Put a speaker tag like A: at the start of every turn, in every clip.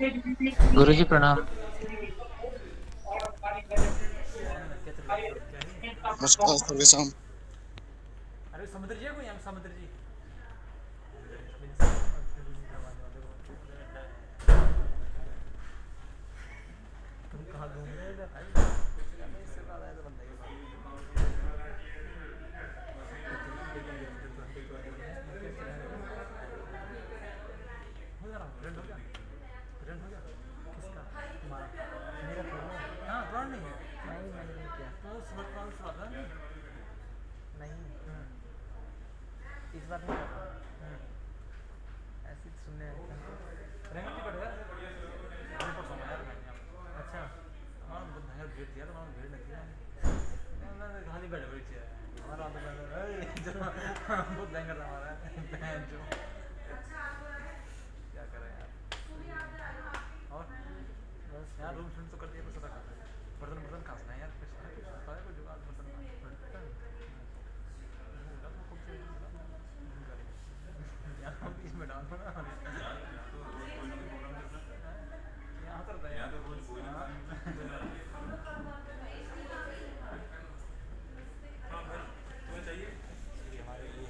A: गुरुजी प्रणाम।
B: नमस्कार सर्वेशम।
C: अरे समुद्र जी है कोई, हम समुद्र जी तुम कहाँ घूम रहे हो भाई? इससे बात आया तो बंदा के हो जा रहा हूँ, फ्रेंड हो गया, फ्रेंड हो गया किसका? तुम्हारा? मेरा फ्रेंड है। हाँ फ्रेंड नहीं है। नहीं मैंने नहीं किया। तो सुबह सुबह था नहीं। इस बार नहीं कर रहा। ऐसे ही सुनने आया था। रहेंगे नहीं पड़ेगा। आने पर सोना यार मैंने यहाँ। अच्छा हमारा बहुत भयंकर भीड़ थी यार, हमारा भीड़ लगी है। मैं कहाँ नहीं बैठे हुए थे हमारा तो बहुत भयंकर था हमारा बहन जो क्या करें यार। और बस यार रूम शूम तो कर दिया, बस बर्तन बर्तन खासना है यार, कुछ कुछ जुगाड़ बर्तन बीच में डाल दो ना यहाँ तो रहता है यार।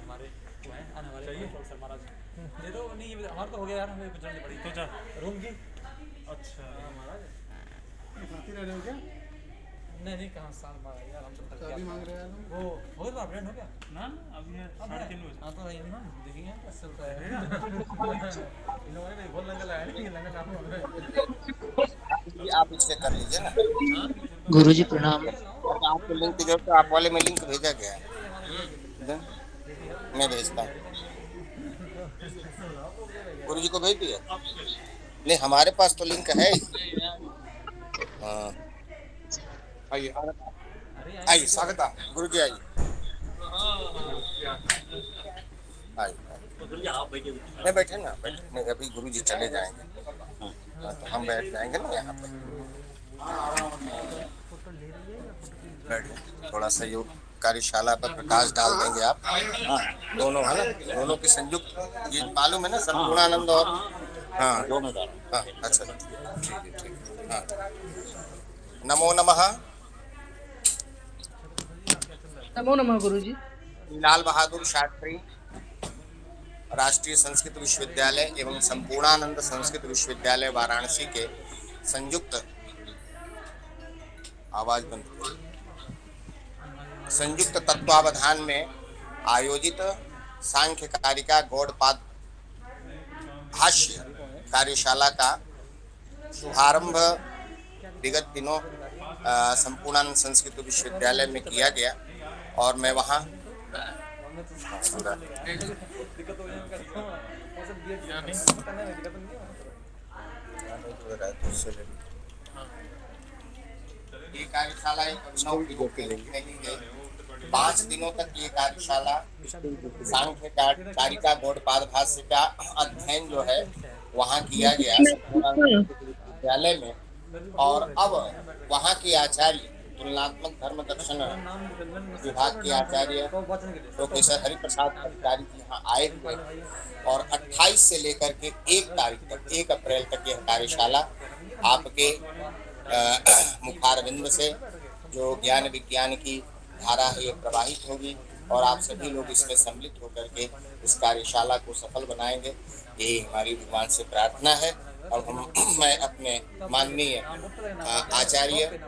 C: हमारे वो हैं आने वाले प्रोफेसर महाराज दे दो। नहीं ये हमारा तो हो गया यार, हमें गुजरनी पड़ी तो जा रूम की। अच्छा महाराज
B: साथी रह रहे हो क्या?
C: नहीं नहीं कहाँ साल मारा यार, हम तो थक
B: चाबी मांग रहे
C: गया।
B: हैं तुम?
C: वो हो गया फ्रेंड हो गया
D: ना अभी है 3:30 बजे।
C: हाँ तो ये ना देखेंगे कैसे चलता है। इन लोगों ने बहुत लंगा लगाया नहीं, लंगा नाम
B: आप इससे कर लीजिए ना।
A: गुरुजी प्रणाम।
B: अगर आपको लिंक की जरूरत है, आप वाले में लिंक भेजा गया है। मैं भेजता हूँ। गुरु जी को भेज दिया? नहीं हमारे पास तो लिंक है ही। हाँ आइए आइए, स्वागत है गुरु जी, आइए आइए। नहीं बैठे ना, बैठे नहीं, अभी गुरु जी चले जाएंगे। हाँ, तो हम बैठ जाएंगे ना यहाँ पर। बैठे थोड़ा सहयोग कार्यशाला पर प्रकाश डाल देंगे आप। हाँ दोनों है ना, दोनों की संयुक्त, ये मालूम है ना संपूर्णानंद और हाँ दोनों। हाँ अच्छा ठीक है ठीक है। हाँ नमो नमः।
E: नमो नमः गुरुजी।
B: लाल बहादुर शास्त्री राष्ट्रीय संस्कृत विश्वविद्यालय एवं संपूर्णानंद संस्कृत विश्वविद्यालय वाराणसी के संयुक्त आवाज बंद संयुक्त तत्वावधान में आयोजित सांख्य कारिका गौड़पाद भाष्य कार्यशाला का शुभारंभ विगत दिनों संपूर्णानंद संस्कृत विश्वविद्यालय में किया गया और मैं वहाँ ये कार्यशाला एक अभिनव प्रयोग के लिए नहीं गई। 5 दिनों तक ये कार्यशाला सांख्य कारिका गौड़पाद भाष्य का अध्ययन जो है वहाँ किया गया संपूर्णानंद विश्वविद्यालय में। और अब वहाँ के आचार्य तुलनात्मक धर्म दर्शन विभाग के आचार्य प्रोफेसर हरिप्रसाद अधिकारी जी यहाँ आए हुए और 28 से लेकर के 1 तारीख तक 1 अप्रैल तक यह कार्यशाला आपके मुखारविंद से जो ज्ञान विज्ञान की धारा है ये प्रवाहित होगी और आप सभी लोग इसमें सम्मिलित होकर के इस कार्यशाला को सफल बनाएंगे, यही हमारी भगवान से प्रार्थना है। और मैं अपने माननीय आचार्य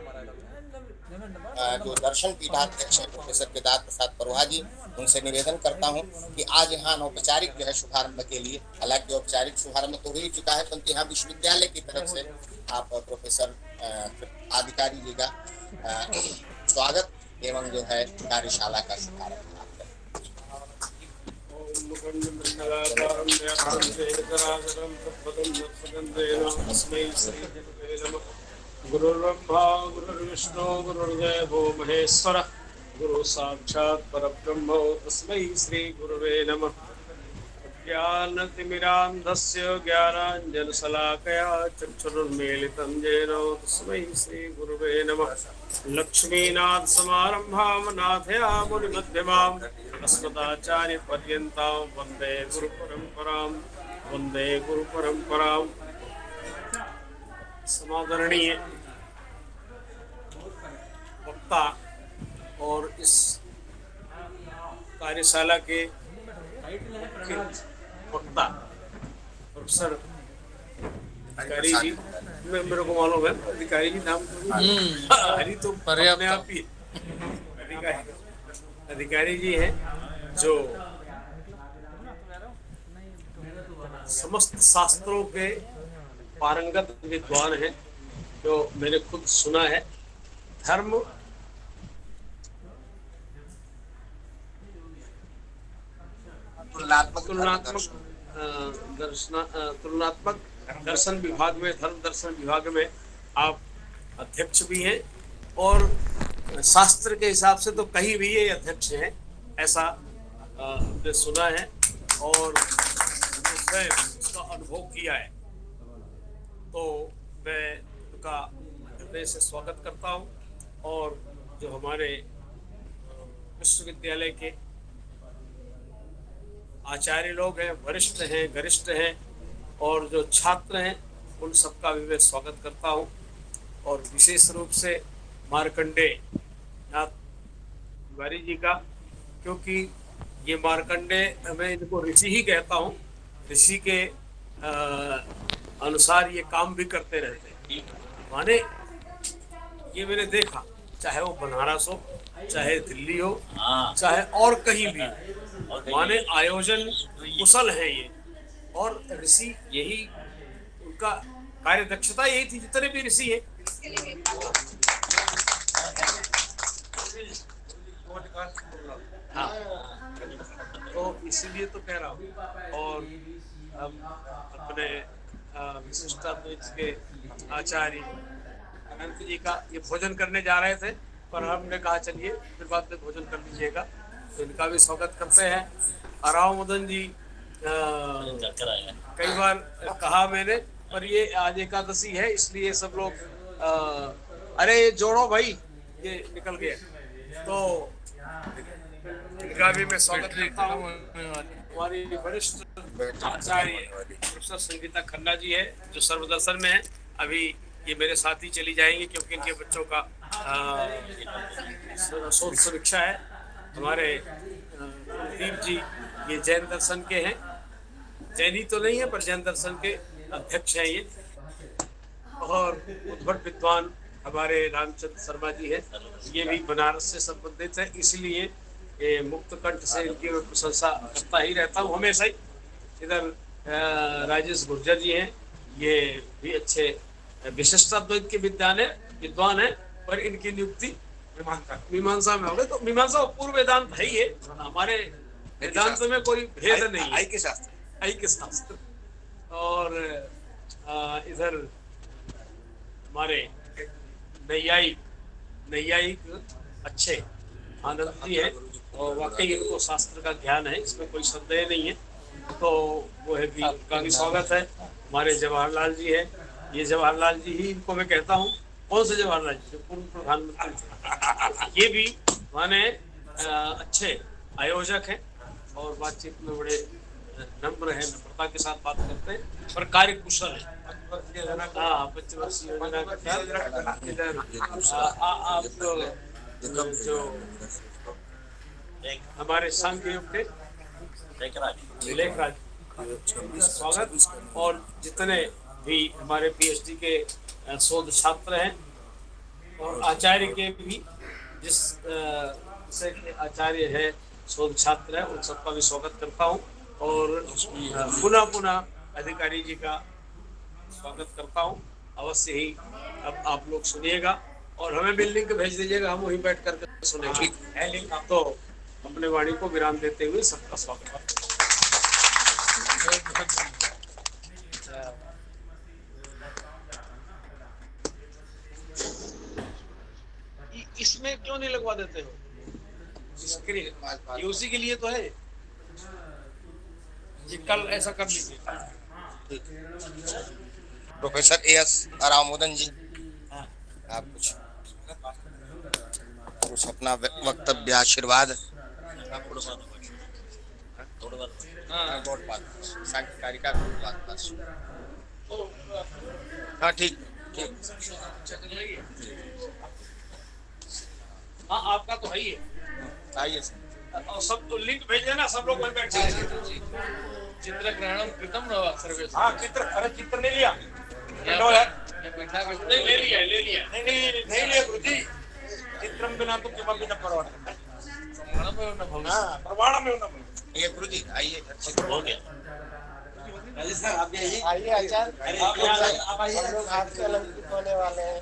B: जो दर्शन पीठाध्यक्ष है प्रोफेसर केदार प्रसाद परोहा जी, उनसे निवेदन करता हूं कि आज यहाँ अनौपचारिक जो है शुभारंभ के लिए, हालांकि औपचारिक शुभारंभ तो हो ही चुका है, परंतु यहाँ विश्वविद्यालय की तरफ से आप प्रोफेसर अधिकारी जी का स्वागत एवं जो है कार्यशाला का शुभारंभ
D: गुरुर्ब्रह्मा गुरुर्विष्णु गुरुर्देवो महेश्वर गुरु साक्षात् परब्रह्म तस्मै श्री गुरुवे नमः। ज्ञानतिमिरान्धस्य ज्ञानाञ्जनशलाकया चक्षुरुन्मीलितं येन तस्मै श्री गुरुवे नमः। लक्ष्मीनाथसमारम्भां नाथयामुनिमध्यमाम् अस्मदाचार्यपर्यन्तां वन्दे गुरुपरम्पराम्। समादरणीय वक्ता और इस कार्यशाला के मुख्य वक्ता प्रोफेसर अधिकारी जी, मेरे को मालूम है अधिकारी जी नाम हरी तो अपने आप ही अधिकारी जी हैं जो समस्त शास्त्रों के पारंगत विद्वान हैं, जो मैंने खुद सुना है। धर्म तुलनात्मक दर्शन विभाग में, धर्म दर्शन विभाग में आप अध्यक्ष भी हैं और शास्त्र के हिसाब से तो कहीं भी ये अध्यक्ष हैं, ऐसा हमने सुना है और उसका अनुभव किया है। तो मैं उनका हृदय से स्वागत करता हूँ और जो हमारे विश्वविद्यालय के आचार्य लोग हैं, वरिष्ठ हैं, गरिष्ठ हैं और जो छात्र हैं, उन सबका भी मैं स्वागत करता हूँ और विशेष रूप से मार्कंडे नाथ तिवारी जी का, क्योंकि ये मार्कंडे, मैं इनको ऋषि ही कहता हूँ, ऋषि के अनुसार ये काम भी करते रहते हैं। माने ये मैंने देखा, चाहे वो बनारस हो, चाहे दिल्ली हो, चाहे और कहीं भी, माने आयोजन कुशल है ये। और ऋषि यही उनका कार्य दक्षता यही थी, जितने भी ऋषि हैं। हाँ, तो इसीलिए तो कह रहा हूँ। और हम अपने विशिष्टाद्वैत के आचार्य अनंत जी का ये भोजन करने जा रहे थे, पर हमने कहा चलिए फिर बाद में भोजन कर लीजिएगा, तो इनका भी स्वागत करते हैं। राव मदन जी, कई बार कहा मैंने, पर ये आज एकादशी है इसलिए सब लोग अरे जोड़ो भाई, ये निकल गया, तो इनका भी मैं स्वागत करता हूँ। हमारी वरिष्ठ आचार्य प्रोफेसर संगीता खन्ना जी है, जो सर्वदर्शन में है। अभी ये मेरे साथ ही चली जाएंगी क्योंकि इनके बच्चों का शोध समीक्षा है। हमारे कुलदीप जी, ये जैन दर्शन के हैं, जैनी तो नहीं है पर जैन दर्शन के अध्यक्ष हैं ये। और उद्भट विद्वान हमारे रामचंद्र शर्मा जी हैं, ये भी बनारस से संबंधित है, इसलिए ये मुक्त कंठ से इनकी मैं प्रशंसा करता ही रहता हूँ हमेशा ही। इधर राजेश गुर्जर जी हैं, ये भी अच्छे विशिष्टाद्वैत के विद्वान है, पर इनकी नियुक्ति मीमांसा में हो गई। तो मीमांसा पूर्व वेदांत है ही है, हमारे वेदांत में कोई भेद नहीं है, ऐक्य शास्त्र। और इधर हमारे नैयायिक अच्छे आनंद जी है और वाकई इनको शास्त्र का ज्ञान है, इसमें कोई संदेह नहीं है। तो वो है भी, उनका भी स्वागत है। हमारे जवाहरलाल जी है, ये जवाहरलाल जी ही इनको मैं कहता हूँ। कौन से जवाहरलाल जी? पूर्व प्रधानमंत्री। ये भी माने अच्छे आयोजक हैं और बातचीत में बड़े नम्र है, नम्रता के साथ बात करते हैं, पर कार्य कुशल है। हाँ, पंचवर्षीय योजना के तहत इधर आप जो हमारे सांख्य योग के लेखराज स्वागत, और जितने भी हमारे पीएचडी के शोध छात्र हैं और आचार्य के भी, जिस से आचार्य है शोध छात्र है, उन सबका भी स्वागत करता हूँ। और पुनः अधिकारी जी का स्वागत करता हूँ। अवश्य ही अब आप लोग सुनिएगा और हमें भी लिंक भेज दीजिएगा, हम वहीं बैठ करके सुनेंगे। तो अपने वाणी को विराम देते हुए सबका स्वागत। इसमें क्यों नहीं लगवा देते हो? इसके लिए, ये उसी के लिए तो है। जी कल ऐसा कर लीजिए।
B: प्रोफेसर एएस रामोदन जी, आप कुछ अपना वक्तव्य, आशीर्वाद। हाँ ठीक,
D: हाँ आपका तो है ही है।
B: आइए सर।
D: और सब तो लिंक भेज देना, सब लोग वहीं बैठे हैं।
C: चित्र ग्रहणम कृतम न सर्वे।
D: हाँ चित्र, अरे चित्र नहीं लिया लो यार, नहीं ले लिया ले लिया, नहीं नहीं नहीं लिया गुरु जी, चित्रम बिना तो किमपि न प्रमाणम। हाँ प्रमाणम में होना।
B: ये गुरु जी आइए,
D: हो गया।
B: आइए आचार्य, हम लोग आपसे अलंकृत होने वाले हैं।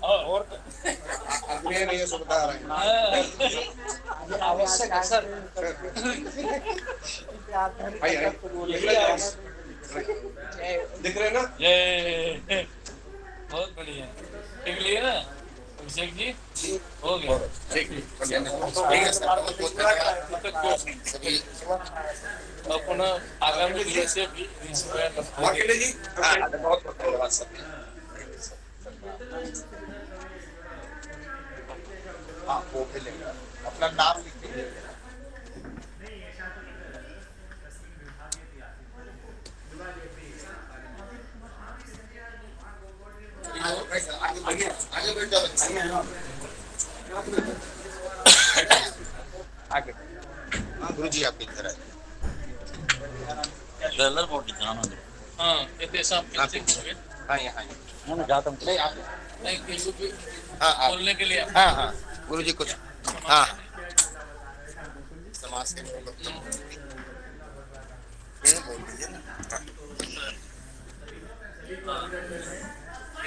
D: और
B: अग्नि नहीं सुविधा रहे
C: आवश्यक है सर।
B: दिख रहे ना।
C: बहुत बढ़िया, देख लिए ना अभिषेक जी, हो गया।
B: ठीक है सर, बहुत बहुत धन्यवाद सभी।
C: और पुनः आगामी दिन से भी
B: वाकिले जी, हाँ बहुत बहुत धन्यवाद सर। हाँ वो भी लेगा, अपना नाम लिख दीजिए। आगे आगे बैठ जाओ, आगे। हाँ गुरु जी आप इधर आइए।
C: हाँ कहते साहब
B: हाँ यहाँ नहीं आप।
C: नहीं किसी भी
B: हाँ आप
C: बोलने के लिए
B: हाँ हाँ गुरु जी कुछ हाँ समाज के लोग बोल दीजिए ना।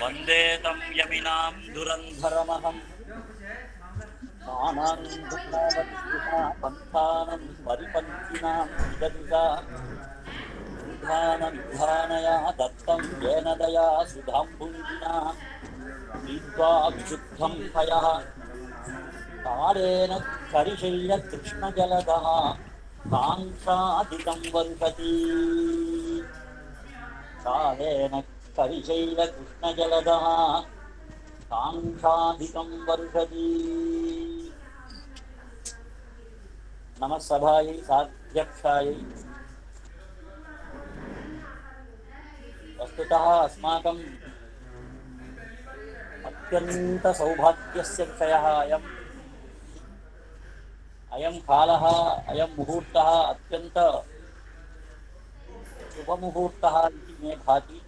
F: वन्दे तं यमिनां दुरन्धरमहं पन्थानं परिपन्थिनां विदधिता विधानविधानया दत्तं येन दया सुधाम्बुञ्जिना पीत्वा विशुद्धं पयः कालेन करिशैलकृष्णजलदः काङ्क्षादितं वर्षति कालेन करिशैलकृष्णजलदः काङ्क्षादिकं वर्षति। नमः सभायै साध्यक्षायै। वस्तुतः अस्माकम् अत्यन्तसौभाग्यस्य विषयः अयं कालः, अयं मुहूर्तः अत्यन्त शुभमुहूर्तः इति मे भाति।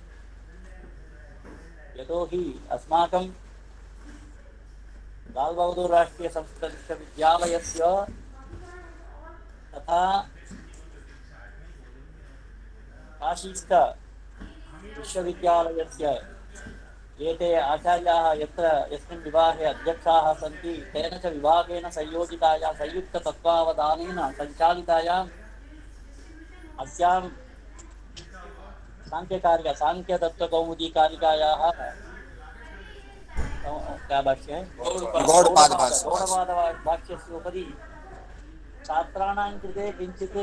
F: यतोहि अस्माकं लाल बहादुर राष्ट्रीय संस्कृत विश्वविद्यालयस्य तथा काशीस्थ विश्वविद्यालयस्य एते आचार्याः यस्मिन् विभागे अध्यक्षाः सन्ति, तेन च विभागेन संयोजिताया संयुक्ततत्त्वावधानेन सञ्चालितायाम् अस्यां सांख्यतत्त्वकौमुदीकारिकायाः क्या भाष्य है
B: गौड़पाद
F: भाष्यस्य उपरि छात्राणां कृते किञ्चित्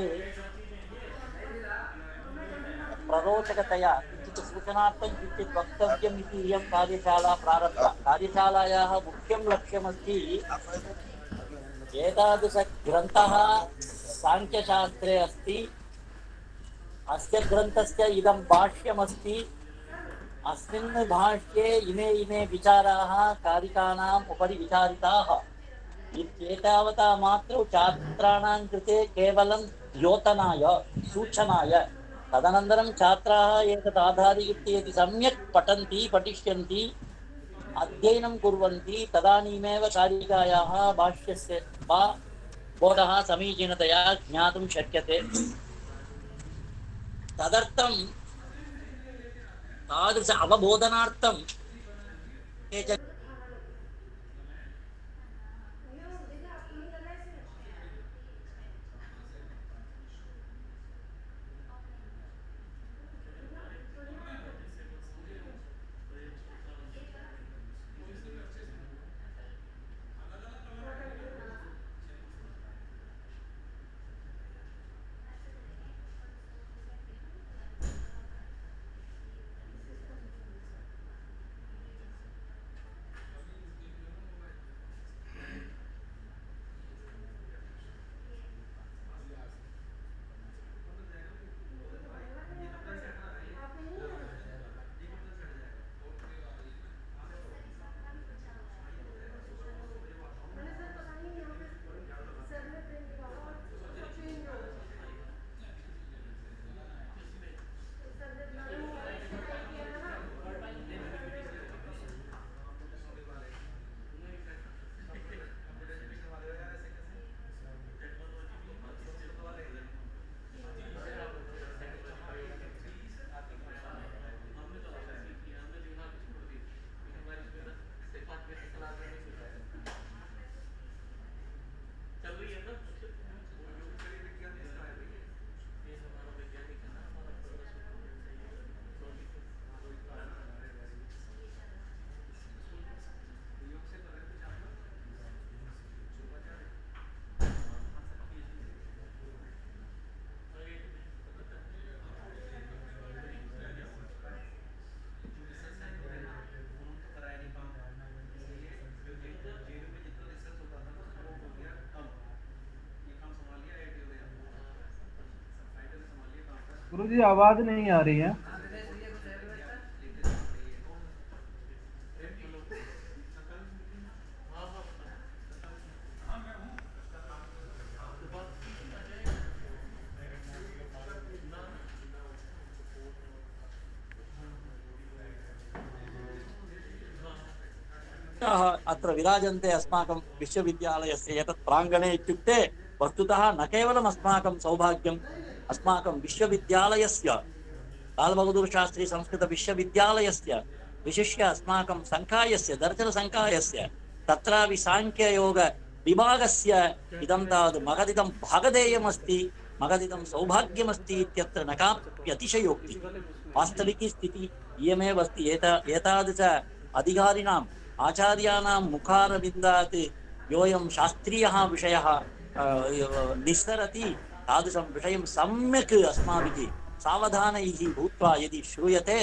F: प्ररोचकतया किञ्चित् सूचनार्थं किञ्चित् वक्तव्यम् इति इयं कार्यशाला प्रारब्धा। कार्यशालायाः मुख्यं लक्ष्यमस्ति एतादृशग्रन्थः साङ्ख्यशास्त्रे अस्ति, अस्य ग्रन्थस्य इदं भाष्यमस्ति, अस्मिन् भाष्ये इमे विचाराः कारिकाणाम् उपरि विचारिताः इत्येतावता मात्रौ छात्राणां कृते केवलं द्योतनाय सूचनाय। तदनन्तरं छात्राः एतत् आधारीकृत्य यदि सम्यक् पठिष्यन्ति, अध्ययनं कुर्वन्ति, तदानीमेव कारिकायाः भाष्यस्य वा बोधः समीचीनतया ज्ञातुं शक्यते। तदर्थं तादृश अवबोधनार्थं केचन
C: गुरुजी आवाज नहीं आ रही है।
F: अत्र विराजन्ते अस्माकं विश्वविद्यालयस्य एतत् प्राङ्गणे इत्युक्ते वस्तुतः न केवलम् अस्माकं सौभाग्यम्, अस्माकं विश्वविद्यालयस्य लाल बहदूर शास्त्री संस्कृत विश्वविद्यालयस्य विशिष्य अस्माकं संकायस्य दर्शनसंकायस्य तत्रापि सांख्ययोग विभागस्य इदं तावत् महदिदं भागधेयमस्ति, महदिदं सौभाग्यमस्ति इत्यत्र न कापि अतिशयोक्ति। वास्तविकी स्थितिः इयमेव अस्ति। एतादृश अधिकारिणाम् आचार्याणां मुखारविन्दात् योऽयं शास्त्रीयः विषयः निस्सरति, तादृशं विषयं सम्यक् अस्माभिः सावधानैः भूत्वा यदि श्रूयते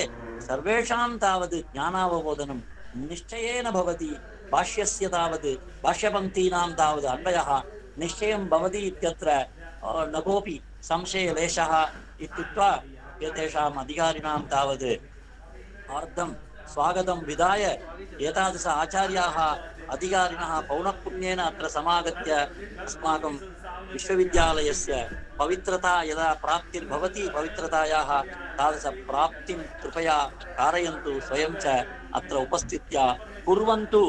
F: सर्वेषां तावत् ज्ञानावबोधनं निश्चयेन भवति। भाष्यस्य तावत् भाष्यपङ्क्तीनां तावत् अन्वयः निश्चयं भवति इत्यत्र न कोऽपि संशयलेशः इत्युक्त्वा एतेषाम् अधिकारिणां तावत् हार्दं स्वागतं विधाय एतादृश आचार्याः अधिकारिणः पौनःपुन्येन अत्र समागत्य अस्माकं विश्वविद्यालयस्य पवित्रता यदा प्राप्तिर्भवति पवित्रतायाः तादृश प्राप्तिं कृपया कारयन्तु, स्वयं च अत्र उपस्थित्य कुर्वन्तु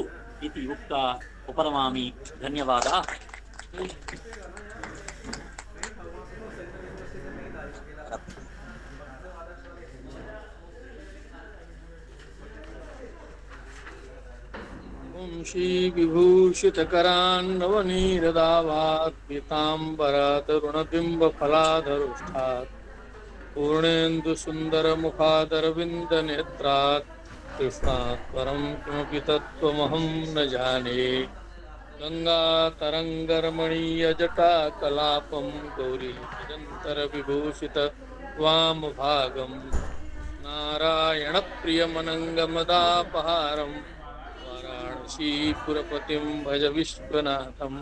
F: इति उक्त्वा उपरमामि। धन्यवादाः।
G: वंशी विभूषितकरान्नवनीरदावात् पीताम्बरातरुणबिम्बफलाधरुष्ठात् पूर्णेन्दुसुन्दरमुखादरविन्दनेत्रात् कृष्णात् परं किमपि तत्त्वमहं न जाने। गङ्गातरङ्गरमणीयजटाकलापं गौरीनिरन्तरविभूषितवामभागं नारायणप्रियमनङ्गमदापहारं वाराणसीपुरपतिं भज विश्वनाथं।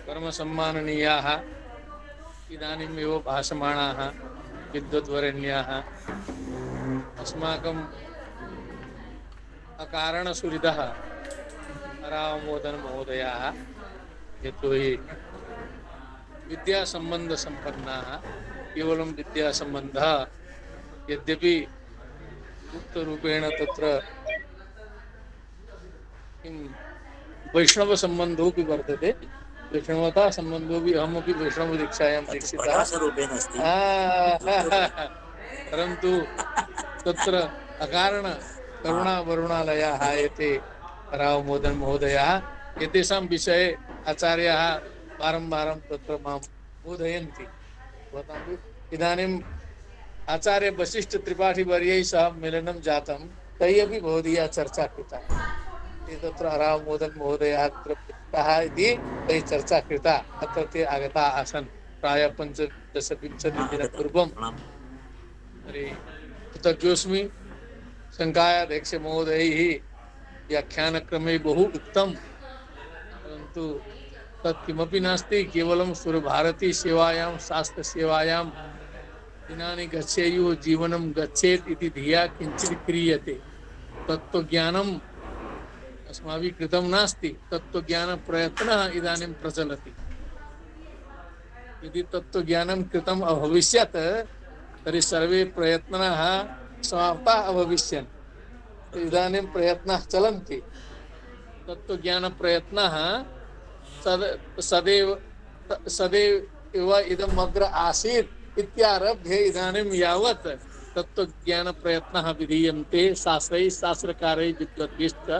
G: कर्मसम्माननीयाः इदानीमेव भाषमाणाः विद्वद्वरेण्याः अस्माकम् अकारणसुहृदः राममोदनमहोदयाः यतोहि विद्यासम्बन्धसम्पन्नाः, केवलं विद्यासम्बन्धः यद्यपि उक्तरूपेण तत्र किं वैष्णवसम्बन्धोऽपि वर्तते, वैष्णवता सम्बन्धोऽपि अहमपि वैष्णवदीक्षायां दीक्षितः, परन्तु तत्र अकारण करुणावरुणालयाः एते राममोदन महोदयाः एतेषां विषये आचार्याः वारं तत्र मां बोधयन्ति। इदानीम् आचार्य वशिष्ठ त्रिपाठीवर्यैः सह मेलनं जातं, तैः अपि भवदीया चर्चा कृता। तत्र राममोदन महोदयाः अत्र पृष्टाः इति तैः चर्चा कृता। अत्र ते आगताः आसन् प्रायः 15-20 दिनपूर्वं। तर्हि कृतज्ञोऽस्मि संकायाध्यक्ष महोदयैः व्याख्यानक्रमे बहु उक्तं, परन्तु तत् किमपि नास्ति, केवलं सुरभारती सेवायां शास्त्रसेवायां दिनानि गच्छेयुः जीवनं गच्छेत् इति धिया किञ्चित् क्रियते। तत्त्वज्ञानम् अस्माभिः कृतं नास्ति, तत्त्वज्ञानप्रयत्नः इदानीं प्रचलति। यदि तत्त्वज्ञानं कृतम् अभविष्यत् तर्हि सर्वे प्रयत्नाः समाप्ताः अभविष्यन्। इदानीं प्रयत्नाः चलन्ति, तत्त्वज्ञानप्रयत्नः सदैव इदम् अग्र आसीत् इत्यारभ्य इदानीं यावत् तत्त्वज्ञानप्रयत्नः विधीयन्ते शास्त्रैः शास्त्रकारैः विद्वद्भिश्च।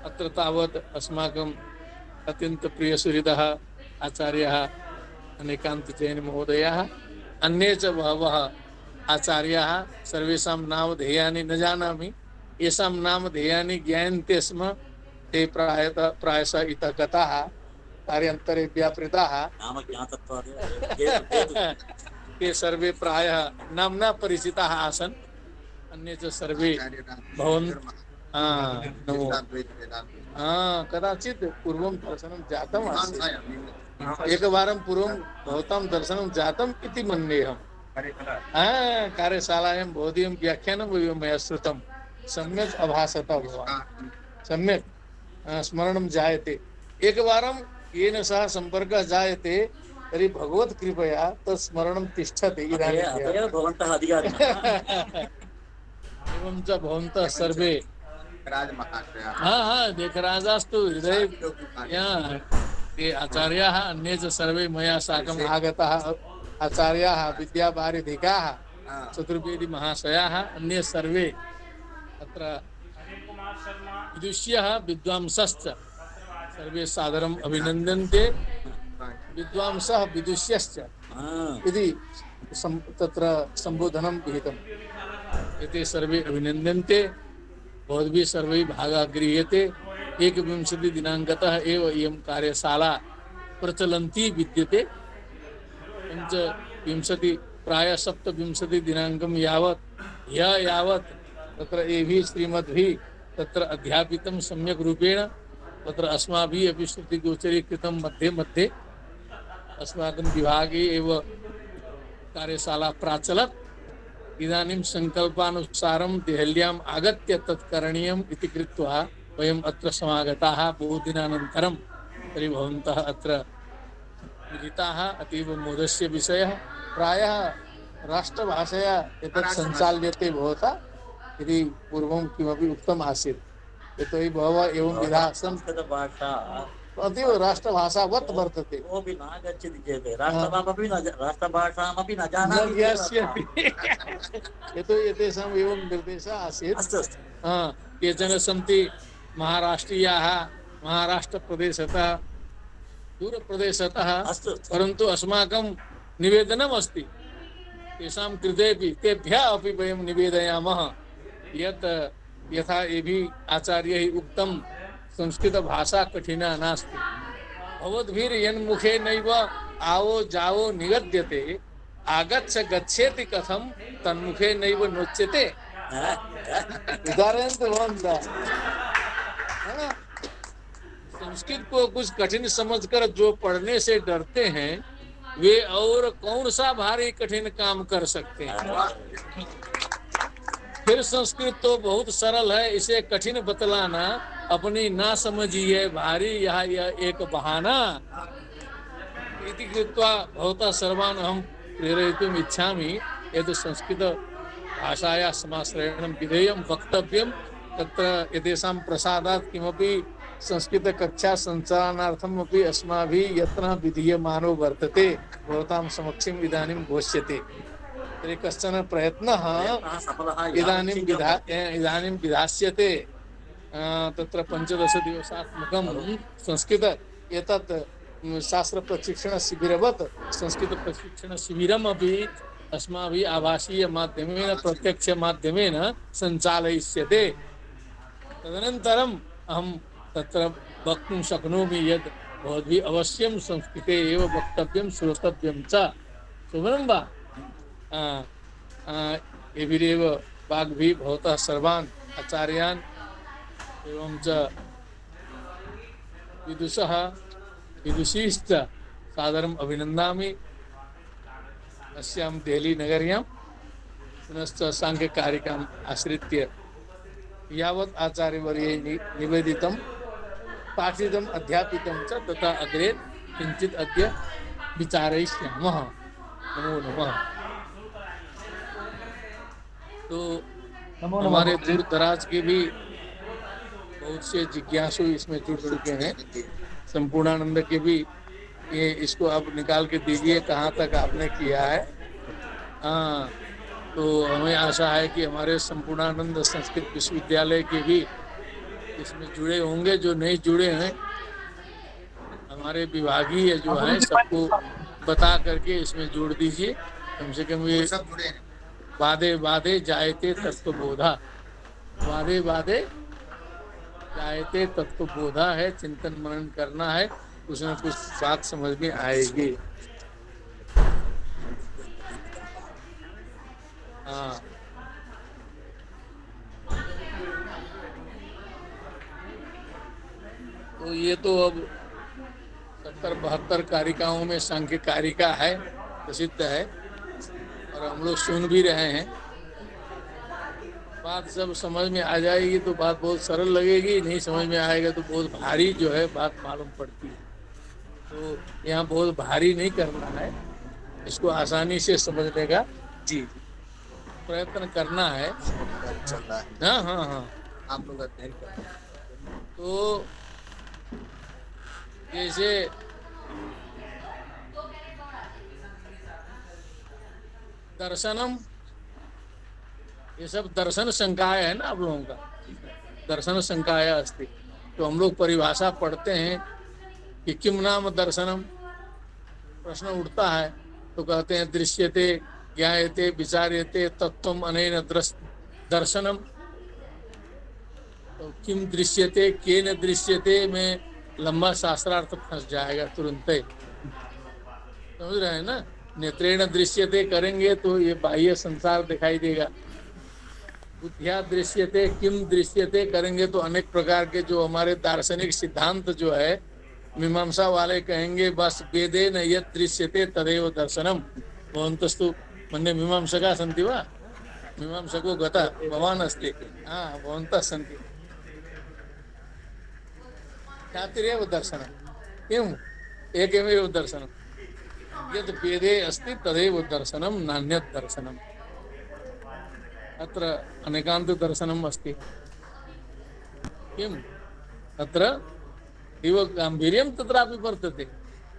G: अत्र तावत् अस्माकम् अत्यन्तप्रियसुहृदः आचार्यः अनेकान्तजैन महोदयाः, अन्ये च बहवः आचार्याः, सर्वेषां नामधेयानि न जानामि, येषां नामधेयानि ज्ञायन्ते स्म ते प्रायशः इतः गताः, कार्यान्तरे व्यापृताः। ते सर्वे प्रायः नाम्ना परिचिताः आसन्। अन्ये च सर्वे भवन् नमो हाँ कदाचित पूर्वं दर्शनं जातम् आसीत् एकवारं पूर्वं भवतां दर्शनं जातम् इति मन्येऽहम् कार्यशालायां भवदीयं व्याख्यानं मया श्रुतं सम्यक् अभासत भवान् सम्यक् स्मरणं जायते एकवारं येन सह सम्पर्कः जायते तर्हि भगवत् कृपया तत् स्मरणं तिष्ठति इदानीं
F: भवन्तः अधिकारिणः
G: एवं च भवन्तः सर्वे हाँ देखराजास्तु हृदय ये आचार्याः अन्ये च सर्वे मया साकम् आगताः आचार्याः विद्यावारिधिकाः चतुर्वेदी महाशयाः अन्ये सर्वे अत्र विदुष्यः विद्वांसश्च सर्वे सादरम् अभिनन्द्यन्ते विद्वांसः विदुष्यश्च इति तत्र सम्बोधनं विहितम् एते सर्वे अभिनन्द्यन्ते भवद्भिः सर्वैः भागः गृह्यते 21 दिनाङ्कतः एव इयं कार्यशाला प्रचलन्ती विद्यते 25 प्रायः 27 दिनाङ्कं यावत् तत्र एभिः श्रीमद्भिः तत्र अध्यापितं सम्यक् रूपेण तत्र अस्माभिः अपि श्रुतिगोचरीकृतं मध्ये मध्ये अस्माकं विभागे एव कार्यशाला प्राचलत् इदानीं संकल्पानुसारं देहल्याम् आगत्य तत् करणीयम् इति कृत्वा वयम् अत्र समागताः बहुदिनानन्तरं तर्हि भवन्तः अत्र मिलिताः अतीव मोदस्य विषयः प्रायः राष्ट्रभाषया एतत् सञ्चाल्यते भवता यदि पूर्वं किमपि उक्तम् आसीत् यतोहि बहवः एवं विधाः
F: संस्कृतभाषा
G: अतीव राष्ट्रभाषावत् वर्तते
F: कोऽपि नागच्छति चेत् राष्ट्रभाषामपि न जानाति
G: यतो एतेषाम् एवं निर्देशः आसीत्
F: अस्तु अस्तु
G: केचन सन्ति महाराष्ट्रीयाः महाराष्ट्रप्रदेशतः दूरप्रदेशतः परन्तु अस्माकं निवेदनम् अस्ति तेषां कृतेपि तेभ्यः अपि वयं निवेदयामः यत् यथा एभिः आचार्यैः उक्तं संस्कृतभाषा कठिना नास्ति भवद्भिर्यन्मुखे नैव आओ जाओ निगद्यते आगच्छ गच्छेति कथं तन्मुखे नैव नोच्यते उदाहरण तो संस्कृत को कुछ कठिन समझकर जो पढ़ने से डरते हैं वे और कौन सा भारी कठिन काम कर सकते हैं। फिर संस्कृत तो बहुत सरल है, इसे कठिन बतलाना अपनी ना समझिए भारी यह एक बहाना। इति कृत्वा भवता सर्वान् अहं प्रेरयितुम् इच्छामि यद् संस्कृत भाषायाः समाश्रयणं विधेयं वक्तव्यं। तत्र एतेषां प्रसादात् किमपि संस्कृत कक्षा सञ्चालनार्थम् अपि अस्माभिः यत्नः विधीयमानो वर्तते, भवतां समक्षम् इदानीं घोष्यते। तर्हि कश्चन प्रयत्नः इदानीं विधास्यते। तत्र 15 दिवसात्मकं संस्कृत एतत् शास्त्र प्रशिक्षण शिबिरवत् संस्कृत प्रशिक्षण शिबिरम् अपि अस्माभिः आभासीय माध्यमेन प्रत्यक्ष माध्यमेन सञ्चालयिष्यते। तदनन्तरम् अहं तत्र वक्तुं शक्नोमि यत् भवद्भिः अवश्यं संस्कृते एव वक्तव्यं श्रोतव्यं च। शोभनं वा? एभिरेव वाग्भिः भवतः सर्वान् आचार्यान् एवं च विदुषः विदुषीश्च सादरम् अभिनन्दामि। अस्यां देहली नगर्यां पुनश्च साङ्ख्यकारिकाम् आश्रित्य यावत् आचार्यवर्यैः निवेदितं पाठितम् अध्यापितं च तथा अग्रे किञ्चित् अद्य विचारयिष्यामः। नमो नमः। तो हमारे दूर दराज के भी बहुत से जिज्ञासु इसमें जुड़ चुके हैं। संपूर्णानंद के भी ये इसको आप निकाल के दीजिए कहाँ तक आपने किया है। हाँ, तो हमें आशा है कि हमारे संपूर्णानंद संस्कृत विश्वविद्यालय के भी इसमें जुड़े होंगे। जो नहीं जुड़े हैं हमारे विभागीय जो है सबको बता करके इसमें जोड़ दीजिए। कम से कम ये वादे वादे जायते तत्वबोधा, वादे वादे जायते तत्वबोधा है। चिंतन मनन करना है, कुछ न कुछ बात समझ में आएगी। हाँ, तो ये तो अब 70-72 कारिकाओं में सांख्य कारिका है, प्रसिद्ध है, और हम लोग सुन भी रहे हैं। बात सब समझ में आ जाएगी तो बात बहुत सरल लगेगी, नहीं समझ में आएगा तो बहुत भारी जो है बात मालूम पड़ती है। तो यहाँ बहुत भारी नहीं करना है, इसको आसानी से समझने का
B: जी
G: प्रयत्न करना है।
B: चल रहा है,
G: हाँ हाँ हाँ।
B: आप लोग अध्ययन कर रहे हैं।
G: तो जैसे दर्शनम, ये सब दर्शन संकाय है ना आप लोगों का, दर्शन संकाय अस्ति। तो हम लोग परिभाषा पढ़ते हैं कि किम नाम दर्शनम, प्रश्न उठता है तो कहते हैं दृश्यते ज्ञायते विचार्यते तत्वम अनेन दर्शनम। तो किम दृश्यते केन दृश्यते में लंबा शास्त्रार्थ फंस जाएगा तुरंत ही, समझ रहे हैं ना। नेत्रेण दृश्यते करेंगे तो ये बाह्य संसार दिखाई देगा, बुद्धिया दृश्यते किम दृश्यते करेंगे तो अनेक प्रकार के जो हमारे दार्शनिक सिद्धांत जो है, मीमांसा वाले कहेंगे बस वेदे न यत् दृश्यते तदेव दर्शनम भवन्तस्तु मन्ये मीमांसका सन्ति वा मीमांसको गता भवान् अस्ति, हाँ भवन्तः सन्ति, ख्यातिरेव दर्शनम, किम् एकमेव दर्शनम, यद् वेदे अस्ति तदेव दर्शनम नान्यत् दर्शनम। अत्र अनेकांत दर्शनम अस्ति, किम् अत्र इव गांभीर्यं तत्रापि वर्तते।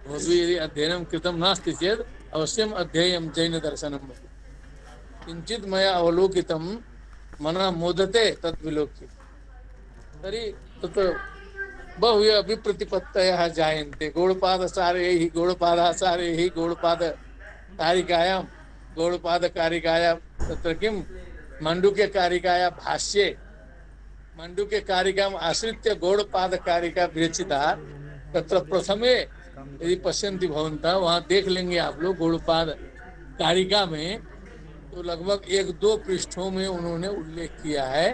G: भवद्भिः यदि अध्ययनं कृतं नास्ति चेत् अवश्यम् अध्येयं जैन दर्शनं। किञ्चित् मया अवलोकितं मनः मोदते तत् विलोक्य, तर्हि तत् बहु विप्रतिपत्तयः जायन्ते। गौडपादाचार्यैः गौडपादकारिकायां गौडपादकारिकायां तत्र किं माण्डुक्यकारिकाया भाष्ये माण्डुक्यकारिकाम् आश्रित्य गौडपादकारिका विरचिता। तत्र प्रथमे यदि पश्यन्ति भवन्तः, वहाँ देख लेंगे आप लोग गौडपाद कारिका में, तो लगभग 1-2 पृष्ठों में उन्होंने उल्लेख किया है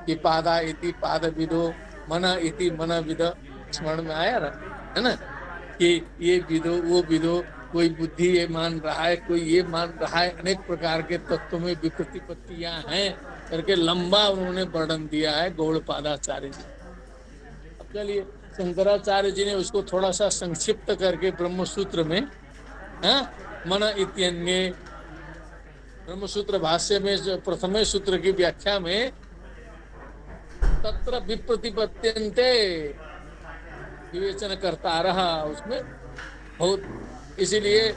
G: कि पादा इति पादविदो मन इति मनविद। स्मरण में आया है ना कि ये विदो वो विदो, कोई बुद्धि ये मान रहा है, कोई ये मान रहा है, अनेक प्रकार के तत्वों में विप्रतिपत्तियां हैं करके लंबा उन्होंने वर्णन दिया है गौड़पादाचार्य जी। अब चलिए शंकराचार्य जी ने उसको थोड़ा सा संक्षिप्त करके ब्रह्मसूत्र में मन इत्यन्ये ब्रह्मसूत्र भाष्य में प्रथमे सूत्र की व्याख्या में तत्र विप्रतिपत्त्यन्ते विवेचन करता रहा उसमें बहुत, इसीलिए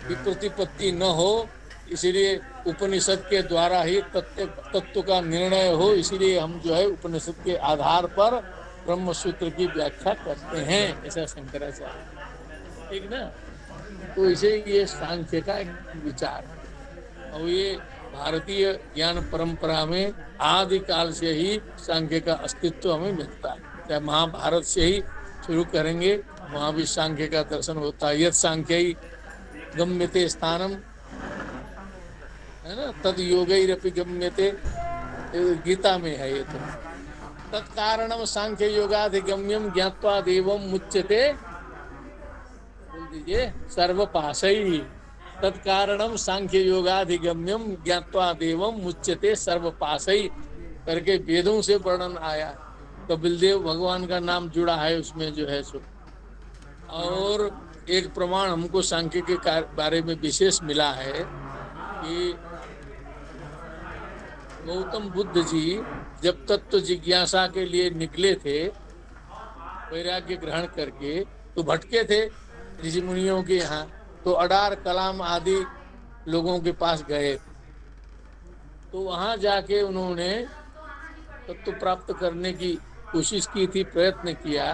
G: विप्रतिपत्ति न हो, इसीलिए उपनिषद के द्वारा ही तत्व का निर्णय हो, इसीलिए हम जो है उपनिषद के आधार पर ब्रह्मसूत्र की व्याख्या करते हैं, ऐसा शंकराचार्य, ठीक ना। तो इसे ये सांख्य का एक विचार, और ये भारतीय ज्ञान परंपरा में आदि काल से ही सांख्य का अस्तित्व हमें मिलता है। चाहे महाभारत से ही शुरू करेंगे, वहाँ भी सांख्य का दर्शन होता है। यत् सांख्यई गम्यते स्थानम, है ना, तद योगैरपि गम्यते, गीता में है ये। तो तत्कारणम सांख्य योगाधिगम्यम ज्ञात्वा देवम मुच्यते, बोल दीजिए, सर्वपाशई। तत्कारणम सांख्य योगाधिगम्यम ज्ञात्वा देवम मुच्यते सर्वपाशई करके वेदों से वर्णन आया। कपिलदेव भगवान का नाम जुड़ा है उसमें जो है सो। और एक प्रमाण हमको सांख्य के बारे में विशेष मिला है कि गौतम बुद्ध जी जब तत्व जिज्ञासा के लिए निकले थे, वैराग्य ग्रहण करके, तो भटके थे ऋषि मुनियों के यहाँ, तो अडार कलाम आदि लोगों के पास गए, तो वहाँ जाके उन्होंने तत्व प्राप्त करने की कोशिश की थी, प्रयत्न किया।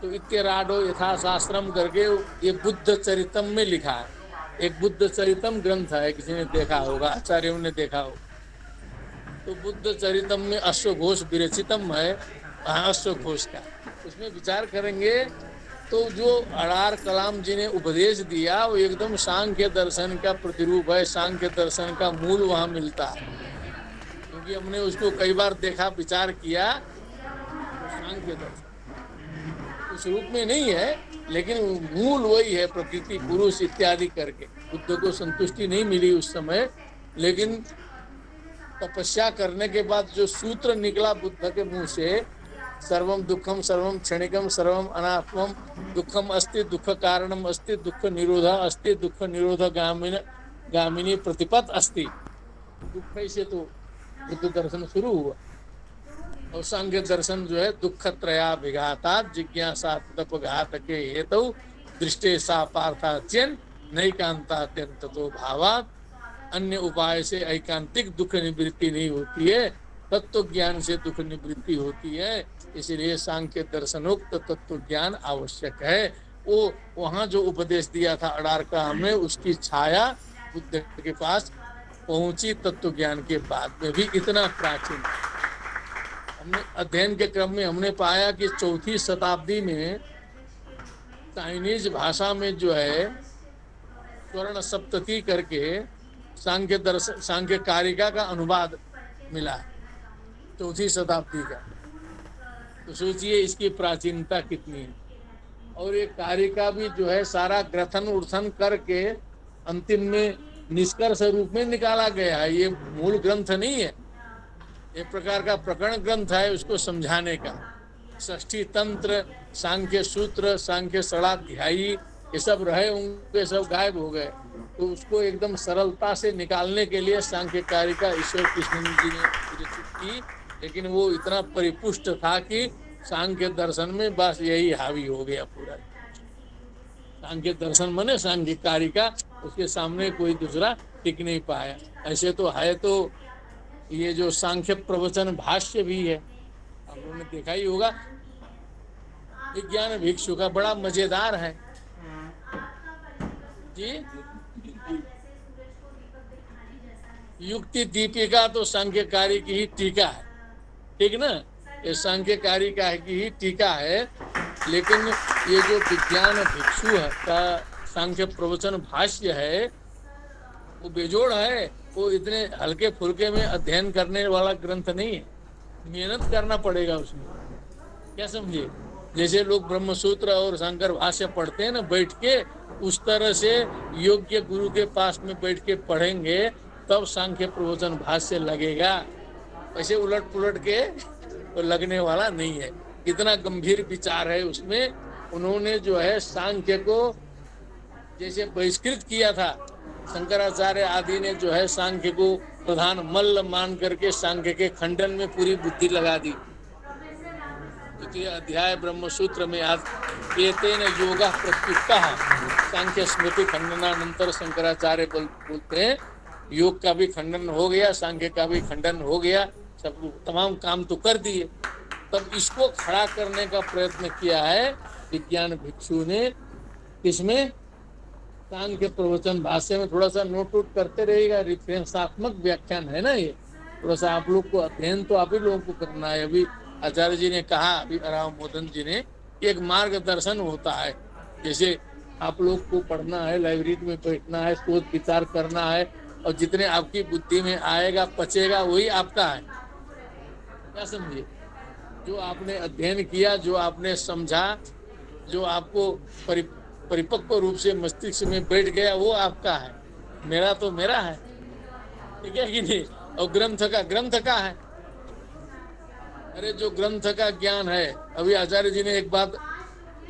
G: तो इत्यराडो यथाशास्त्रम करके ये बुद्ध चरितम में लिखा है। एक बुद्ध चरितम ग्रंथ है, किसी ने देखा होगा, आचार्यों ने देखा होगा। तो बुद्ध चरितम में अश्वघोष विरचितम है, अश्वघोष का, उसमें विचार करेंगे तो जो अडार कलाम जी ने उपदेश दिया वो एकदम सांख्य दर्शन का प्रतिरूप है। सांख्य दर्शन का मूल वहाँ मिलता है, क्योंकि हमने उसको कई बार देखा, विचार किया। सांख्य दर्शन उस रूप में नहीं है, लेकिन मूल वही है, प्रकृति पुरुष इत्यादि करके। बुद्ध को संतुष्टि नहीं मिली उस समय, लेकिन तपस्या करने के बाद जो सूत्र निकला बुद्ध के मुंह से, सर्वम दुखम सर्वम क्षणिकम सर्वम अनात्मम दुखम अस्ति दुख कारणम अस्ति दुख निरोधा अस्ति दुख निरोध गामिनी प्रतिपत अस्ति, दुख से तो बुद्ध दर्शन शुरू हुआ। और सांख्य दर्शन जो है दुख त्रया विघाता जिज्ञासा तपघात के हेतु दृष्टे सा पार्थाच्यन नैकांतात्यंत तो भावात, अन्य उपाय से ऐकांतिक दुख निवृत्ति नहीं होती है, तत्व ज्ञान से दुख निवृत्ति होती है। इसलिए सांख्य दर्शनोक्त तत्व ज्ञान आवश्यक है। वो वहाँ जो उपदेश दिया था अडारका में, उसकी छाया बुद्ध के पास पहुंची तत्व ज्ञान के बाद में भी। इतना प्राचीन हमने अध्ययन के क्रम में हमने पाया कि 4वीं शताब्दी में चाइनीज भाषा में जो है स्वर्ण सप्तती करके सांख्य कारिका का अनुवाद मिला, 4वीं शताब्दी का। तो सोचिए इसकी प्राचीनता कितनी है। और ये कारिका भी जो है सारा ग्रथन उर्थन करके अंतिम में निष्कर्ष रूप में निकाला गया है। ये मूल ग्रंथ नहीं है, एक प्रकार का प्रकरण ग्रंथ है उसको समझाने का। षष्ठी तंत्र, सांख्य सूत्र, सांख्य षडाध्यायी, ये सब रहे होंगे, सब गायब हो गए। तो उसको एकदम सरलता से निकालने के लिए सांख्य कारिका ईश्वर कृष्ण जी ने विरचित की, लेकिन वो इतना परिपुष्ट था कि सांख्य दर्शन में बस यही हावी हो गया पूरा। सांख्य दर्शन माने सांख्य कारिका, उसके सामने कोई दूसरा टिक नहीं पाया। ऐसे तो है तो ये जो सांख्य प्रवचन भाष्य भी है, आप लोगों ने देखा ही होगा, विज्ञान भिक्षु का बड़ा मजेदार है जी। युक्ति दीपिका तो सांख्यकारी की ही टीका है, ठीक ना, ये सांख्यकारी का की ही टीका है। लेकिन ये जो विज्ञान भिक्षु है का सांख्य प्रवचन भाष्य है वो बेजोड़ है। वो इतने हल्के फुल्के में अध्ययन करने वाला ग्रंथ नहीं है, मेहनत करना पड़ेगा उसमें, क्या समझिए। जैसे लोग ब्रह्मसूत्र और शंकर भाष्य पढ़ते हैं ना बैठ के, उस तरह से योग्य गुरु के पास में बैठ के पढ़ेंगे तब सांख्य प्रवचन भाष्य लगेगा। वैसे उलट पुलट के तो लगने वाला नहीं है। इतना गंभीर विचार है उसमें। उन्होंने जो है सांख्य को जैसे बहिष्कृत किया था, शंकराचार्य आदि ने जो है सांख्य को प्रधान मल्ल मान करके सांख्य के खंडन में पूरी बुद्धि लगा दी। द्वितीय अध्याय ब्रह्मसूत्र में आज एतेन योगा प्रत्युक्ता सांख्य स्मृति खंडनानंतर शंकराचार्य बोलते हैं योग का भी खंडन हो गया, सांख्य का भी खंडन हो गया, सब तमाम काम तो कर दिए। तब इसको खड़ा करने का प्रयत्न किया है विज्ञान भिक्षु ने। इसमें सांख्य प्रवचन भाष्य में थोड़ा सा नोट आउट करते रहेगा, रिफरेंसात्मक व्याख्यान है ना ये, थोड़ा सा आप लोग को अध्ययन तो आप ही लोगों को करना है। अभी आचार्य जी ने कहा, अभी राम मोदन जी ने, एक मार्गदर्शन होता है। जैसे आप लोग को पढ़ना है, लाइब्रेरी में बैठना है, सोच विचार करना है, और जितने आपकी बुद्धि में आएगा पचेगा वही आपका है, क्या समझिए। जो आपने अध्ययन किया, जो आपने समझा, जो आपको परिपक्व रूप से मस्तिष्क में बैठ गया वो आपका है। मेरा तो मेरा है, ठीक है कि नहीं। और ग्रंथ का है। अरे जो ग्रंथ का ज्ञान है, अभी आचार्य जी ने एक बात,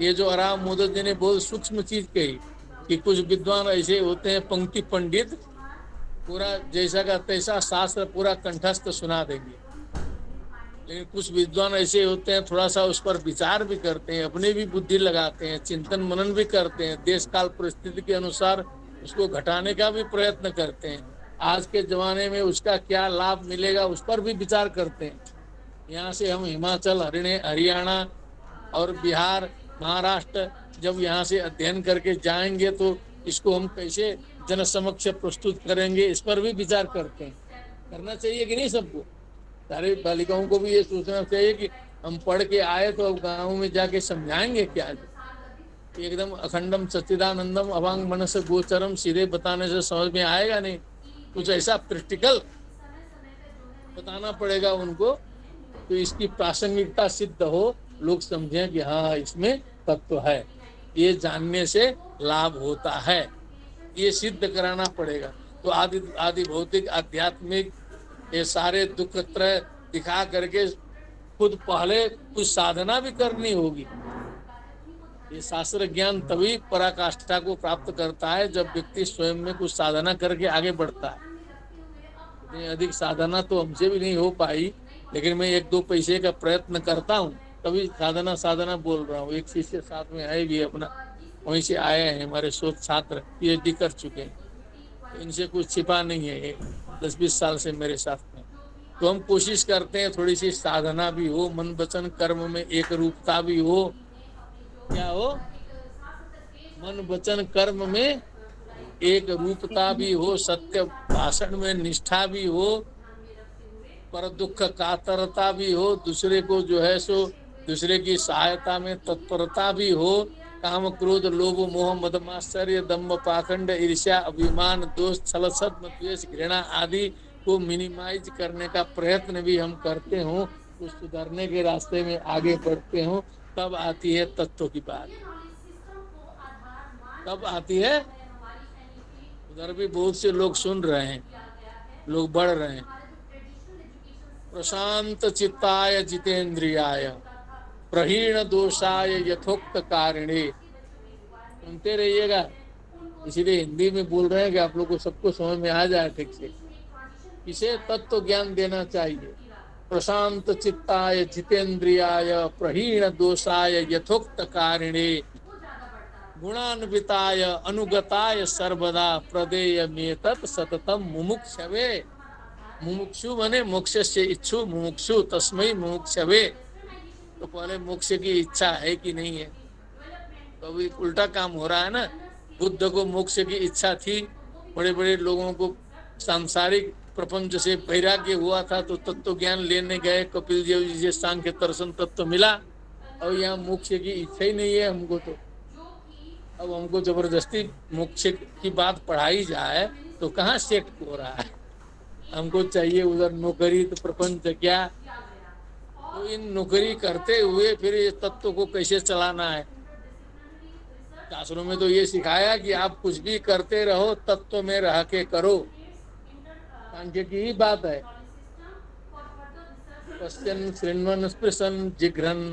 G: ये जो आराम मोदक जी ने बहुत सूक्ष्म चीज कही कि कुछ विद्वान ऐसे होते हैं पंक्ति पंडित, पूरा जैसा का तैसा शास्त्र पूरा कंठस्थ सुना देंगे। लेकिन कुछ विद्वान ऐसे होते हैं थोड़ा सा उस पर विचार भी करते हैं, अपनी भी बुद्धि लगाते हैं, चिंतन मनन भी करते हैं, देश काल परिस्थिति के अनुसार उसको घटाने का भी प्रयत्न करते हैं। आज के जमाने में उसका क्या लाभ मिलेगा उस पर भी विचार करते हैं। यहाँ से हम हिमाचल, हरियाणा और बिहार, महाराष्ट्र जब यहाँ से अध्ययन करके जाएंगे तो इसको हम कैसे जन समक्ष प्रस्तुत करेंगे, इस पर भी विचार करते हैं। करना चाहिए कि नहीं सबको। सारे बालिकाओं को भी ये सोचना चाहिए कि हम पढ़ के आए तो अब गाँव में जाके समझाएंगे क्या। एकदम अखंडम सच्चिदानंदम अवांग मनस गोचरम सीधे बताने से समझ में आएगा नहीं, कुछ ऐसा प्रैक्टिकल बताना पड़ेगा उनको, तो इसकी प्रासंगिकता सिद्ध हो, लोग समझें कि हाँ इसमें तत्व है, ये जानने से लाभ होता है, ये सिद्ध कराना पड़ेगा। तो आदि आदि भौतिक आध्यात्मिक ये सारे दुख त्रय दिखा करके खुद पहले कुछ साधना भी करनी होगी। ये शास्त्र ज्ञान तभी पराकाष्ठा को प्राप्त करता है जब व्यक्ति स्वयं में कुछ साधना करके आगे बढ़ता है। इतनी अधिक साधना तो हमसे भी नहीं हो पाई, लेकिन मैं 1-2 पैसे का प्रयत्न करता हूँ, तभी साधना बोल रहा हूँ। एक शिष्य साथ में आए भी अपना, वहीं से आए हैं हमारे शोध छात्र, PhD कर चुके हैं, इनसे कुछ छिपा नहीं है, 10-20 साल से मेरे साथ में। तो हम कोशिश करते हैं थोड़ी सी साधना भी हो, मन वचन कर्म में एक रूपता भी हो। क्या हो? मन वचन कर्म में एक रूपता भी हो, सत्य भाषण में निष्ठा भी हो, पर दुख कातरता भी हो, दूसरे को जो है सो दूसरे की सहायता में तत्परता भी हो, काम क्रोध लोभ मोह मद मात्सर्य दम्भ पाखंड ईर्ष्या अभिमान दोष छल छद्म द्वेष घृणा आदि को मिनिमाइज करने का प्रयत्न भी हम करते हो, कुछ सुधरने के रास्ते में आगे बढ़ते हो, तब आती है तत्व की बात। तब आती है, उधर भी बहुत से लोग सुन रहे हैं, लोग बढ़ रहे हैं। प्रशांत चित्ताय जितेंद्रियाय प्रहीण दोषाय यथोक्त कारिणे। सुनते रहिएगा, इसीलिए हिंदी में बोल रहे हैं कि आप लोग को सबको समझ में आ जाए ठीक से। इसे तत्व ज्ञान देना चाहिए। प्रशांत चित्ताय जितेंद्रियाय प्रहीण दोषाय यथोक्त कारिणे गुणान्विताय अनुगताय सर्वदा प्रदेय मेतत् सततम मुमुक्षवे। मुमुक्षु माने मोक्ष से इच्छु, मुमुक्षु तस्मै मुमुक्षवे। तो पहले मोक्ष की इच्छा है कि नहीं है? तो अभी उल्टा काम हो रहा है ना। बुद्ध को मोक्ष की इच्छा थी, बड़े बड़े लोगों को सांसारिक प्रपंच से वैराग्य हुआ था, तो तत्व ज्ञान लेने गए, कपिल देव जी से सांख्य दर्शन तत्व मिला, और यहाँ मोक्ष की इच्छा ही नहीं है हमको। तो अब हमको जबरदस्ती मोक्ष की बात पढ़ाई जाए तो कहाँ सेट हो रहा है? हमको चाहिए उधर नौकरी, तो प्रपंच क्या? तो इन नौकरी करते हुए फिर ये तत्व को कैसे चलाना है? शास्त्रों में तो ये सिखाया कि आप कुछ भी करते रहो, तत्व में रह के करो। सांख्य की ही बात है। पश्यन् शृण्वन् स्पृशन् जिघ्रन्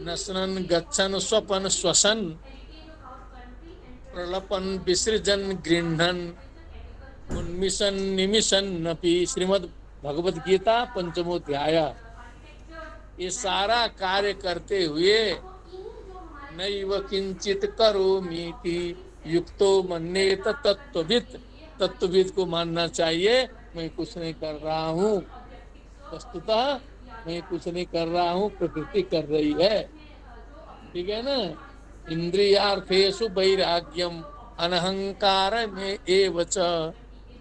G: नश्नन् गच्छन् स्वपन् श्वसन् प्रलपन् विसृजन् गृह्णन् उन्मिषन् निमिषन्नपि। श्रीमद् भगवद गीता 5वां अध्याय। ये सारा कार्य करते हुए नैव किंचित करोमीति युक्तो मन्येत तत्त्ववित्। तत्त्वविद को मानना चाहिए मैं कुछ नहीं कर रहा हूँ, वस्तुतः मैं कुछ नहीं कर रहा हूँ, प्रकृति कर रही है। ठीक है ना। इंद्रियार्थेषु वैराग्यम अनहंकार में एवच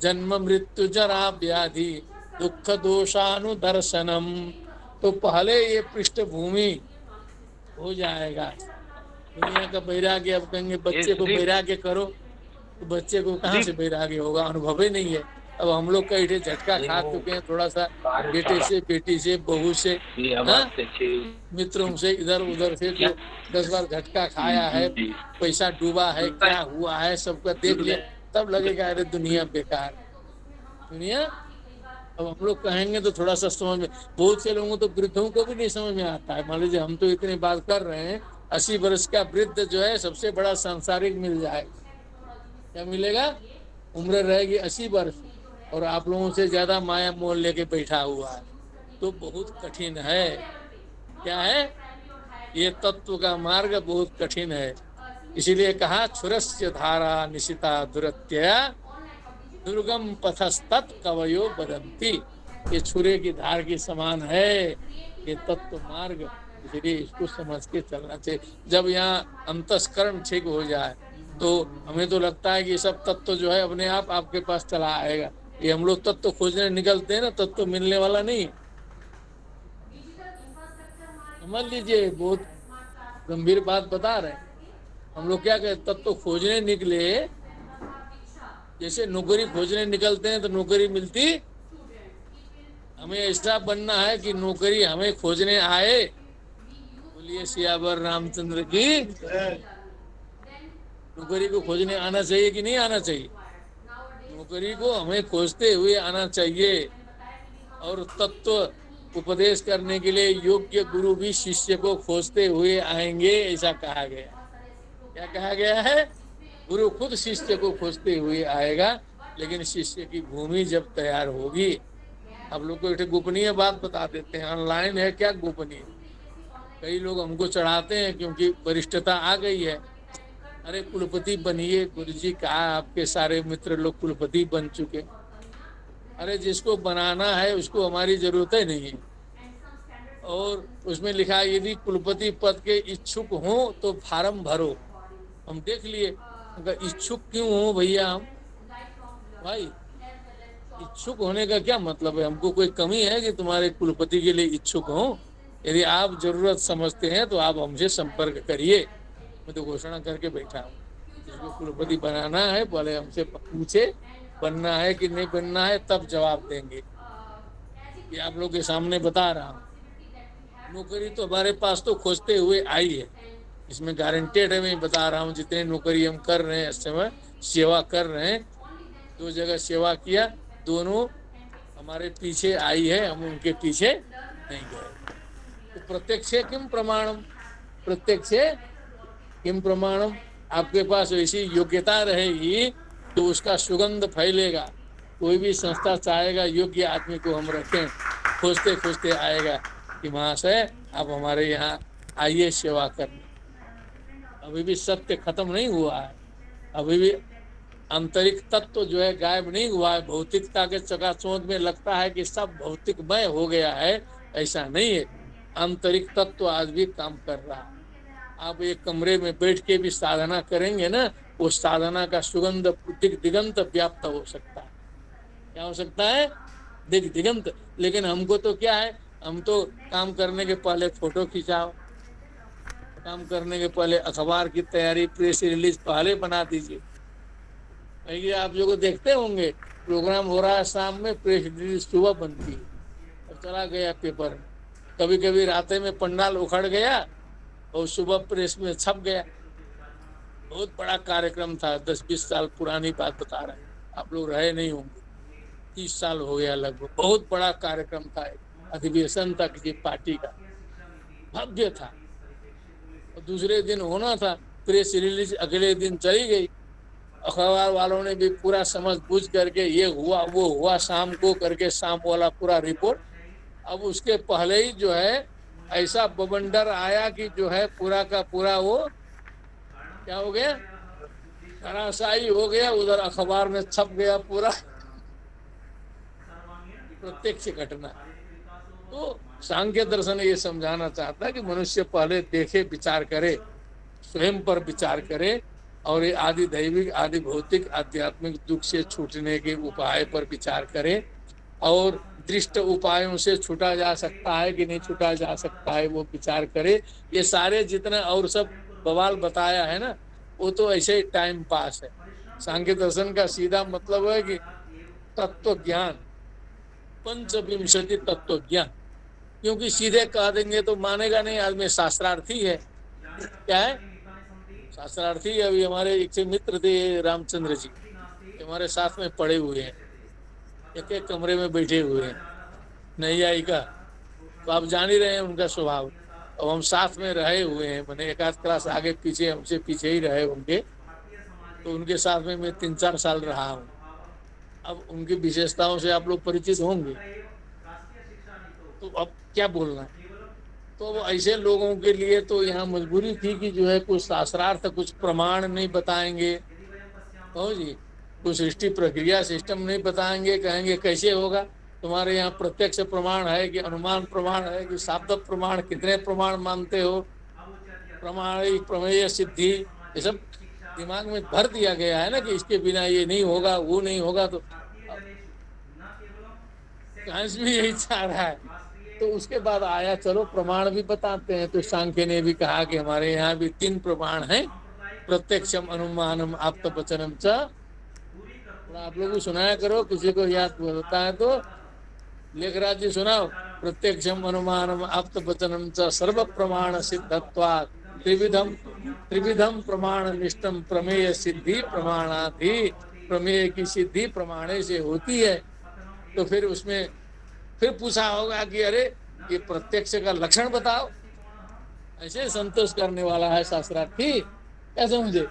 G: जन्म मृत्यु जरा व्याधि दुख दोषानुदर्शनम। तो पहले ये पृष्ठभूमि हो जाएगा। दुनिया का वैराग्य, अब कहेंगे बच्चे को वैराग्य करो, तो बच्चे को कहाँ से वैराग्य होगा? अनुभव ही नहीं है। अब हम लोग कई झटका खा चुके हैं, थोड़ा सा बेटे से, बेटी से, बहू से, मित्रों से, इधर उधर से, जो 10 बार झटका खाया है, पैसा डूबा है, क्या हुआ है, सबका देख लिया, तब लगेगा अरे दुनिया बेकार दुनिया। अब हम लोग कहेंगे तो थोड़ा सा समझ में, बहुत से लोगों तो वृद्धों को भी नहीं समझ में आता है। मान लीजिए हम तो इतनी बात कर रहे हैं, 80 वर्ष का वृद्ध जो है सबसे बड़ा सांसारिक मिल जाए, क्या मिलेगा? उम्र रहेगी 80 वर्ष, और आप लोगों से ज्यादा माया मोल लेके बैठा हुआ है, तो बहुत कठिन है। क्या है? ये तत्व का मार्ग बहुत कठिन है। इसीलिए कहा छुरस्य धारा निशिता दुरत्या दुर्गम पथस्तत् कवयो बदंती। ये छुरे की धार के समान है ये तत्व मार्ग। इसलिए इसको समझ के चलना चाहिए। जब यहाँ अंतस्करण ठीक हो जाए तो हमें तो लगता है कि सब तत्व जो है अपने आप आपके पास चला आएगा। ये हम लोग तत्व खोजने निकलते हैं ना, तत्व मिलने वाला नहीं। समझ लीजिए, बहुत गंभीर बात बता रहे हैं। हम लोग क्या कहते, तत्व खोजने निकले, जैसे नौकरी खोजने निकलते हैं तो नौकरी मिलती। हमें ऐसा बनना है कि नौकरी हमें खोजने आए। बोलिए सियावर रामचंद्र की। नौकरी को खोजने आना चाहिए कि नहीं आना चाहिए? नौकरी को हमें खोजते हुए आना चाहिए। और तत्व उपदेश करने के लिए योग्य गुरु भी शिष्य को खोजते हुए आएंगे, ऐसा कहा गया। क्या कहा गया है? गुरु खुद शिष्य को खोजते हुए आएगा, लेकिन शिष्य की भूमि जब तैयार होगी। आप लोग को एक गोपनीय बात बता देते हैं, ऑनलाइन है क्या गोपनीय? कई लोग हमको चढ़ाते हैं क्योंकि वरिष्ठता आ गई है। अरे कुलपति बनिए, गुरुजी कहा आपके सारे मित्र लोग कुलपति बन चुके। अरे जिसको बनाना है उसको हमारी जरूरत ही नहीं है। और उसमें लिखा है यदि कुलपति पद के इच्छुक हो तो फार्म भरो। हम देख लिए, इच्छुक क्यों हो भैया? हम भाई इच्छुक होने का क्या मतलब है? हमको कोई कमी है कि तुम्हारे कुलपति के लिए इच्छुक हो? यदि आप जरूरत समझते हैं तो आप हमसे संपर्क करिए। मैं तो घोषणा करके बैठा हूँ, जिसको कुलपति बनाना है बोले हमसे पूछे, बनना है कि नहीं बनना है तब जवाब देंगे। ये आप लोग के सामने बता रहा हूँ। नौकरी तो हमारे पास तो खोजते हुए आई है, इसमें गारंटेड है। मैं बता रहा हूँ जितने नौकरी हम कर रहे हैं इस समय, सेवा कर रहे हैं, 2 जगह सेवा किया, दोनों हमारे पीछे आई है, हम उनके पीछे नहीं गए। तो प्रत्यक्ष किम प्रमाणम, प्रत्यक्ष किम प्रमाणम। आपके पास ऐसी योग्यता रहेगी तो उसका सुगंध फैलेगा। कोई भी संस्था चाहेगा योग्य आदमी को हम रखें, खोजते खोजते आएगा कि महाशय आप हमारे यहाँ आइए सेवा करने। अभी भी सत्य खत्म नहीं हुआ है, अभी भी आंतरिक तत्व जो है गायब नहीं हुआ है। भौतिकता के चकाचौंध में लगता है कि सब भौतिकमय हो गया है, ऐसा नहीं है। आंतरिक तत्व आज भी काम कर रहा है। आप एक कमरे में बैठ के भी साधना करेंगे ना, वो साधना का सुगंध दिग दिगंत व्याप्त हो सकता है। क्या हो सकता है? दिग दिगंत। लेकिन हमको तो क्या है, हम तो काम करने के पहले फोटो खिंचाओ, काम करने के पहले अखबार की तैयारी, प्रेस रिलीज पहले बना दीजिए। आप जो देखते होंगे प्रोग्राम हो रहा है शाम में, प्रेस रिलीज सुबह बनती है और चला गया पेपर में। कभी कभी रातें में पंडाल उखड़ गया और सुबह प्रेस में छप गया। बहुत बड़ा कार्यक्रम था, 10-20 साल पुरानी बात बता रहे हैं, आप लोग रहे नहीं होंगे, 30 साल हो गया लगभग। बहुत बड़ा कार्यक्रम था, अधिवेशन था किसी पार्टी का, भव्य था। और दूसरे दिन होना था, प्रेस रिलीज अगले दिन चली गई। अखबार वालों ने भी पूरा समझ बूझ करके ये हुआ वो हुआ शाम को करके शाम वाला पूरा रिपोर्ट। अब उसके पहले ही जो है ऐसा बवंडर आया कि जो है पूरा का पूरा वो क्या हो गया, धराशायी हो गया, उधर अखबार में छप गया पूरा प्रत्यक्ष घटना। तो सांख्य दर्शन ये समझाना चाहता है कि मनुष्य पहले देखे, विचार करे, स्वयं पर विचार करे और ये आदि दैविक आदि भौतिक आध्यात्मिक दुख से छूटने के उपाय पर विचार करे। और दृष्ट उपायों से छूटा जा सकता है कि नहीं छूटा जा सकता है वो विचार करे। ये सारे जितना और सब बवाल बताया है ना, वो तो ऐसे ही टाइम पास है। सांख्य दर्शन का सीधा मतलब है कि तत्व ज्ञान, पंचविंशति तत्व ज्ञान। क्योंकि सीधे कह देंगे तो मानेगा नहीं आदमी, शास्त्रार्थी है। क्या है? शास्त्रार्थी। अभी हमारे एक मित्र थे रामचंद्र जी, हमारे साथ में पड़े हुए हैं, एक एक कमरे में बैठे हुए हैं, नहीं आई का। तो आप जान ही रहे हैं उनका स्वभाव। और हम साथ में रहे हुए हैं, मैंने 1 आध क्लास आगे पीछे, हमसे पीछे ही रहे होंगे। तो उनके साथ में मैं 3-4 साल रहा हूँ। अब उनकी विशेषताओं से आप लोग परिचित होंगे, तो अब क्या बोलना है। तो ऐसे लोगों के लिए तो यहाँ मजबूरी थी कि जो है कुछ शास्त्रार्थ, कुछ प्रमाण नहीं बताएंगे, हो जी, कुछ सृष्टि प्रक्रिया सिस्टम नहीं बताएंगे। कहेंगे कैसे होगा, तुम्हारे यहाँ प्रत्यक्ष प्रमाण है कि अनुमान प्रमाण है कि शाब्द प्रमाण, कितने प्रमाण मानते हो, प्रमाणिक प्रमेय सिद्धि, ये सब दिमाग में भर दिया गया है ना कि इसके बिना ये नहीं होगा वो नहीं होगा। तो साइंस भी यही चाह रहा है। तो उसके बाद आया चलो प्रमाण भी बताते हैं। तो सांख्य ने भी कहा कि हमारे यहाँ भी 3 प्रमाण हैं, प्रत्यक्षम अनुमानम आप्तवचनम च। आप लोग भी सुनाया करो, किसी को याद होता है तो लेखराज जी सुनाओ। प्रत्यक्षम अनुमानम आप्त वचनम च सर्व प्रमाण सिद्धत्वात् त्रिविधम त्रिविधम प्रमाण निष्ठम प्रमेय सिद्धि प्रमाणाधि। प्रमेय की सिद्धि प्रमाणे से होती है। तो फिर उसमें फिर पूछा होगा कि अरे ये प्रत्यक्ष का लक्षण बताओ। ऐसे संतोष करने वाला है शास्त्रार्थी, क्या समझे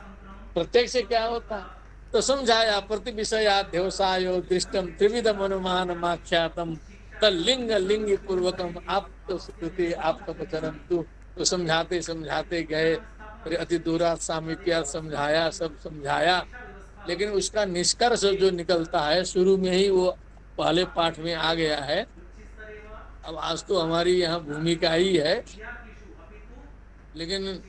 G: प्रत्यक्ष क्या होता है। तो समझाया प्रति विषयाध्यवसायो दृष्टम त्रिविधम अनुमान माख्यातम तलिंग लिंग पूर्वकम आप्त स्मृति आप्त वचनम। तो समझाते समझाते गए, फिर अति दूरा सामीप्या समझाया, सब समझाया, लेकिन उसका निष्कर्ष जो निकलता है शुरू में ही वो पहले पाठ में आ गया है। अब आज तो हमारी यहाँ भूमिका ही है, लेकिन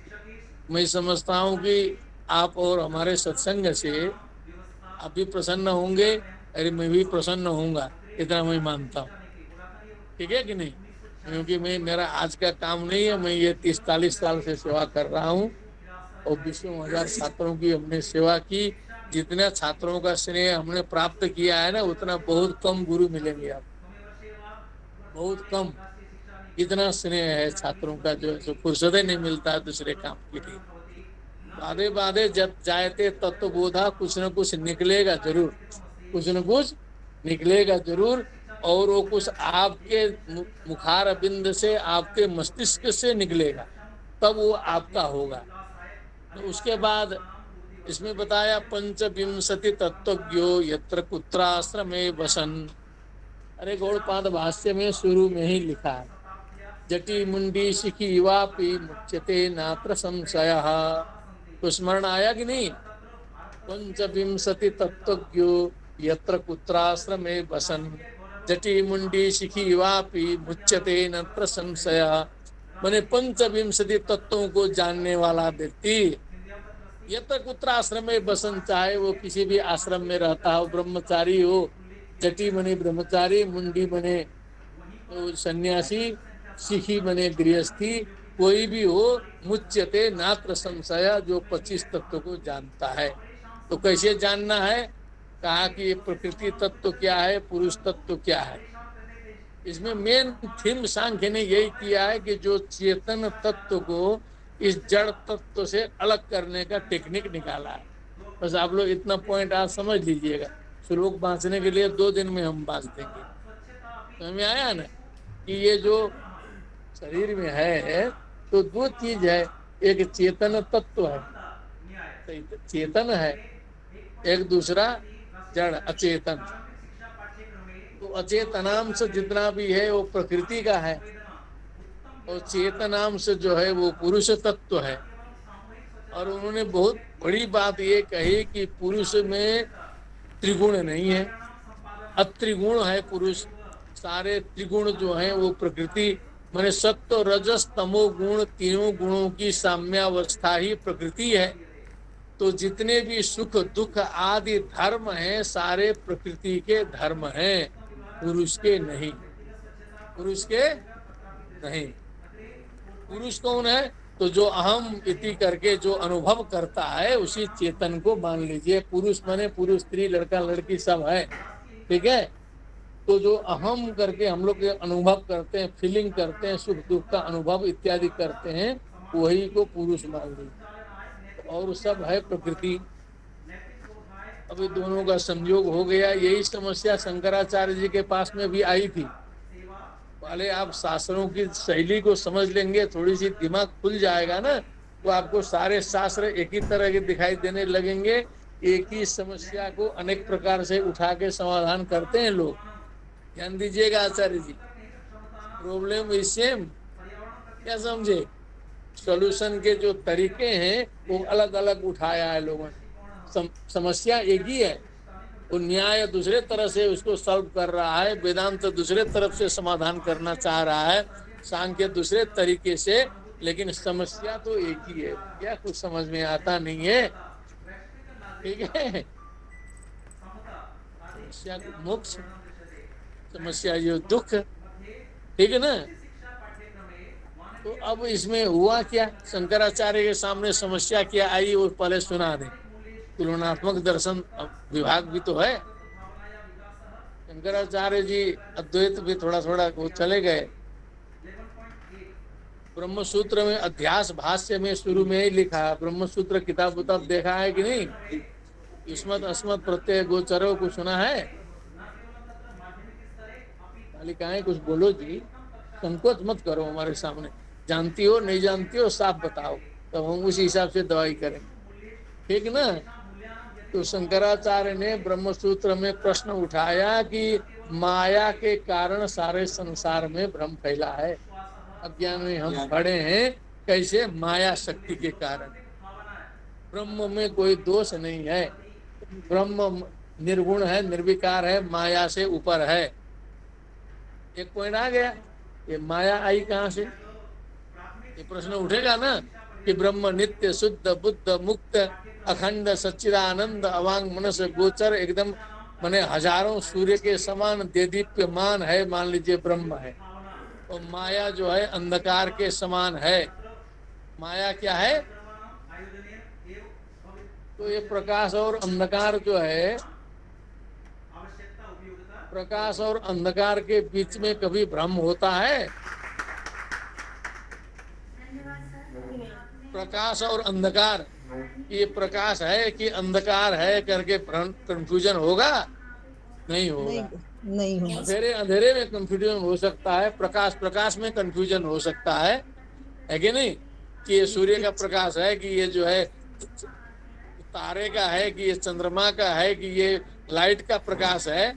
G: मैं समझता हूँ कि आप और हमारे सत्संग से आप भी प्रसन्न होंगे, अरे मैं भी प्रसन्न होऊंगा, इतना मैं मानता हूँ। ठीक है कि नहीं? क्योंकि मेरा आज का काम नहीं है, मैं ये 30-40 साल से सेवा कर रहा हूँ और 20,000 छात्रों की हमने सेवा की। जितना छात्रों का स्नेह हमने प्राप्त किया है ना, उतना बहुत कम गुरु मिलेंगे आप, बहुत कम। इतना स्नेह है छात्रों का जो फुर्सत नहीं मिलता है दूसरे काम के लिए। बाधे बाधे जब जायते तत्वबोधा, कुछ न कुछ निकलेगा जरूर, कुछ न कुछ निकलेगा जरूर। और वो कुछ आपके मुखार बिंद से, आपके मस्तिष्क से निकलेगा, तब वो आपका होगा। तो उसके बाद इसमें बताया पंचविंशति तत्वज्ञो यत्र कुत्राश्रमे वसन। अरे गौड़पाद भाष्य में शुरू में ही लिखा है, जटी मुंडी शिखी वापी मुच्यते नात्र संशयः। तो स्मरण आया कि नहीं? पंचविंशति तत्वज्ञो यत्र कुत्राश्रमे वसन, जटी मुंडी शिखी वापी मुच्यते नात्र संशयः। माने 25 तत्वों को जानने वाला व्यक्ति यत्र कुत्र आश्रम में बसन, चाहे वो किसी भी आश्रम में रहता हो, ब्रह्मचारी हो, जटी बने ब्रह्मचारी, मुंडी बने तो सन्यासी, शिखी बने गृहस्थी, कोई भी हो, मुच्यते नात्र संशय, जो 25 तत्व को जानता है। तो कैसे जानना है? कहा कि प्रकृति तत्व क्या है, पुरुष तत्व क्या है। इसमें मेन थीम सांख्य ने यही किया है कि जो चेतन तत्व को इस जड़ तत्व से अलग करने का टेक्निक निकाला है। बस आप लोग इतना पॉइंट आज समझ लीजिएगा। श्लोक बांचने के लिए 2 दिन में हम बांच देंगे। तो हमें आया ना कि ये जो शरीर में है तो 2 चीज है, एक चेतन तत्व है, चेतन है, एक दूसरा जड़ अचेतन। तो अचेतनांश जितना भी है वो प्रकृति का है, और चेतनांश जो है वो पुरुष तत्व है। और उन्होंने बहुत बड़ी बात ये कही कि पुरुष में त्रिगुण नहीं है, अत्रिगुण है पुरुष। सारे त्रिगुण जो हैं वो प्रकृति, माने सत्व रजस तमो गुण, तीनों गुणों की साम्यावस्था ही प्रकृति है। तो जितने भी सुख दुख आदि धर्म हैं, सारे प्रकृति के धर्म हैं, पुरुष के नहीं, पुरुष के नहीं। पुरुष कौन है? तो जो अहम इति करके जो अनुभव करता है उसी चेतन को मान लीजिए। पुरुष माने पुरुष, स्त्री, लड़का लड़की सब है, ठीक है। तो जो अहम करके हम लोग अनुभव करते हैं, फीलिंग करते हैं, सुख दुख का अनुभव इत्यादि करते हैं, वही को पुरुष मान लीजिए। और सब है प्रकृति। अभी दोनों का संयोग हो गया। यही समस्या शंकराचार्य जी के पास में भी आई थी। पहले आप शास्त्रों की शैली को समझ लेंगे, थोड़ी सी दिमाग खुल जाएगा ना, तो आपको सारे शास्त्र एक ही तरह के दिखाई देने लगेंगे। एक ही समस्या को अनेक प्रकार से उठा के समाधान करते हैं लोग। ध्यान दीजिएगा आचार्य जी, प्रॉब्लम इज सेम, क्या समझे? सॉल्यूशन के जो तरीके हैं वो अलग अलग उठाया है लोगों ने। समस्या एक ही है, वो न्याय दूसरे तरह से उसको सॉल्व कर रहा है, वेदांत दूसरे तरफ से समाधान करना चाह रहा है, सांख्य दूसरे तरीके से, लेकिन समस्या तो एक ही है। क्या कुछ समझ में आता नहीं है? ठीक है, समस्या मोक्ष, समस्या जो दुख, ठीक है ना। तो अब इसमें हुआ क्या? शंकराचार्य के सामने समस्या क्या आई वो पहले सुना दे। तुलनात्मक दर्शन विभाग भी तो है, शंकराचार्य जी अद्वैत भी थोड़ा थोड़ा वो चले गए। ब्रह्म सूत्र में अध्यास भाष्य में शुरू में ही लिखा है। ब्रह्म सूत्र किताब उताब देखा है कि नहीं? युष्मत् अस्मत् प्रत्यय गोचरो को सुना है? बालिकाएं कुछ बोलो जी, संकोच मत करो हमारे सामने। जानती हो नहीं जानती हो साफ बताओ, तब हम उसी हिसाब से दवाई करें, ठीक ना? तो शंकराचार्य ने ब्रह्म सूत्र में प्रश्न उठाया कि माया के कारण सारे संसार में भ्रम फैला है। अज्ञान में हम पड़े हैं, कैसे? माया शक्ति के कारण। ब्रह्म में कोई दोष नहीं है, ब्रह्म निर्गुण है, निर्विकार है, माया से ऊपर है। एक पॉइंट आ गया। ये माया आई कहाँ से? ये प्रश्न उठेगा ना कि ब्रह्म नित्य शुद्ध बुद्ध मुक्त अखंड सच्चिदानंद अवांग मनस गोचर एकदम माने हजारों सूर्य के समान देदीप्यमान है, मान लीजिए ब्रह्म है। और माया जो है अंधकार के समान है। माया क्या है? तो ये प्रकाश और अंधकार जो है, प्रकाश और अंधकार के बीच में कभी भ्रम होता है? प्रकाश और अंधकार, ये प्रकाश है कि अंधकार है करके कंफ्यूजन होगा? नहीं होगा।
E: नहीं होगा।
G: अंधेरे अंधेरे में कंफ्यूजन हो सकता है, प्रकाश प्रकाश में कंफ्यूजन हो सकता है कि नहीं? कि ये सूर्य का प्रकाश है कि ये जो है तारे का है कि ये चंद्रमा का है कि ये लाइट का प्रकाश है,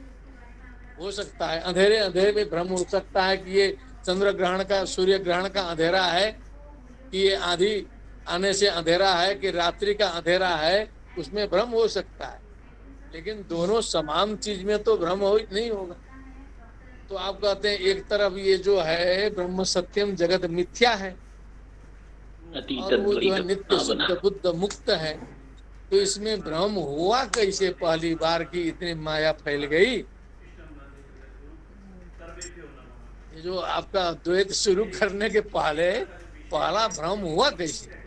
G: हो सकता है। अंधेरे अंधेरे में भ्रम हो सकता है कि ये चंद्र ग्रहण का, सूर्य ग्रहण का अंधेरा है कि ये आंधी आने से अंधेरा है कि रात्रि का अंधेरा है, उसमें भ्रम हो सकता है। लेकिन दोनों समान चीज में तो भ्रम हो नहीं होगा। तो आप कहते हैं एक तरफ ये जो है ब्रह्म सत्यम जगत मिथ्या है और वो जो है नित्य शुद्ध बुद्ध मुक्त है, तो इसमें भ्रम हुआ कैसे पहली बार की इतनी माया फैल गई? ये जो आपका द्वैत शुरू करने के पहले पहला भ्रम हुआ कैसे?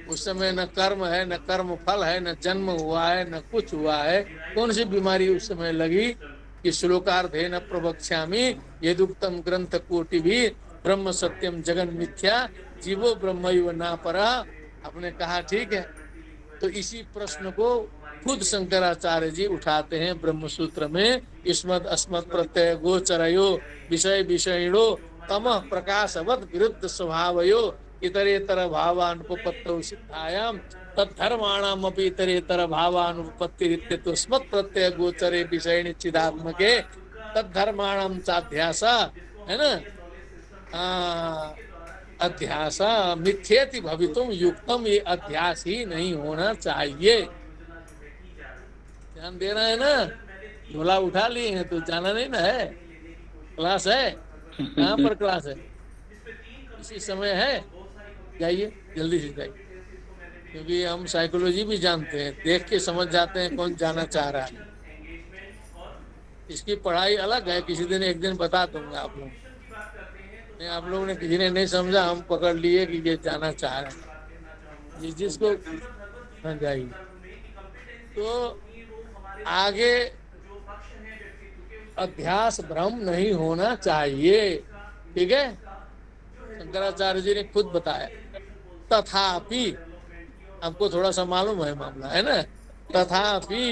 G: उस समय न कर्म है, न कर्म फल है, न जन्म हुआ है, न कुछ हुआ है। कौन सी बीमारी उस समय लगी कि श्लोकार्धे न प्रवक्ष्यामि यदुक्तम ग्रंथ कोटि भी ब्रह्म सत्यम जगन मिथ्या जीवो ब्रह्मैव ना परा। आपने कहा ठीक है। तो इसी प्रश्न को खुद शंकराचार्य जी उठाते हैं ब्रह्म सूत्र में। युष्मत् अस्मत् प्रत्यय गोचरयो विषय विषयिणो तमः प्रकाशवत् विरुद्ध स्वभावयो इतरेतर भावानुपपत्तौ सिद्धायाम तद्धर्माणाम अपि इतरेतर भावानुपपत्तिरित्यतो स्मत् प्रत्यय गोचरे विषयिणी चिदात्मके तद्धर्माणाम चाध्यास, है ना? अध्यास मिथ्येति भवितुम युक्तम, ये अध्यास ही नहीं होना चाहिए। ध्यान देना है ना? झोला उठा लिए हैं तो जाना नहीं ना है? क्लास है? कहाँ पर क्लास है? इसी समय है, जाइए जल्दी से जाइए, क्योंकि हम साइकोलॉजी भी जानते हैं, देख के समझ जाते हैं कौन जाना चाह रहा है। इसकी पढ़ाई अलग है, किसी दिन एक दिन बता दूंगा आप लोग। नहीं, आप लोगों ने किसी ने नहीं समझा, हम पकड़ लिए कि ये जाना चाह रहे हैं, जिसको जाइए। तो आगे अध्यास भ्रम नहीं होना चाहिए, ठीक है? शंकराचार्य जी ने खुद बताया। तथापि, आपको थोड़ा सा मालूम है मामला, है ना? तथापि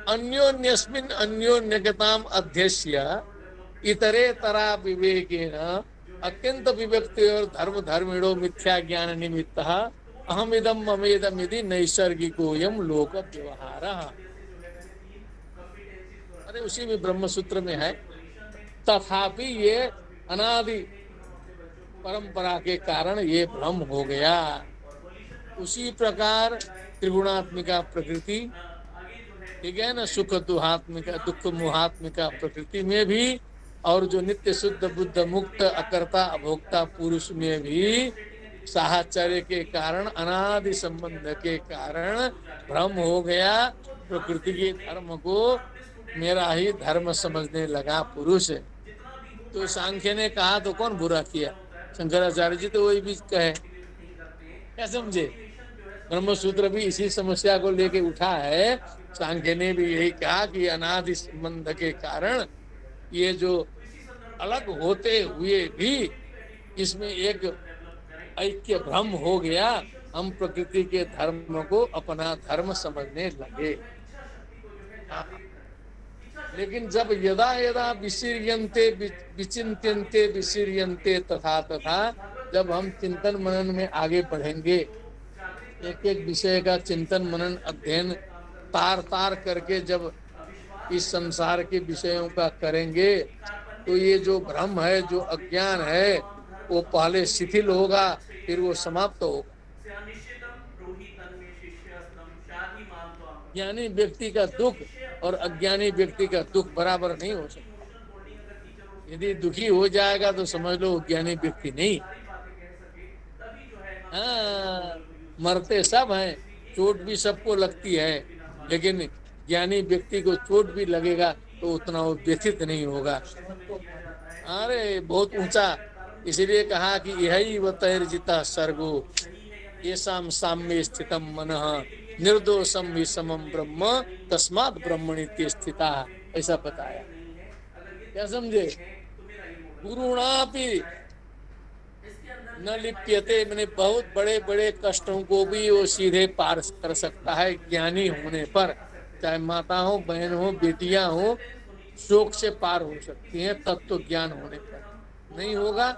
G: अन्योन्यस्मिन् अन्योन्यगताम अध्यस्य इतरे तरा विवेकेन अत्यंत विभक्ति और धर्म धर्मिणो मिथ्या ज्ञान निमित्त अहम इदम ममेदम यदि नैसर्गिकोयम लोक व्यवहार। अरे उसी में ब्रह्म सूत्र में है, तथापि ये अनादि परंपरा के कारण ये भ्रम हो गया। उसी प्रकार त्रिगुणात्मिका प्रकृति, ठीक है ना, सुख दुहात्मिका दुख मोहात्मिका प्रकृति में भी, और जो नित्य शुद्ध बुद्ध मुक्त अकर्ता अभोक्ता पुरुष में भी साहचर्य के कारण, अनादि संबंध के कारण भ्रम हो गया। प्रकृति के धर्म को मेरा ही धर्म समझने लगा पुरुष। तो सांख्य ने कहा तो कौन बुरा किया? शंकराचार्य जी तो वही भी कहे, क्या समझे? ब्रह्म सूत्र भी इसी समस्या को लेके उठा है। सांख्य ने भी यही कहा कि अनादि संबंध के कारण ये जो अलग होते हुए भी इसमें एक ऐक्य भ्रम हो गया, हम प्रकृति के धर्म को अपना धर्म समझने लगे। लेकिन जब यदा यदा विचिन्त्यन्ते विचिन्त्यन्ते तथा तथा, जब हम चिंतन मनन में आगे बढ़ेंगे, एक एक विषय का चिंतन मनन अध्ययन तार तार करके जब इस संसार के विषयों का करेंगे, तो ये जो भ्रम है, जो अज्ञान है, वो पहले शिथिल होगा, फिर वो समाप्त होगा। ज्ञानी व्यक्ति का दुख और अज्ञानी व्यक्ति का दुख बराबर नहीं हो सकता। यदि दुखी हो जाएगा तो समझ लो ज्ञानी व्यक्ति नहीं। हाँ, मरते सब हैं, चोट भी सबको लगती है, लेकिन ज्ञानी व्यक्ति को चोट भी लगेगा तो उतना वो व्यथित नहीं होगा। अरे बहुत ऊंचा, इसलिए कहा कि यही वतैर्जिता सर्गो येषां साम्ये स्थितम मनः निर्दोषम ही समम ब्रह्म तस्मात् ब्रह्मणि स्थिता, ऐसा बताया। क्या समझे? गुरुणापि न लिप्यते, मैंने बहुत बड़े बड़े कष्टों को भी वो सीधे पार कर सकता है ज्ञानी होने पर। चाहे माता हो, बहन हो, बेटियां हो, शोक से पार हो सकती हैं, तत्व ज्ञान होने पर नहीं होगा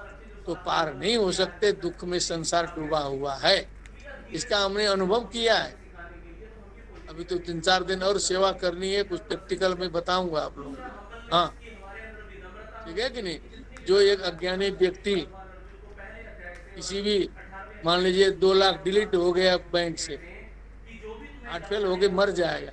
G: तो पार नहीं हो सकते। दुख में संसार डूबा हुआ है, इसका हमने अनुभव किया है। अभी तो 3-4 दिन और सेवा करनी है, कुछ प्रैक्टिकल में बताऊंगा आप लोगों को। हाँ, ठीक है कि नहीं? जो एक अज्ञानी व्यक्ति किसी भी, मान लीजिए 2 लाख डिलीट हो गया बैंक से, हार्ट फेल होके मर जाएगा।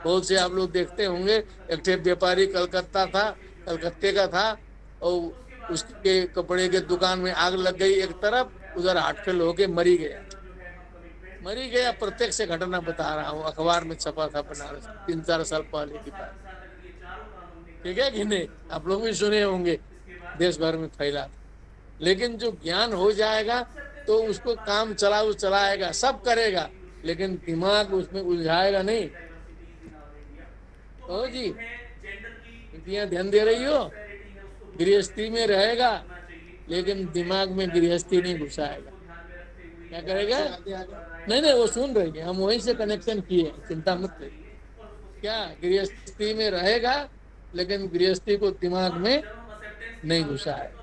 G: बहुत से आप लोग देखते होंगे, एक व्यापारी कलकत्ते का था, और उसके कपड़े के दुकान में आग लग गई एक तरफ, उधर हार्ट फेल होके मरी गया। प्रत्यक्ष घटना बता रहा हूँ, अखबार में छपा था बनारस 3-4 साल पहले की बात। ठीक है कि नहीं? आप लोग भी सुने होंगे, देश भर में फैला। लेकिन जो ज्ञान हो जाएगा तो उसको काम चलाएगा, सब करेगा, लेकिन दिमाग उसमें उलझाएगा नहीं। तो जी बेटियां ध्यान दे रही हो, गृहस्थी में रहेगा लेकिन दिमाग में गृहस्थी नहीं घुसाएगा। क्या करेगा? नहीं, वो सुन रही है, हम वहीं से कनेक्शन किए, चिंता मत करिए। क्या गृहस्थी में रहेगा लेकिन गृहस्थी को दिमाग में नहीं घुसाएगा।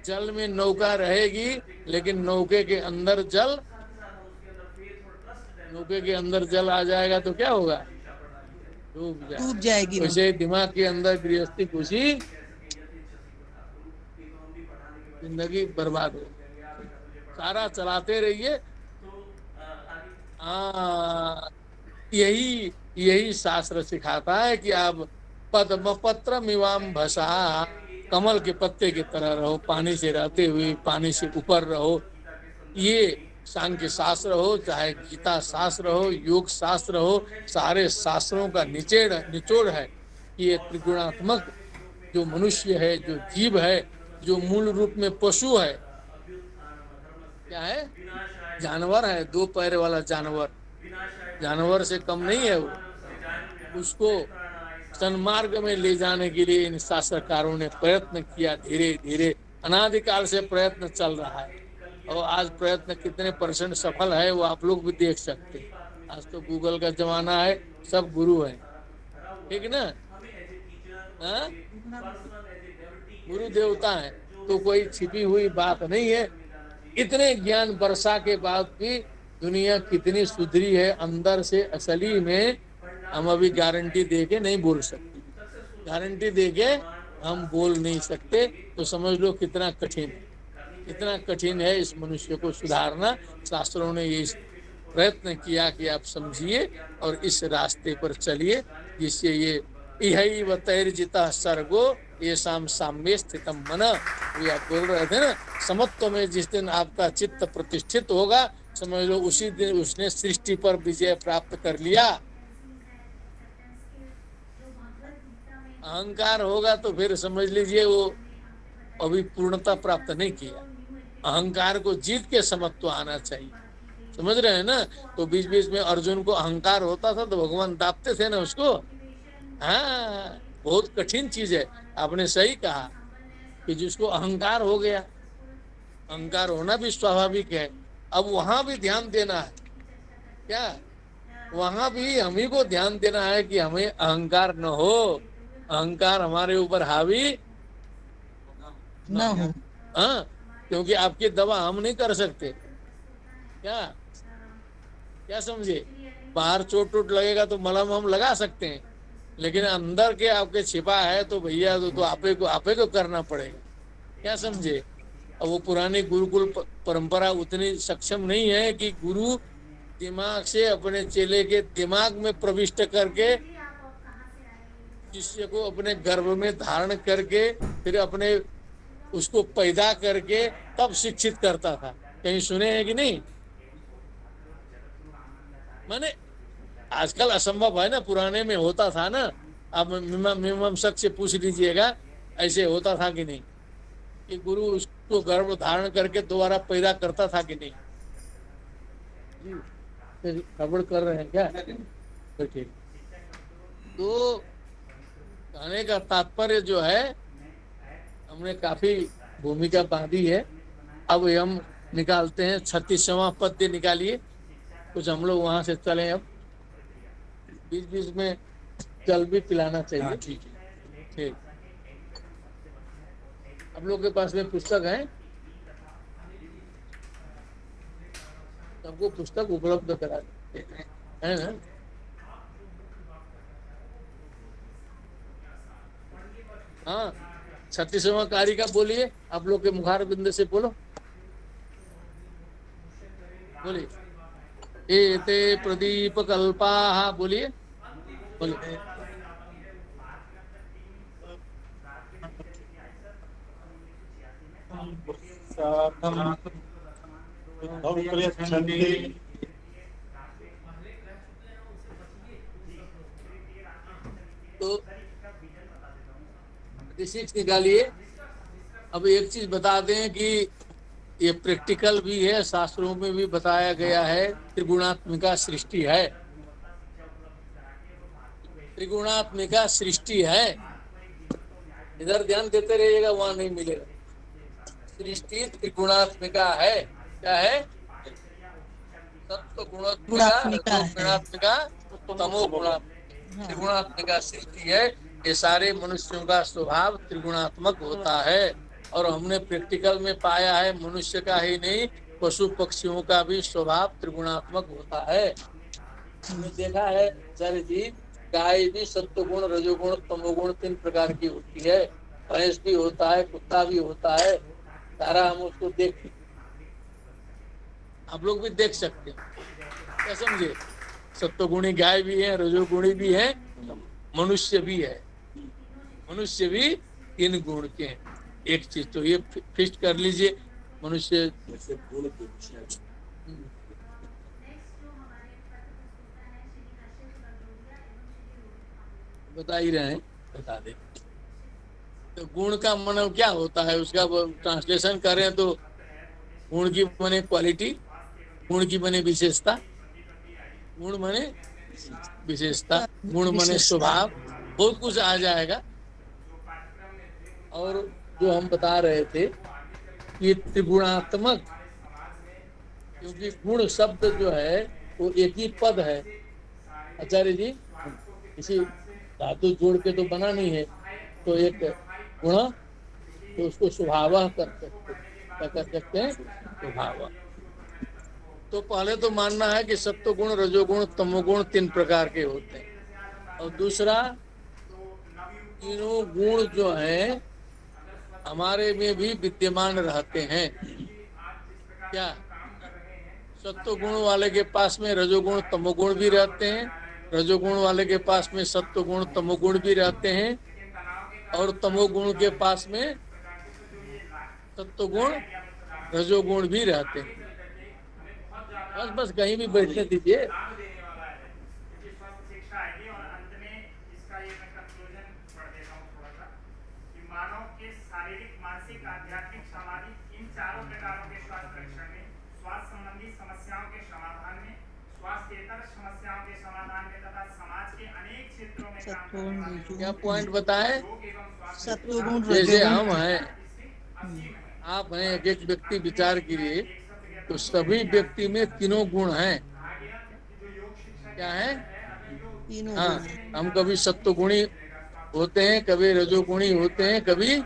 G: जल में नौका रहेगी लेकिन नौके के अंदर जल आ जाएगा तो क्या होगा? डूब जाएगी। वैसे दिमाग के अंदर गृहस्थी घुसी, जिंदगी बर्बाद हो। सारा चलाते रहिए। यही शास्त्र सिखाता है कि आप पद्म पत्र मिवाम भसा, कमल के पत्ते की तरह रहो, पानी से रहते हुए पानी से ऊपर रहो। ये सांख्य शास्त्र हो, चाहे गीता शास्त्र हो, योग शास्त्र हो, सारे शास्त्रों का निचोड़ है कि ये त्रिगुणात्मक जो मनुष्य है, जो जीव है, जो मूल रूप में पशु है, क्या है? जानवर है, 2 पैर वाला जानवर से कम नहीं है वो। उसको सन्मार्ग में ले जाने के लिए इन शास्त्रकारों ने प्रयत्न किया। धीरे धीरे अनादिकाल से प्रयत्न चल रहा है, और आज प्रयत्न कितने % सफल है वो आप लोग भी देख सकते हैं। आज तो गूगल का जमाना है, सब गुरु है, ठीक ना? गुरु देवता है, तो कोई छिपी हुई बात नहीं है। इतने ज्ञान वर्षा के बाद भी दुनिया कितनी सुधरी है अंदर से, असली में हम अभी गारंटी देके नहीं बोल सकते। गारंटी देके हम बोल नहीं सकते, तो समझ लो कितना कठिन है इस मनुष्य को सुधारना। शास्त्रों ने ये प्रयत्न किया कि आप समझिए और इस रास्ते पर चलिए, जिससे ये यही वतैर्जिता सर्गो ये साम्ये स्थितम मन, ये आप बोल रहे थे ना, समत्व में जिस दिन आपका चित्त प्रतिष्ठित होगा, समझ लो उसी दिन उसने सृष्टि पर विजय प्राप्त कर लिया। अहंकार होगा तो फिर समझ लीजिए वो अभी पूर्णता प्राप्त नहीं किया। अहंकार को जीत के समत्व आना चाहिए, समझ रहे हैं ना? तो बीच बीच में अर्जुन को अहंकार होता था तो भगवान दाबते थे ना उसको। हाँ, बहुत कठिन चीज है। आपने सही कहा कि जिसको अहंकार हो गया, अहंकार होना भी स्वाभाविक है। अब वहां भी ध्यान देना है क्या, वहां भी हम ही को ध्यान देना है कि हमें अहंकार न हो, अहंकार हमारे ऊपर हावी
A: न हो।
G: हाँ, क्योंकि आपकी दवा हम नहीं कर सकते। क्या क्या समझे, बाहर चोट टोट लगेगा तो मलहम हम लगा सकते हैं, लेकिन अंदर के आपके छिपा है तो भैया तो आपे को करना पड़ेगा। क्या समझे। अब वो पुरानी गुरुकुल परंपरा उतनी सक्षम नहीं है कि गुरु दिमाग से अपने चेले के दिमाग में प्रविष्ट करके शिष्य को अपने गर्भ में धारण करके फिर अपने उसको पैदा करके तब शिक्षित करता था। कहीं सुने हैं कि नहीं। माने आजकल असंभव है ना, पुराने में होता था ना। अब मीमांसक से पूछ लीजिएगा ऐसे होता था कि नहीं, कि गुरु उसको गर्भ धारण करके दोबारा पैदा करता था कि नहीं। खबर कर रहे हैं क्या, तो ठीक। तो कहने का तात्पर्य जो है, हमने काफी भूमिका बांधी है। अब हम निकालते हैं 36वां पद्य निकालिए, कुछ हम लोग वहां से चले। अब बीच बीच में जल भी पिलाना चाहिए। ठीक है, ठीक। आप लोग के पास में पुस्तक है, सबको पुस्तक उपलब्ध करा देते हैं, है ना। हाँ, 36वां कार्य का बोलिए, आप लोग के मुखार बिंद से बोलो, बोलिए। एते प्रदीप कल्पा, बोलिए बोलिए। तो 36 निकालिए। अब एक चीज बता दें कि ये प्रैक्टिकल भी है, शास्त्रों में भी बताया गया है, त्रिगुणात्मिका सृष्टि है, त्रिगुणात्मिका सृष्टि है। इधर ध्यान देते रहिएगा, वहां नहीं मिलेगा। सृष्टि त्रिगुणात्मिका है। क्या है, सत्व गुणात्मिका तमो गुणात्मिका, त्रिगुणात्मिका सृष्टि है। ये सारे मनुष्यों का स्वभाव त्रिगुणात्मक होता है। और हमने प्रैक्टिकल में पाया है, मनुष्य का ही नहीं पशु पक्षियों का भी स्वभाव त्रिगुणात्मक होता है। हमने देखा है आचार्य जी, गाय भी सत्वगुण रजोगुण तमोगुण 3 प्रकार की होती है। भैंस भी होता है, कुत्ता भी होता है, सारा हम उसको देख, आप लोग भी देख सकते हैं। क्या समझे, सत्वगुणी गाय भी है, रजोगुणी भी है, मनुष्य भी है। मनुष्य भी 3 गुण के हैं। एक चीज तो ये फिक्स कर लीजिए, मनुष्य बता ही रहे हैं, बता दे। तो गुण का मतलब क्या होता है, उसका ट्रांसलेशन करें तो गुण की माने क्वालिटी, गुण की माने विशेषता, गुण माने विशेषता, गुण माने स्वभाव, बहुत कुछ आ जाएगा। और जो हम बता रहे थे ये त्रिगुणात्मक, क्योंकि गुण शब्द जो है वो एक ही पद है आचार्य जी, किसी धातु जोड़ के तो बना नहीं है। तो एक गुण तो उसको स्वभाव कर सकते हैं, स्वभाव। तो पहले तो मानना है कि सत्व गुण रजोगुण तमोगुण 3 प्रकार के होते हैं। और दूसरा, तीनों गुण जो है हमारे में भी विद्यमान रहते हैं। क्या, सत्व गुण वाले के पास में रजोगुण तमोगुण भी रहते हैं, रजोगुण वाले के पास में सत्व गुण तमोगुण भी रहते हैं, और तमोगुण के पास में सत्व गुण रजोगुण भी रहते हैं। बस बस कहीं भी बैठने दीजिए।
H: शारीरिक मानसिक आध्यात्मिक सामाजिक इन चारों प्रकारों के स्वास्थ्य रक्षण में, स्वास्थ्य संबंधी समस्याओं के समाधान में, स्वास्थ्येतर समस्याओं के समाधान में तथा समाज के अनेक क्षेत्रों में काम
E: सत्वगुण
H: करने वाले
G: क्या पॉइंट बताए?
H: योग एवं स्वास्थ्य
E: सत्वगुण
G: जैसे
E: रजोगुण
G: हम हैं,
H: असीम है।
G: आप हैं, एक एक व्यक्ति विचार कीजिए तो सभी व्यक्ति में तीनों गुण हैं। क्या है?
E: तीनों
G: हाँ,
E: गुण
G: हम कभी सत्वगुणी होते हैं, कभी रजोगुणी होते हैं, कभी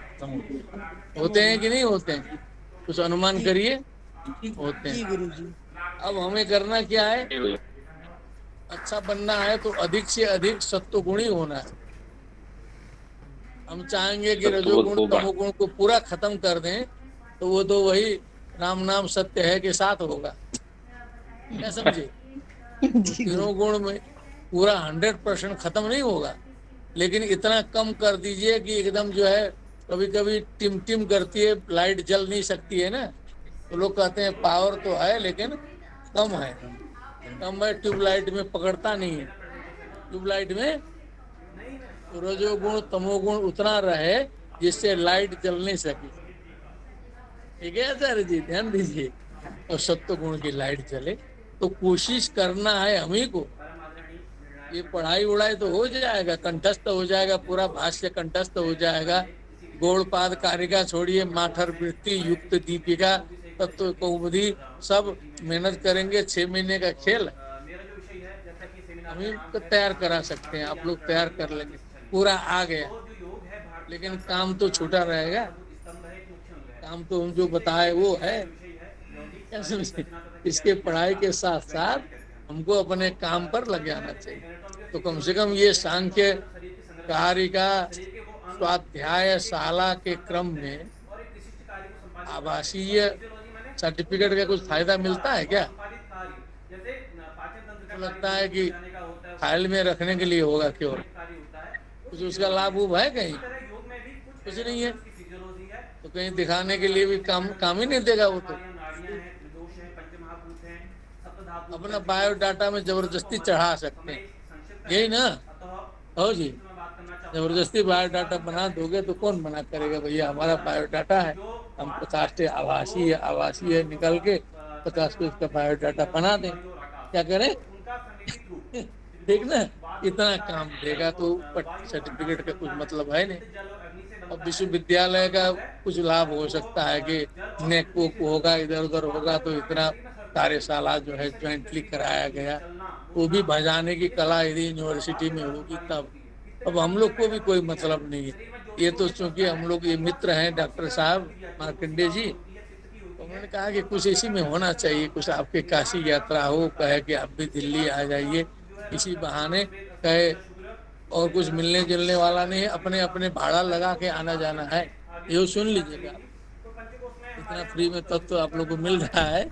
G: होते हैं कि नहीं होते हैं? कुछ अनुमान करिए। होते
E: जी
G: हैं।
E: गुरुजी।
G: अब हमें करना क्या है? अच्छा बनना है तो अधिक से अधिक सत्वगुणी होना है। हम चाहेंगे कि रजोगुण तमोगुण को पूरा खत्म कर दें तो वो तो वही राम नाम सत्य है के साथ होगा। क्या समझे? तो तीनों गुण में पूरा 100% खत्म नहीं होगा, लेकिन इतना कम कर दीजिए कि एकदम जो है, कभी कभी टिम टिम करती है, लाइट जल नहीं सकती है ना, तो लोग कहते हैं पावर तो है लेकिन कम है। कम है, ट्यूबलाइट में पकड़ता नहीं है। ट्यूबलाइट में तो रजोगुण तमोगुण उतना रहे जिससे लाइट जल नहीं सके। ठीक है आचार्य जी, ध्यान दीजिए। और सत्व गुण की लाइट जले तो कोशिश करना है हम ही को। ये पढ़ाई उड़ाई तो हो जाएगा, कंठस्थ हो जाएगा, पूरा भाष्य कंठस्थ हो जाएगा। गौड़पाद कारिका छोड़िए, माठर वृत्ति युक्त दीपिका तत्व कौमुदी सब मेहनत करेंगे। 6 महीने का खेल हम ही को तैयार करा सकते हैं, आप लोग तैयार कर लेंगे। पूरा आ गया, लेकिन काम तो छूटा रहेगा। काम तो हम जो बताए वो है। क्या समझे? इसके पढ़ाई के साथ साथ हमको अपने काम पर लग जाना चाहिए। तो कम से कम ये सांख्य कारिका स्वाध्याय शाला के क्रम में आवासीय सर्टिफिकेट का कुछ फायदा मिलता है क्या? तो लगता है कि फाइल में रखने के लिए होगा केवल, कुछ उसका लाभ उभ है कहीं? कुछ नहीं है। तो कहीं दिखाने के लिए भी काम ही नहीं देगा वो। तो अपना बायोडाटा में जबरदस्ती चढ़ा सकते हैं, यही ना? हो जी, जबरदस्ती बायोडाटा बना दोगे तो कौन मना करेगा? भैया हमारा बायोडाटा है, हम 50 आवासीय निकल के 50 को इसका बायोडाटा बना दें। क्या करें? ठीक ना? इतना काम देगा तो सर्टिफिकेट का कुछ मतलब है नहीं। अब विश्वविद्यालय का कुछ लाभ हो सकता है कि नेक होगा, इधर उधर होगा, तो इतना कार्यशाला जो है ज्वाइंटली कराया गया, वो भी भजाने की कला यदि यूनिवर्सिटी में होगी तब। अब हम लोग को भी कोई मतलब नहीं है। ये तो चूंकि हम लोग ये मित्र हैं डॉक्टर साहब मार्कंडे जी, उन्होंने कहा कि कुछ इसी में होना चाहिए, कुछ आपके काशी यात्रा हो, कहे कि आप भी दिल्ली आ जाइए इसी बहाने, कहे और कुछ मिलने जुलने वाला नहीं है, अपने अपने भाड़ा लगा के आना जाना है। ये सुन लीजिएगा, इतना फ्री में तत्व आप लोग को मिल रहा है।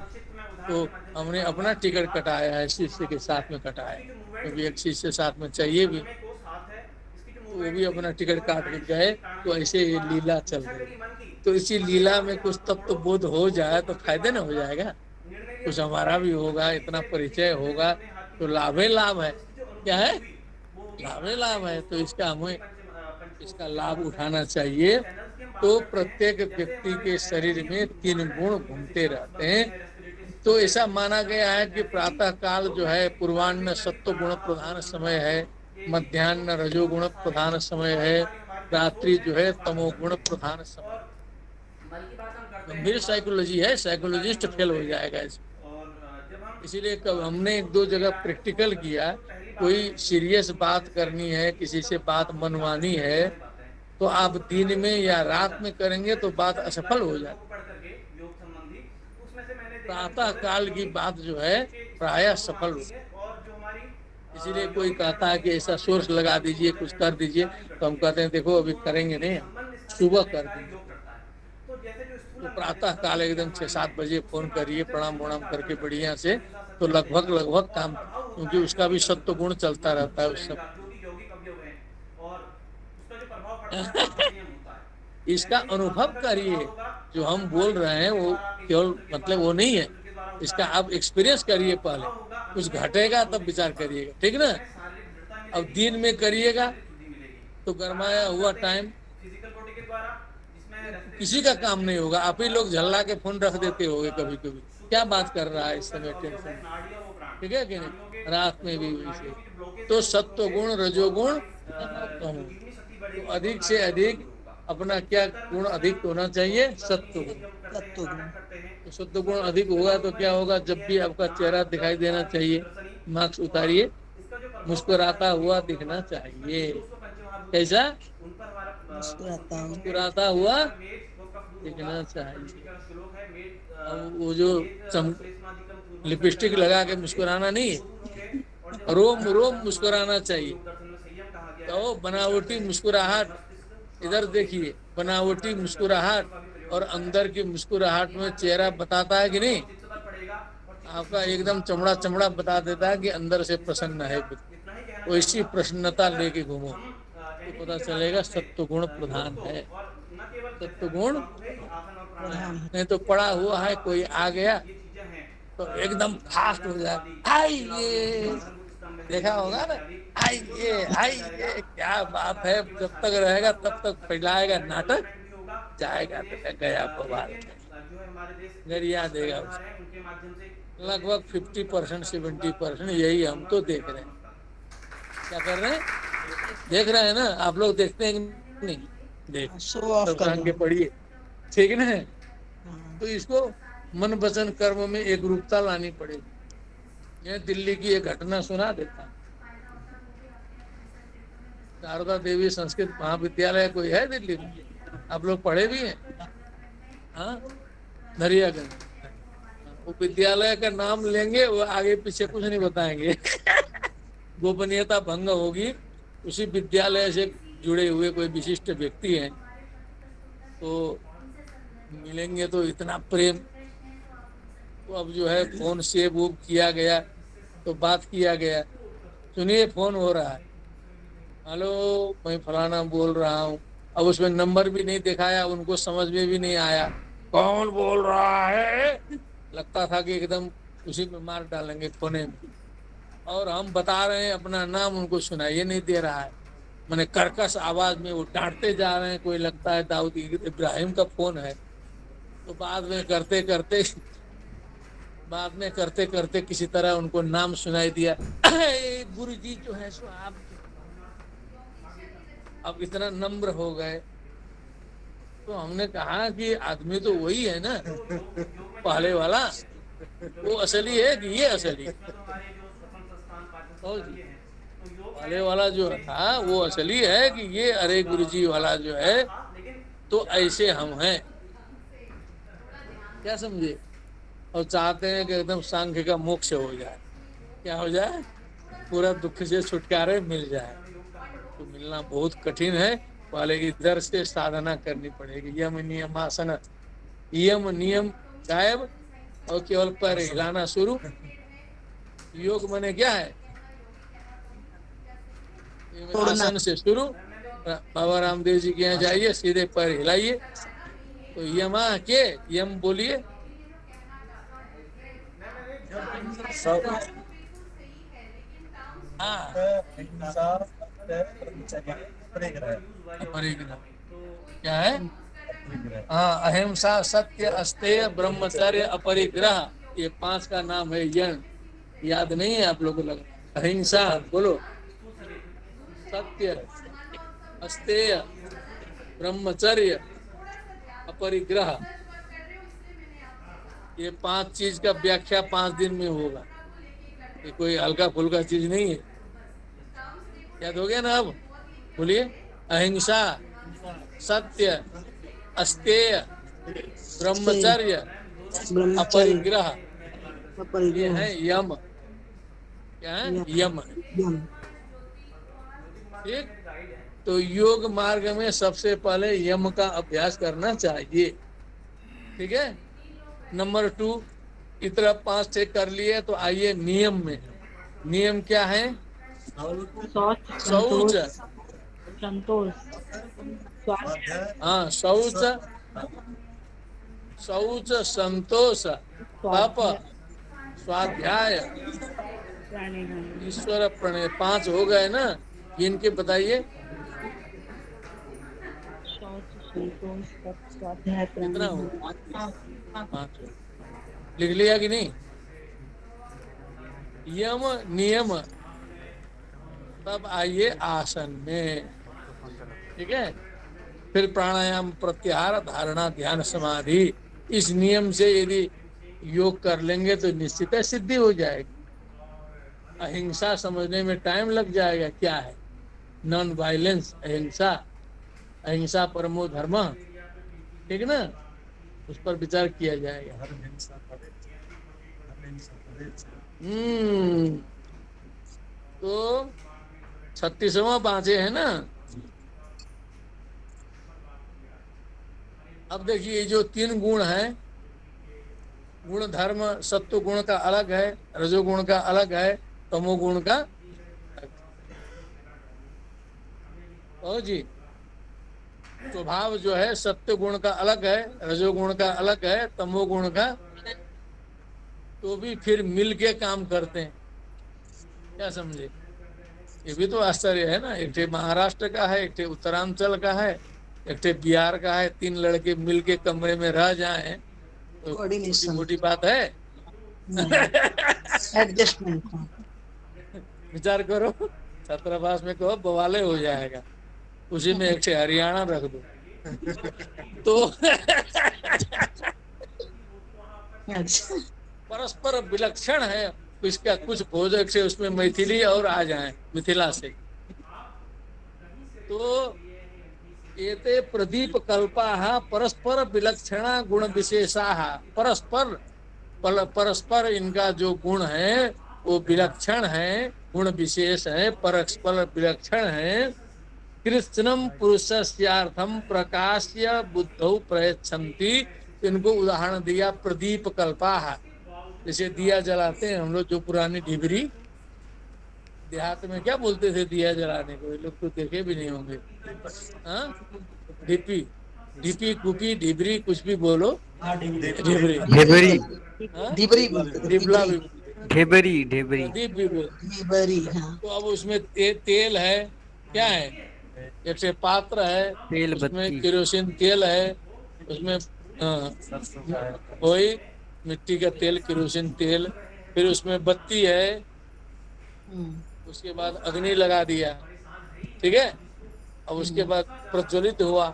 G: तो हमने अपना टिकट कटाया है, शिष्य के साथ में कटाया, क्योंकि एक शिष्य साथ में चाहिए भी, तो वो भी अपना टिकट काट के गए। तो ऐसे ये लीला चल रही, तो इसी लीला में कुछ तत्व बोध हो जाए तो फायदे न हो जाएगा, कुछ हमारा भी होगा, इतना परिचय होगा तो लाभ ही लाभ है। क्या है? लाभ ही लाभ है। तो इसका हमें इसका लाभ उठाना चाहिए। तो प्रत्येक व्यक्ति के शरीर में 3 गुण घूमते रहते हैं। तो ऐसा माना गया है कि प्रातः काल जो है पूर्वान्न सत्व गुण प्रधान समय है, मध्याह्न रजोगुण प्रधान समय है, रात्रि जो है तमोगुण प्रधान समय। गंभीर साइकोलॉजी है, साइकोलॉजिस्ट फेल हो जाएगा इसमें। इसीलिए कब हमने 1-2 जगह प्रैक्टिकल किया, कोई सीरियस बात करनी है, किसी से बात मनवानी है, तो आप दिन में या रात में करेंगे तो बात असफल हो जाती। प्रातः काल की बात जो है प्रायः सफल हो। इसीलिए कोई कहता है कि ऐसा सोर्स लगा दीजिए, कुछ कर दीजिए, तो हम कहते हैं देखो अभी करेंगे नहीं, सुबह कर देंगे। तो प्रातः काल एकदम 6-7 बजे फोन करिए, प्रणाम प्रणाम करके बढ़िया से, तो लगभग काम, क्योंकि उसका भी सत्व गुण चलता रहता है उस सब। इसका अनुभव करिए, जो हम बोल रहे हैं वो केवल मतलब वो नहीं है, इसका आप एक्सपीरियंस करिए पहले, कुछ घटेगा तब विचार करिएगा, ठीक ना? अब दिन में करिएगा तो गरमाया हुआ टाइम किसी का काम नहीं होगा, आप ही लोग झल्ला के फोन रख देते होगे कभी कभी, क्या बात कर रहा है इस समय, टेंशन, ठीक है कि नहीं? रात में भी वैसे। तो सत्व गुण, रजोगुण, तमोगुण। तो अधिक से अधिक अपना क्या गुण अधिक होना चाहिए? सत्व गुण। तो सत्व गुण अधिक होगा तो क्या होगा? जब भी आपका चेहरा दिखाई देना चाहिए, मास्क उतारिए, मुस्कुराता हुआ दिखना चाहिए। कैसा? मुस्कुराता हुआ दिखना चाहिए। अब वो जो लिपस्टिक लगा के मुस्कुराना नहीं है, रोम रोम मुस्कुराना चाहिए। तो बनावटी मुस्कुराहट, इधर देखिए, बनावटी मुस्कुराहट और अंदर की मुस्कुराहट में चेहरा बताता है कि नहीं? आपका एकदम चमड़ा चमड़ा बता देता है कि अंदर से प्रसन्न है। वैसी प्रसन्नता लेके घूमो तो पता चलेगा सत्व गुण प्रधान है। सत्व गुण नहीं तो पड़ा हुआ है, कोई आ गया तो एकदम फास्ट हो जाए, आइए, देखा होगा ना, आइए आइए, क्या बात है। जब तक रहेगा तब तक फैलाएगा नाटक, जाएगा तो गया बवाल, गरिया देगा उसको। लगभग 50% 70% यही हम तो देख रहे हैं। क्या कर रहे हैं? देख रहे हैं ना आप लोग? देखते हैं कि नहीं? देख सब के पढ़िए, ठीक है ना? तो इसको मन वचन कर्म में एक रूपता लानी पड़ेगी। यह दिल्ली की एक घटना सुना देता। शारदा देवी संस्कृत महाविद्यालय कोई है दिल्ली में? आप लोग पढ़े भी हैं? हाँ, नरियागंज। वो विद्यालय का नाम लेंगे, वो आगे पीछे कुछ नहीं बताएंगे। गोपनीयता भंग होगी। उसी विद्यालय से जुड़े हुए कोई विशिष्ट व्यक्ति हैं, तो मिलेंगे तो इतना प्रेम। तो अब जो है फोन से वो किया गया, तो बात किया गया। सुनिए, फोन हो रहा है, हेलो मैं फलाना बोल रहा हूँ। अब उसमें नंबर भी नहीं दिखाया, उनको समझ में भी नहीं आया कौन बोल रहा है। लगता था कि एकदम उसी में मार डालेंगे फोने में। और हम बता रहे हैं अपना नाम, उनको सुनाइए नहीं दे रहा है। मैंने कर्कश आवाज में वो डांटते जा रहे हैं, कोई लगता है दाऊद इब्राहिम का फोन है। तो बाद में करते करते किसी तरह उनको नाम सुनाई दिया, गुरु जी जो है सो आप। अब इतना नम्र हो गए। तो हमने कहा कि आदमी तो वही है ना, पहले वाला। वो असली है कि ये असली? पहले वाला जो था वो असली है कि ये अरे गुरुजी वाला जो है? तो ऐसे हम हैं, क्या समझे? और चाहते हैं कि एकदम सांख्य का मोक्ष हो जाए। क्या हो जाए? पूरा दुख से छुटकारे मिल जाए। तो मिलना बहुत कठिन है। पहले इधर से साधना करनी पड़ेगी। यम नियम आसन, यम नियम गायब और केवल पैर हिलाना शुरू। योग माने क्या है? आसन से शुरू। बाबा रामदेव जी के यहाँ जाइए, सीधे पैर हिलाइए। तो यमा के यम बोलिए, क्या है? हाँ, अहिंसा, सत्य, अस्तेय, ब्रह्मचर्य, अपरिग्रह, ये 5 का नाम है यण। याद नहीं है आप लोगों को? लगा अहिंसा बोलो, सत्य, अस्तेय, ब्रह्मचर्य, अपरिग्रह। ये 5 चीज का व्याख्या 5 दिन में होगा। ये कोई हल्का फुल्का चीज नहीं है। याद हो गया ना? अब बोलिए, अहिंसा, सत्य, अस्तेय, ब्रह्मचर्य, अपरिग्रह, ये है यम। क्या है? यम। ठीक। तो योग मार्ग में सबसे पहले यम का अभ्यास करना चाहिए। ठीक है। नंबर 2, इतना 5 चेक कर लिए। तो आइए नियम में। नियम क्या है? शौच,
E: संतोष,
G: हाँ, शौच, संतोष, तप, स्वाध्याय, ईश्वर प्रणय। 5 हो गए ना? इनके बताइए कितना हो? 5 लिख लिया कि नहीं? यम नियम, तब आइए आसन में। ठीक है, फिर प्राणायाम, प्रत्याहार, धारणा, ध्यान, समाधि, इस नियम से यदि योग कर लेंगे तो निश्चित है सिद्धि हो जाएगी। अहिंसा समझने में टाइम लग जाएगा, क्या है नॉन वायलेंस, अहिंसा, अहिंसा परमो धर्म, ठीक ना, उस पर विचार किया जाएगा। तो 36वां बाँचे है ना। अब देखिए जो 3 गुण है, गुण धर्म, सत्व गुण का अलग है, रजोगुण का अलग है, तमोगुण का ओ जी, स्वभाव जो है सत्व गुण का अलग है, रजोगुण का अलग है, तमोगुण का, तो भी फिर मिल के काम करते हैं। क्या समझे, ये भी तो आश्चर्य है ना। एक महाराष्ट्र का है, एक उत्तरांचल का है, एक बिहार का है, 3 लड़के मिल के कमरे में रह जाए तो छोटी मोटी बात है।
E: एडजस्टमेंट।
G: विचार करो, छात्रावास में कहो बवाले हो जाएगा, उसी में एक हरियाणा रख दो तो परस्पर विलक्षण है। इसका कुछ भोजक से उसमें मैथिली और आ जाए, मिथिला से, तो एते प्रदीप कल्पा परस्पर विलक्षणा गुण विशेषा, परस्पर परस्पर इनका जो गुण है वो विलक्षण है, गुण विशेष है, परस्पर विलक्षण है। कृष्णम पुरुषस्यार्थम प्रकाश्य बुद्धौ प्रयच्छन्ति, इनको उदाहरण दिया प्रदीप कल्पा, जैसे दिया जलाते हैं हम लोग, जो पुरानी ढिबरी, देहात में क्या बोलते थे दिया जलाने को, ये लोग तो देखे भी नहीं होंगे। हाँ, ढिपी, ढिपी कुपी ढिबरी कुछ भी बोलो, ढिबरी,
A: ढेबरी
E: ढिबरी
G: ढिबला भी,
A: ढेबरी ढेबरी
G: दीप भी बोल।
E: ढिबरी, हाँ।
G: तो अब उसमें तेल है, क्या है, एक से पात्र है,
A: तेल
G: उसमें
A: बत्ती।
G: केरोसिन तेल है, उसमें वही मिट्टी का तेल, केरोसिन तेल, फिर उसमें बत्ती है, उसके बाद अग्नि लगा दिया, ठीक है। अब उसके बाद प्रज्वलित हुआ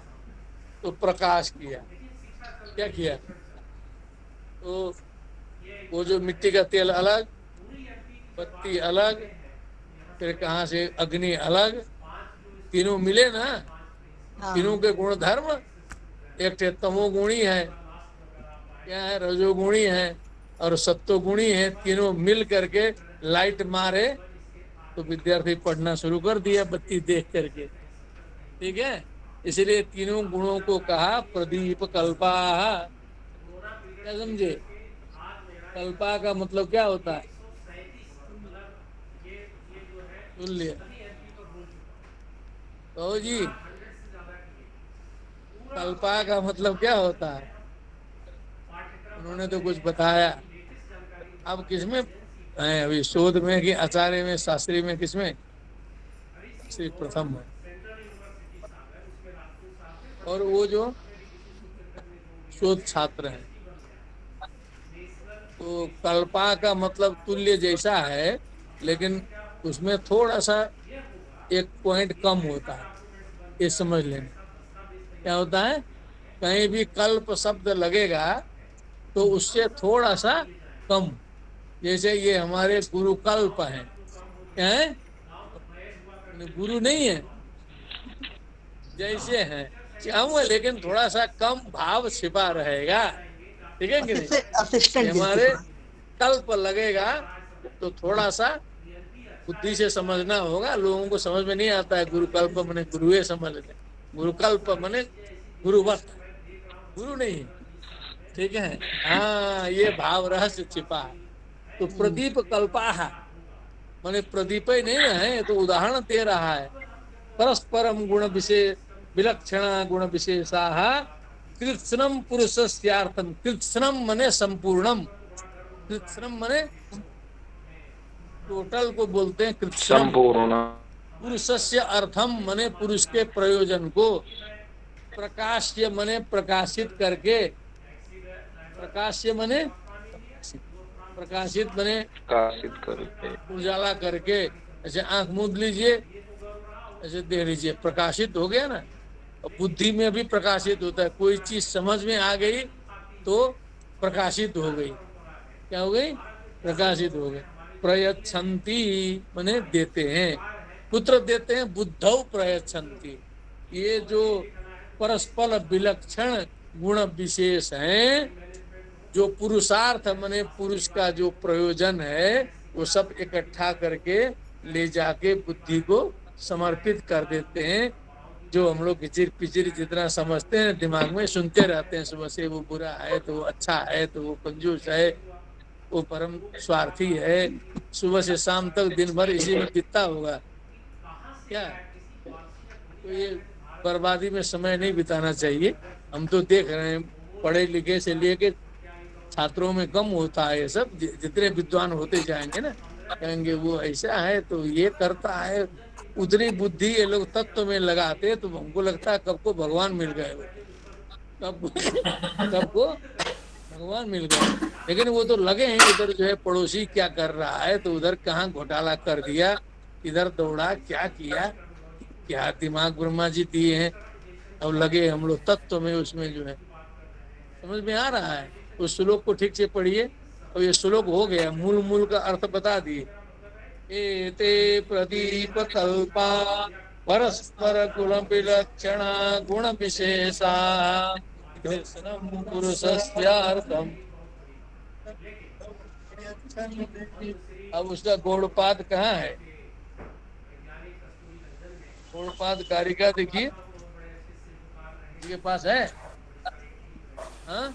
G: तो प्रकाश किया, क्या किया, तो वो जो मिट्टी का तेल अलग, बत्ती अलग, फिर कहाँ से अग्नि अलग, तीनों मिले ना, तीनों के गुण धर्म, एक तमोगुणी है, क्या है, रजोगुणी है और सत्वगुणी है, तीनों मिल करके लाइट मारे तो विद्यार्थी पढ़ना शुरू कर दिया बत्ती देख करके, ठीक है। इसलिए तीनों गुणों को कहा प्रदीप कल्पा। क्या समझे, कल्पा का मतलब क्या होता है, तुल्य, तो जी कल्पा का मतलब क्या होता है, उन्होंने तो कुछ बताया। अब किसमें है, अभी शोध में कि आचार्य में, शास्त्री में, किसमें, श्री प्रथम में। और वो जो शोध छात्र है, तो कल्पा का मतलब तुल्य जैसा है, लेकिन उसमें थोड़ा सा एक पॉइंट कम होता है, ये समझ लेना। क्या होता है, कहीं भी कल्प शब्द लगेगा तो उससे थोड़ा सा कम, जैसे ये हमारे गुरुकल्प हैं, क्या है, गुरु नहीं है, जैसे हैं चाहूंगा, लेकिन थोड़ा सा कम भाव छिपा रहेगा, ठीक है कि नहीं। हमारे कल्प लगेगा तो थोड़ा सा बुद्धि से समझना होगा, लोगों को समझ में नहीं आता है गुरुकल्प मने गुरुए समझ लेते, गुरुकल्प मने गुरुवत, गुरु नहीं, ठीक है। हाँ, ये भाव रहस्य छिपा है। तो प्रदीप कल्पा माने प्रदीप ही नहीं है, तो उदाहरण दे रहा है, परस्परम गुण विशेष विलक्षण गुण विशेषा कृत्स्नम पुरुषस्यार्थम, कृत्स्नम मने संपूर्णम, कृत्स्नम मने टोटल को बोलते हैं कृत्स्नम, पुरुषस्य अर्थम मने पुरुष के प्रयोजन को, प्रकाश्य मने प्रकाशित करके, प्रकाश्य मने प्रकाशित बने
I: प्रकाशित करके,
G: उजाला करके, ऐसे आंख मूंद लीजिए, ऐसे देख लीजिए, प्रकाशित हो गया ना। बुद्धि में भी प्रकाशित होता है, कोई चीज समझ में आ गई तो प्रकाशित हो गई। क्या हो गई? प्रकाशित हो गई। प्रयच्छन्ति माने देते हैं। पुत्र देते हैं, बुद्धौ प्रयच्छन्ति। ये जो परस्पर विलक्षण गुण विशेष हैं, जो पुरुषार्थ माने पुरुष का जो प्रयोजन है, वो सब इकट्ठा करके ले जाके बुद्धि को समर्पित कर देते हैं। जो हम लोग किचिर पिचिर जितना समझते हैं, दिमाग में सुनते रहते हैं सुबह से, वो बुरा है तो वो अच्छा है, तो वो कंजूस है, वो परम स्वार्थी है, सुबह से शाम तक दिन भर इसी में बीतता होगा क्या? तो ये बर्बादी में समय नहीं बिताना चाहिए। हम तो देख रहे हैं, पढ़े लिखे से लेके छात्रों में कम होता है ये सब। जितने विद्वान होते जाएंगे ना, कहेंगे वो ऐसा है तो ये करता है, उतनी बुद्धि ये लोग तत्व में लगाते, तो हमको लगता है कब को भगवान मिल गए, कब को भगवान मिल गए। लेकिन वो तो लगे हैं इधर जो है पड़ोसी क्या कर रहा है, तो उधर कहाँ घोटाला कर दिया, इधर दौड़ा, क्या किया, क्या दिमाग ब्रह्मा जी दिए हैं। अब लगे हम लोग तत्व में, उसमें जो है समझ में आ रहा है। उस श्लोक को ठीक से पढ़िए। और ये श्लोक हो गया, मूल मूल का अर्थ बता दिए। एते प्रदीप कल्पा परस्पर गुण विलक्षण गुण विशेषा पुरुषस्यार्थम। अब उसका गौड़पाद कहाँ है? गौड़पाद कारिका देखिए, ये पास है। हाँ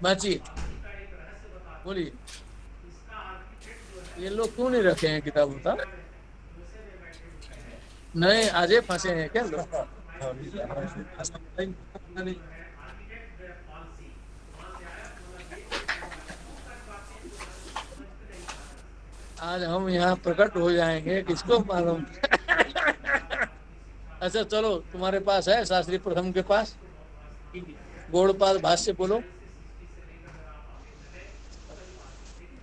G: बाची बोलिए, ये लोग क्यों नहीं रखे हैं किताब? होता नए आजे फंसे हैं क्या लोग? आज हम यहाँ प्रकट हो जाएंगे, किसको मालूम। अच्छा चलो, तुम्हारे पास है शास्त्री प्रथम के पास गौड़पाद भाष्य, बोलो।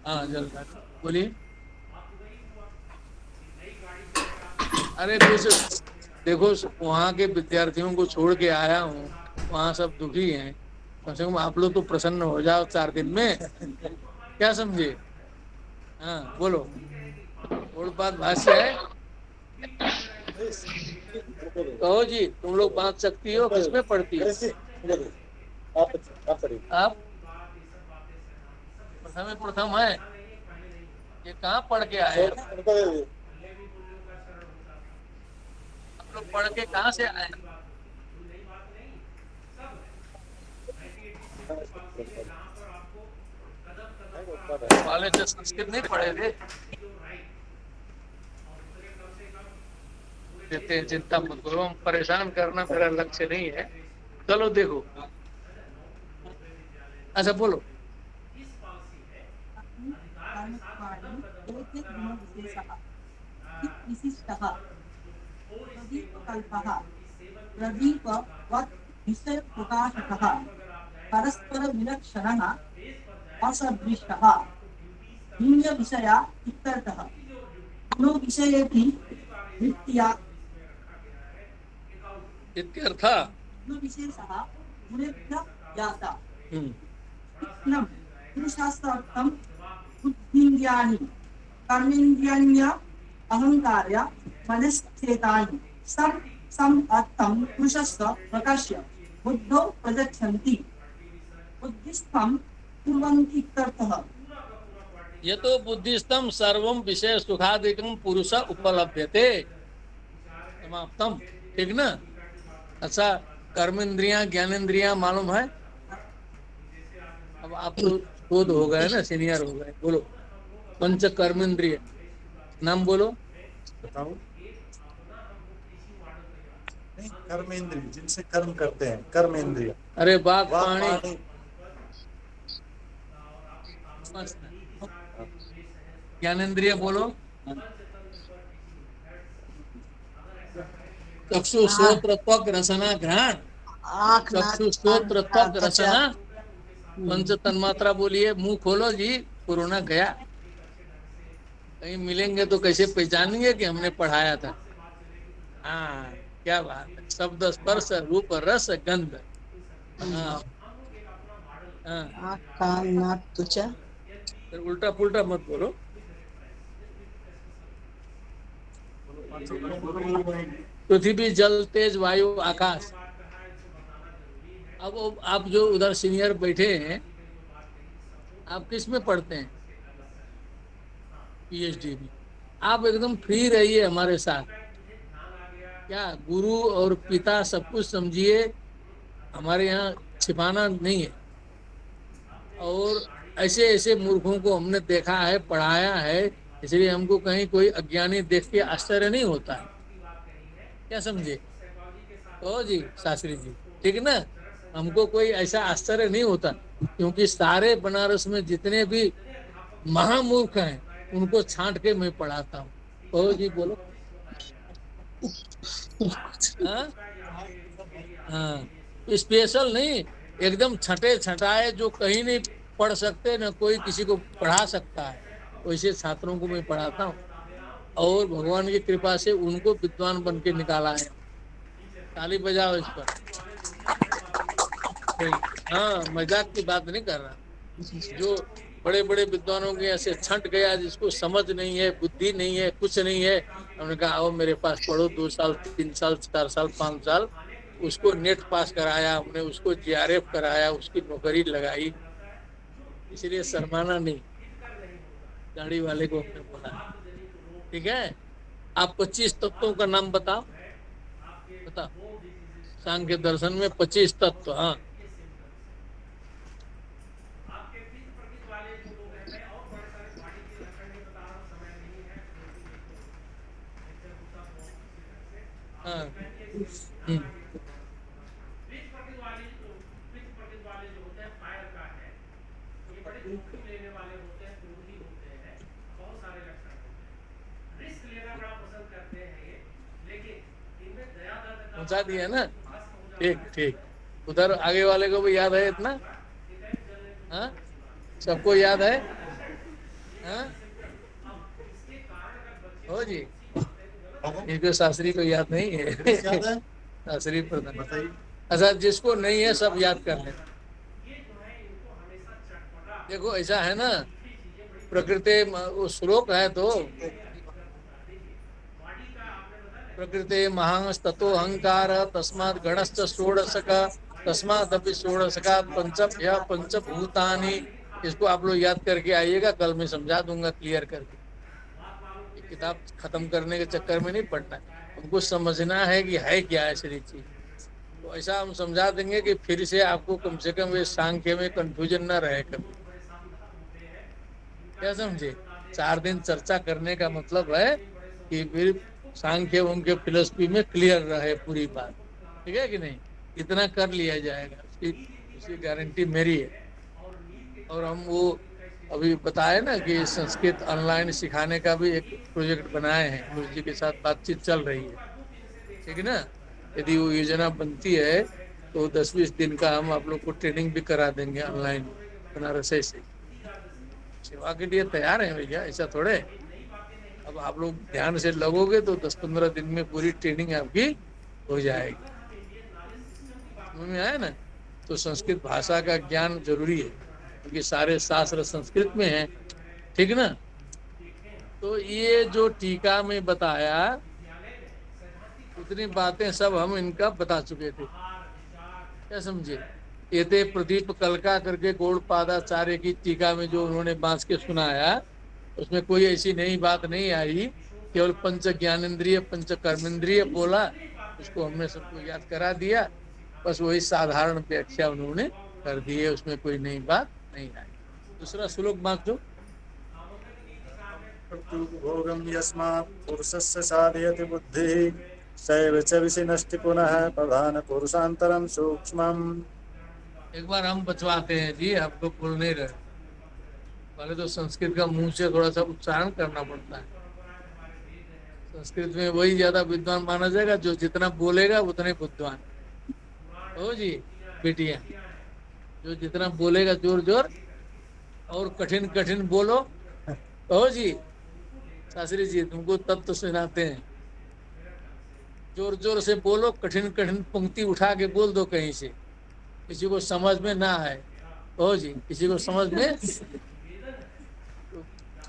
G: हाँ जल्द बोलिए। अरे देखो वहाँ के विद्यार्थियों को छोड़ के आया हूँ, वहाँ सब दुखी हैं। कम से कम आप लोग तो प्रसन्न हो जाओ 4 दिन में, क्या समझे? हाँ बोलो, गौड़पाद भाष्य है। कहो जी, तुम लोग बांध सकती हो, किसमें पढ़ती हो? आप प्रथम है, ये कहाँ पढ़ के आए? आप लोग पढ़ के कहाँ से आए? वाले तो संस्कृत नहीं पढ़े थे। देते हैं, चिंता मत करो, हम परेशान करना मेरा लक्ष्य नहीं है। चलो देखो, अच्छा बोलो।
E: परस्पर विलक्षणः असदृशः भिन्न विषया इत्यर्थः। गुणो विषयेति वृत्त्या
G: इत्यर्थः
E: गुण विशेषः गुणेभ्यः ज्ञाता। इत्थं पुरुषार्थं बुद्धीन्द्रियाणि कर्मेन्द्रियाण्य अहङ्कार्य मनश्चेतानि सम् अर्थं पुरुषस्य प्रकाश्य बुद्धौ प्रयच्छन्ति। बुद्धिस्थं कुर्वन्ति इत्यर्थः।
G: ये तो बुद्धिस्थम सर्वम विषय सुखादिकम पुरुष उपलभ्यते, समाप्तम। ठीक ना? अच्छा, कर्मेंद्रियां ज्ञानेन्द्रियां मालूम है? अब आप तो शोध हो गए ना, सीनियर हो गए। बोलो, पंच कर्मेंद्रिय नाम बोलो।
J: बताओ। नहीं, कर्मेंद्रिय जिनसे कर्म करते हैं, कर्मेंद्रिय।
G: अरे वाक पाणी, ज्ञानेन्द्रिय बोलो। चक्षु श्रोत्र त्वक रसना घ्राण, चक्षु श्रोत्र त्वक रसना, पंच तन्मात्रा बोलिए। मुंह खोलो जी, कोरोना गया? कहीं मिलेंगे तो कैसे पहचानेंगे कि हमने पढ़ाया था? हाँ, क्या बात है, शब्द स्पर्श रूप रस गंध। हाँ हाँ,
E: आँख कान नाक त्वचा।
G: फिर उल्टा पुल्टा मत बोलो। पृथ्वी जल तेज वायु आकाश। अब आप जो उधर सीनियर बैठे हैं, आप किस में पढ़ते हैं? पीएचडी में। आप एकदम फ्री रहिए हमारे साथ। क्या गुरु और पिता सब कुछ समझिए, हमारे यहाँ छिपाना नहीं है। और ऐसे ऐसे मूर्खों को हमने देखा है, पढ़ाया है, इसलिए हमको कहीं कोई अज्ञानी देख के आश्चर्य नहीं होता है। क्या समझे? ओ जी शास्त्री जी, ठीक ना? हमको कोई ऐसा आश्चर्य नहीं होता, क्योंकि सारे बनारस में जितने भी महामूर्ख हैं उनको छांट के मैं पढ़ाता हूँ। ओ जी बोलो। हाँ हाँ, स्पेशल नहीं, एकदम छटे छटाए जो कहीं नहीं पढ़ सकते, न कोई किसी को पढ़ा सकता है, वैसे छात्रों को मैं पढ़ाता हूँ। और भगवान की कृपा से उनको विद्वान बन के निकाला है। ताली बजाओ इस पर। हाँ, मजाक की बात नहीं कर रहा। जो बड़े बड़े विद्वानों के ऐसे छंट गया, जिसको समझ नहीं है, बुद्धि नहीं है, कुछ नहीं है, हमने कहा आओ मेरे पास पढ़ो, 2 साल 3 साल 4 साल 5 साल, उसको नेट पास कराया हमने, उसको जीआरएफ कराया, उसकी नौकरी लगाई। इसलिए शर्माना नहीं, गाड़ी वाले को हमने बोला। ठीक है, आप 25 तत्वों का नाम बताओ। बताओ, सांख्य दर्शन में 25 तत्व। हाँ, हाँ, पहुंचा दिया ना? ठीक ठीक। उधर आगे वाले को भी याद है इतना? हाँ, सबको याद है? हाँ, हो जी, इनको शास्त्री को याद नहीं है। शास्त्री प्रधान बताइए। अच्छा, जिसको नहीं है सब याद कर ले। देखो ऐसा है ना, प्रकृति वो श्लोक है तो, प्रकृति महांस्ततो अहंकार तस्मात् गणश्च षोडशक तस्मादपि षोडशका पंचभूतानि। इसको आप लोग याद करके आइएगा, कल मैं समझा दूंगा क्लियर करके। किताब खत्म करने के चक्कर में नहीं पड़ना, हमको समझना है कि है क्या ऐसी चीज। तो ऐसा हम समझा देंगे कि फिर से आपको कम से कम इस सांख्य में कंफ्यूजन ना रहे कभी। क्या समझे? 4 दिन चर्चा करने का मतलब है कि फिर सांख्य उनके फिलोसफी में क्लियर रहे पूरी बात। ठीक है कि नहीं? इतना कर लिया जाएगा, उसकी गारंटी मेरी है। और हम वो अभी बताए ना कि संस्कृत ऑनलाइन सिखाने का भी एक प्रोजेक्ट बनाए हैं, गुरु जी के साथ बातचीत चल रही है। ठीक है ना? यदि वो योजना बनती है तो 10-20 दिन का हम आप लोग को ट्रेनिंग भी करा देंगे ऑनलाइन बनारस से। सेवा के लिए तैयार है भैया, ऐसा थोड़े। अब आप लोग ध्यान से लगोगे तो 10-15 दिन में पूरी ट्रेनिंग आपकी हो जाएगी। समझ में आया ना? तो संस्कृत भाषा का ज्ञान जरूरी है, क्योंकि सारे शास्त्र संस्कृत में हैं। ठीक ना? तो ये जो टीका में बताया, उतनी बातें सब हम इनका बता चुके थे। क्या समझे? एते प्रदीप कलका करके गौड़पादाचार्य की टीका में जो उन्होंने बांस के सुनाया, उसमें कोई ऐसी नई बात नहीं आई। केवल पंच ज्ञानेन्द्रिय पंच कर्मेंद्रिय बोला, उसको हमने सबको याद करा दिया। बस वही साधारण व्याख्या उन्होंने कर दी है, उसमें कोई नई बात नहीं आई। दूसरा श्लोक बांटो।
J: भोगम यस्मात् पुरुषस्य साधयति बुद्धिः सैव च विशिनष्टि पुनः प्रधान पुरुषांतरम सूक्ष्मम्।
G: एक बार हम बचवाते हैं जी, आप लोग बोल नहीं रहे। पहले तो संस्कृत का मुंह से थोड़ा सा उच्चारण करना पड़ता है। संस्कृत में वही ज्यादा विद्वान माना जाएगा जो जितना बोलेगा उतने विद्वान। ओ जी बेटिया, जो जितना बोलेगा जोर जोर और कठिन कठिन बोलो। कहो जी शास्त्री जी तुमको तत्व सुनाते हैं। जोर जोर से बोलो, कठिन कठिन पंक्ति उठा के बोल दो कहीं से, किसी को समझ में ना आए। कहो जी किसी को समझ में।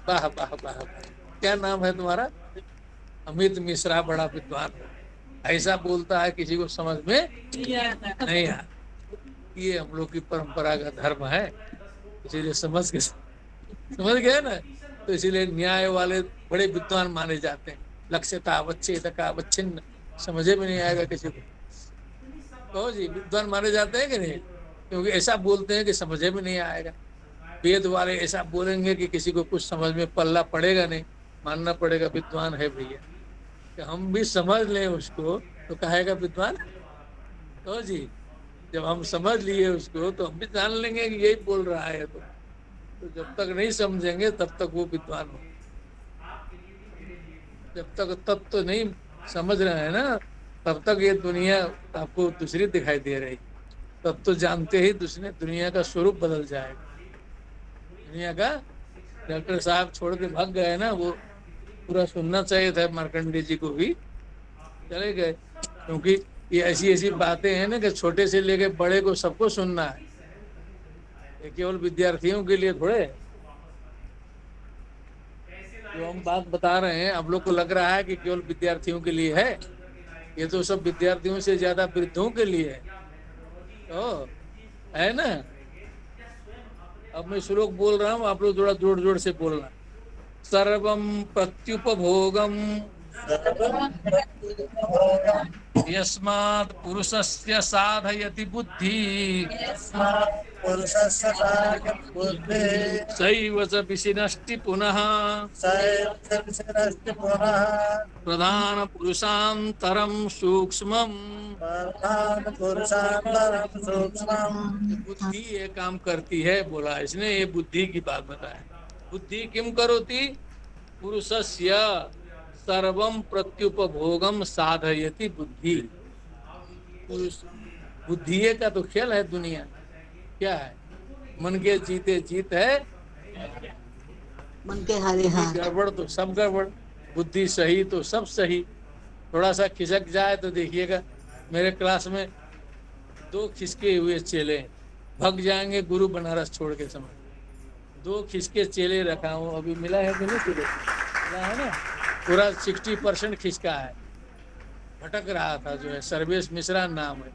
G: वाह वाह वाह। क्या नाम है तुम्हारा? अमित मिश्रा, बड़ा विद्वान। ऐसा बोलता है किसी को समझ में नहीं आ। ये हम लोग की परंपरा का धर्म है, इसीलिए समझ गए ना। तो इसीलिए न्याय वाले बड़े विद्वान माने जाते हैं। लक्ष्यता अवच्छेदक अवच्छिन्न, समझे में नहीं आएगा किसी को। कहो जी विद्वान माने जाते हैं कि नहीं? क्योंकि ऐसा बोलते हैं कि समझे में नहीं आएगा। वेद वाले ऐसा बोलेंगे कि किसी को कुछ समझ में पल्ला पड़ेगा नहीं, मानना पड़ेगा विद्वान है भैया। कि हम भी समझ लें उसको तो कहेगा विद्वान। तो जी जब हम समझ लिए उसको तो हम भी जान लेंगे कि यही बोल रहा है। तो जब तक नहीं समझेंगे तब तक वो विद्वान हो। जब तक तत्व नहीं समझ रहे हैं ना तब तक ये दुनिया आपको दूसरी दिखाई दे रही। तब तो जानते ही दूसरे दुनिया का स्वरूप बदल जाएगा। दुनिया का डॉक्टर साहब छोड़ के भाग गए ना, वो पूरा सुनना चाहिए था मार्कंडेय जी को भी, चले गए। क्योंकि ये ऐसी ऐसी बातें हैं ना कि छोटे से लेके बड़े को सबको सुनना है, ये केवल विद्यार्थियों के लिए थोड़े। जो हम बात बता रहे हैं आप लोग को लग रहा है कि केवल विद्यार्थियों के लिए है, ये तो सब विद्यार्थियों से ज्यादा वृद्धों के लिए है। तो है ना। अब मैं श्लोक बोल रहा हूँ, आप लोग थोड़ा जोर जोर से बोलना। सर्वं प्रत्युपभोगम यस्मात् पुरुषस्य साधयति बुद्धि सैव च विशिनष्टि पुनः प्रधान पुरुषान्तरं सूक्ष्मम्। बुद्धि ये काम करती है बोला इसने, ये बुद्धि की बात बताया। बुद्धि किम करोति? पुरुषस्य सर्वं प्रत्युपभोगम साधयति बुद्धि। बुद्धि का तो खेल है दुनिया। क्या है? मन के जीते जीत है,
E: मन के हारे हार।
G: गड़बड़ तो सब गड़बड़, बुद्धि सही तो सब सही। थोड़ा सा खिसक जाए तो देखिएगा, मेरे क्लास में 2 खिसके हुए चेले भग जाएंगे गुरु बनारस छोड़ के। समझ 2 खिसके चेले रखा हूँ, अभी मिला है कि नहीं? मिला है ना। पूरा 60% खिसका है, भटक रहा था। जो है सर्वेश मिश्रा नाम है।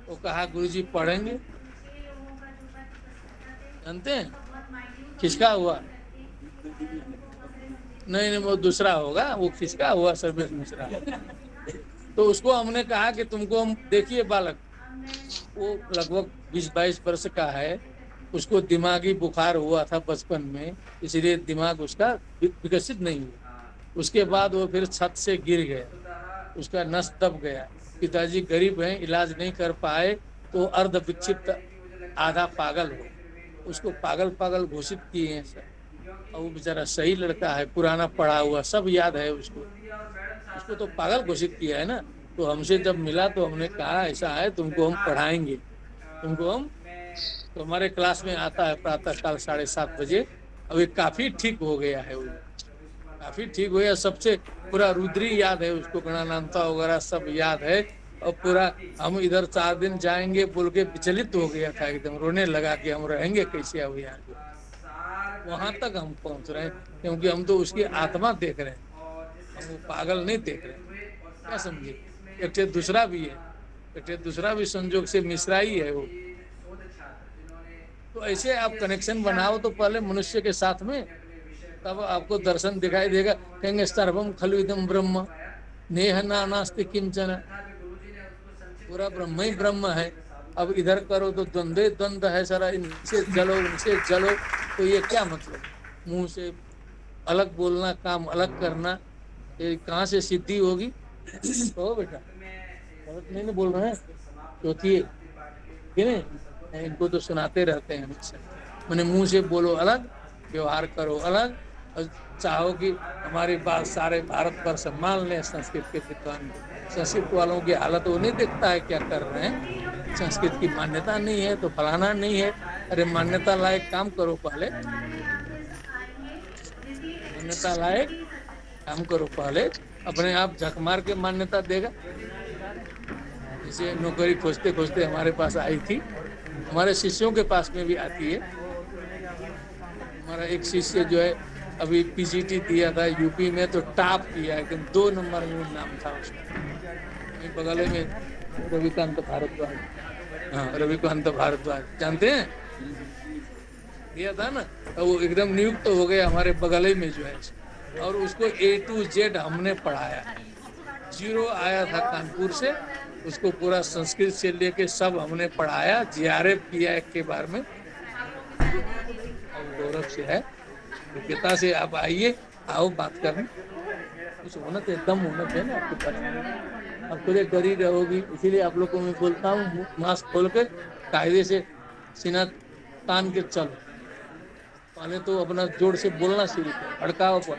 G: वो कहा गुरुजी पढ़ेंगे, जानते हैं खिसका हुआ नहीं वो दूसरा होगा, वो खिसका हुआ सर्वेश मिश्रा। तो उसको हमने कहा कि तुमको हम देखिए बालक, वो लगभग 20-22 वर्ष का है, उसको दिमागी बुखार हुआ था बचपन में, इसलिए दिमाग उसका विकसित नहीं हुआ। उसके बाद वो फिर छत से गिर गया, उसका नस दब गया। पिताजी गरीब हैं, इलाज नहीं कर पाए तो अर्ध विक्षिप्त आधा पागल हो, उसको पागल पागल घोषित किए हैं सर। और वो बेचारा सही लड़का है, पुराना पढ़ा हुआ, सब याद है उसको। उसको तो पागल घोषित किया है ना। तो हमसे जब मिला तो हमने कहा ऐसा है, तुमको हम पढ़ाएंगे, तुमको हम, तो हमारे क्लास में आता है प्रातःकाल 7:30 बजे। अभी काफी ठीक हो गया है, वो काफी ठीक हो गया। सबसे पूरा रुद्री याद है उसको, गणानांता वगैरह सब याद है। और पूरा हम इधर 4 दिन जाएंगे बोल के विचलित हो गया था, एकदम रोने लगा कि हम रहेंगे कैसे अब यहाँ। वहां तक हम पहुंच रहे हैं, क्योंकि हम तो उसकी आत्मा देख रहे हैं, हम वो पागल नहीं देख रहे हैं। क्या समझे? एक दूसरा भी है, एक दूसरा भी संजोग से मिश्रा ही है वो। तो ऐसे आप कनेक्शन बनाओ तो पहले मनुष्य के साथ में, तब आपको दर्शन दिखाई देगा। कहेंगे सर्वम खलु इदम ब्रह्म नेह नास्ति किंचन, पूरा ब्रह्म ही ब्रह्म है। अब इधर करो तो द्वंद्व द्वंद्व है सारा, इनसे जलो उनसे जलो। तो ये क्या मतलब? मुंह से अलग बोलना, काम अलग करना, ये कहाँ से सिद्धि होगी? तो बेटा गलत नहीं बोल रहे हैं, क्योंकि इनको तो सुनाते रहते हैं हमेशा। मैंने मुंह से बोलो अलग, व्यवहार करो अलग, और चाहो कि हमारी बात सारे भारत पर सम्मान लें संस्कृत के विद्वान। संस्कृत वालों की हालत वो नहीं देखता है क्या कर रहे हैं, संस्कृत की मान्यता नहीं है तो फलाना नहीं है। अरे मान्यता लायक काम करो पहले, मान्यता लायक काम करो पहले, अपने आप झक मार के मान्यता देगा। जैसे नौकरी खोजते खोजते हमारे पास आई थी, हमारे शिष्यों के पास में भी आती है। हमारा एक शिष्य जो है अभी पीजीटी दिया था यूपी में, तो टॉप किया, एकदम 2 नंबर में नाम था उसका। बगल में रविकांत भारद्वाज, हाँ रविकांत भारद्वाज जानते हैं, दिया था ना, तो वो एकदम नियुक्त तो हो गया हमारे बगल में जो है। और उसको A to Z हमने पढ़ाया, 0 आया था कानपुर से, उसको पूरा संस्कृत से लेके सब हमने पढ़ाया, JRF किया एक के बार में। और गौरव से है, योग्यता से आप आइए, आओ बात करने, कुछ होना तो एकदम होना चाहिए ना आपके पास। आप खुद डर ही रहोगी, इसीलिए आप लोग को मैं बोलता हूँ मास्क खोल के कायदे से सीना तान के चलो। पहले तो अपना जोर से बोलना शुरू करो, भड़काओ पर